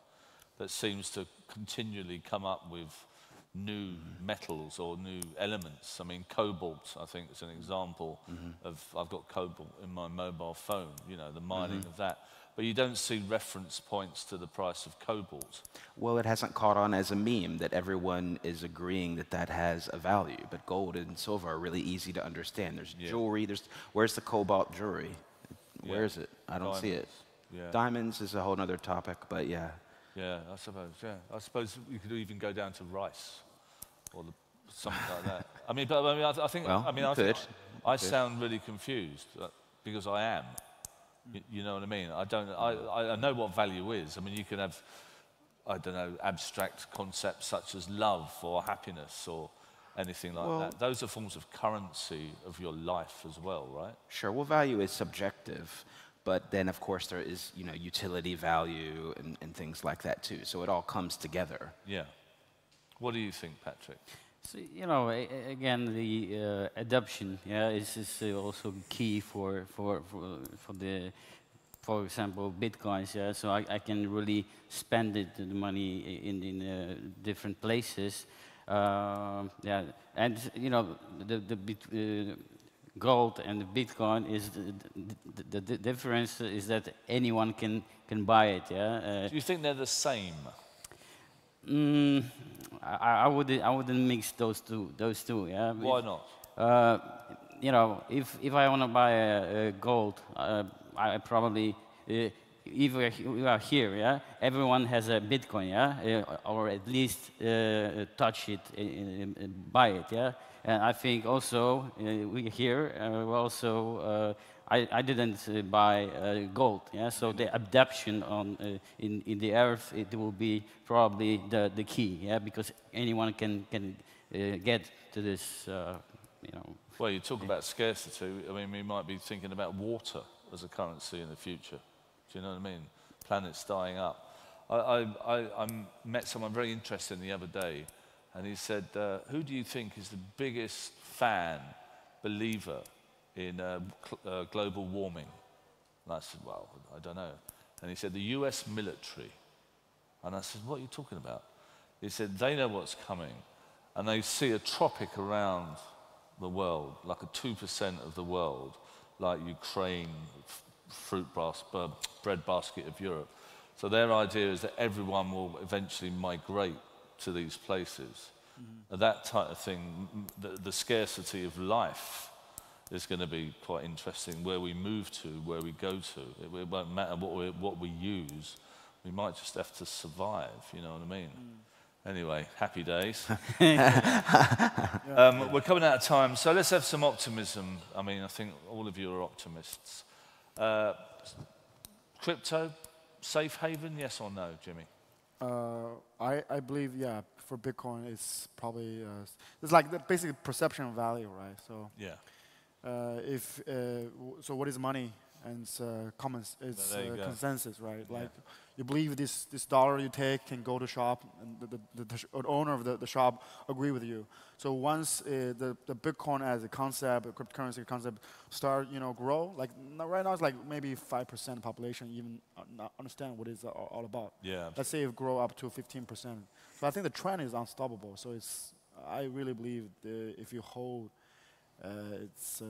That seems to continually come up with new metals or new elements. I mean, cobalt, I think, is an example of, I've got cobalt in my mobile phone, you know, the mining of that. But you don't see reference points to the price of cobalt. Well, it hasn't caught on as a meme that everyone is agreeing that that has a value. But gold and silver are really easy to understand. There's jewelry. Where's the cobalt jewelry? Where is it? I don't see it. Yeah. Diamonds is a whole other topic, but yeah. Yeah, I suppose, I suppose you could even go down to rice. or something like that. I mean, but I mean, I think. Well, I mean, I sound really confused because I am. You know what I mean? I know what value is. I mean, you can have, I don't know, abstract concepts such as love or happiness or anything like that. Those are forms of currency of your life as well, right? Sure. Well, value is subjective, but then of course there is, utility value and things like that too. So it all comes together. Yeah. What do you think, Patrick? So, again, the adoption, is also key for example, bitcoins. Yeah, so I can really spend the money in different places. Yeah, and the gold and the Bitcoin is the difference is that anyone can buy it. Yeah. Do you think they're the same? I wouldn't mix those two. Yeah. Why not? If I want to buy a gold, I probably if we are here, yeah, everyone has a Bitcoin, yeah, or at least touch it, buy it, yeah. And I think also we here I didn't buy gold, yeah. So the adoption in the earth, it will be probably the key, yeah, because anyone can get to this, Well, you talk about scarcity. I mean, we might be thinking about water as a currency in the future. Do you know what I mean? Planets dying up. I met someone very interesting the other day, and he said, who do you think is the biggest believer in global warming? And I said, well, I don't know. And he said, the US military. And I said, what are you talking about? He said, they know what's coming, and they see a tropic around the world, like a 2% of the world, like Ukraine, bread basket of Europe. So their idea is that everyone will eventually migrate to these places. And that type of thing, the scarcity of life is going to be quite interesting, where we move to, where we go to. It won't matter what we use. We might just have to survive, you know what I mean? Anyway, happy days. We're coming out of time, so let's have some optimism. I mean, I think all of you are optimists. Crypto, safe haven, yes or no, Jimmy? I believe, yeah, for Bitcoin, it's probably, it's like the basic perception of value, right? So, yeah. So what is money? And it's consensus, right? Like, you believe this dollar you take can go to shop, and the owner of the shop agree with you. So once the Bitcoin as a concept, a cryptocurrency concept, start grow, like right now it's like maybe 5% population even not understand what it's all about. Yeah. Let's say it grow up to 15%. So I think the trend is unstoppable. So I really believe if you hold, it's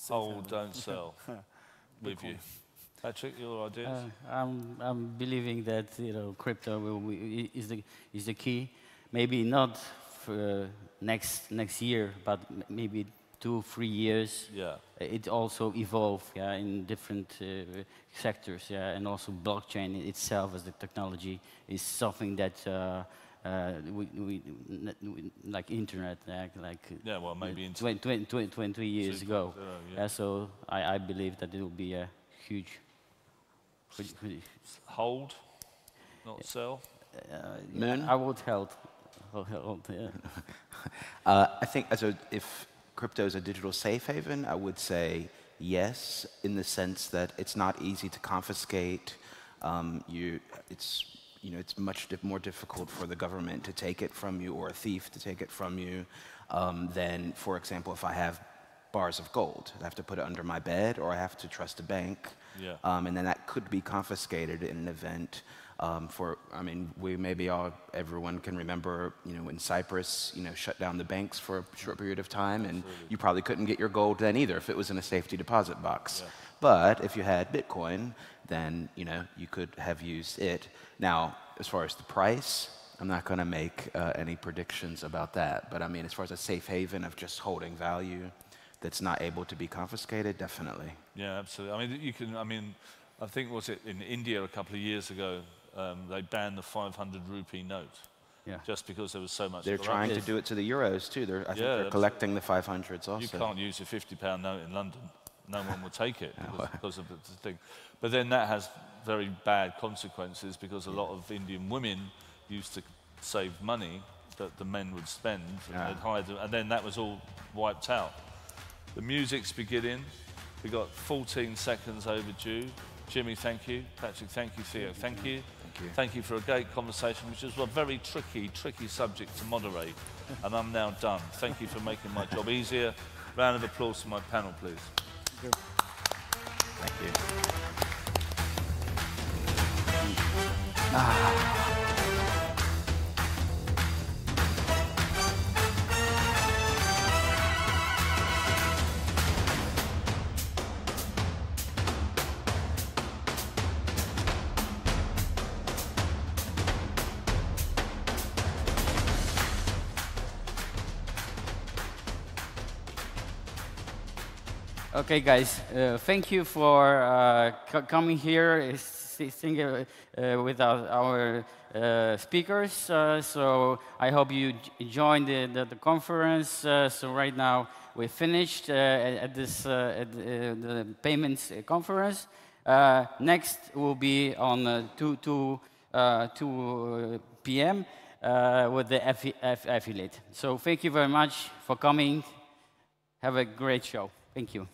hold, don't sell. With you, Patrick, your ideas? I'm believing that crypto is the key. Maybe not for next year, but maybe 2-3 years. Yeah. It also evolve, yeah, in different sectors, yeah, and also blockchain itself as the technology is something that we like internet, like yeah, well, maybe 20 years ago. Yeah. So I believe that it will be a huge hold, not sell. I would hold. Yeah. I think if crypto is a digital safe haven, I would say yes, in the sense that it's not easy to confiscate. It's much more difficult for the government to take it from you, or a thief to take it from you, than, for example, if I have bars of gold. I have to put it under my bed, or I have to trust a bank. Yeah. And then that could be confiscated in an event. Everyone can remember, when Cyprus, shut down the banks for a short period of time, and you probably couldn't get your gold then either if it was in a safety deposit box. Yeah. But if you had Bitcoin, then, you could have used it. Now, as far as the price, I'm not going to make any predictions about that. But I mean, as far as a safe haven of just holding value that's not able to be confiscated, definitely. Yeah, absolutely. I think, was it in India a couple of years ago, they banned the 500 rupee note. just because there was so much. They're trying to do it to the euros too. I think they're collecting the 500s also. You can't use a £50 note in London. No one will take it because of the thing. But then that has very bad consequences because a lot of Indian women used to save money that the men would spend, and they'd hide them, and then that was all wiped out. The music's beginning. We've got 14 seconds overdue. Jimmy, thank you. Patrick, thank you. Theo, thank you. Thank you for a great conversation, which is a very tricky subject to moderate. And I'm now done. Thank you for making my job easier. Round of applause for my panel, please. Thank you. Okay, guys, thank you for coming here, singing with our speakers. So I hope you joined the conference. So right now we finished at the payments conference. Next will be on 2 p.m. With the affiliate. So thank you very much for coming. Have a great show. Thank you.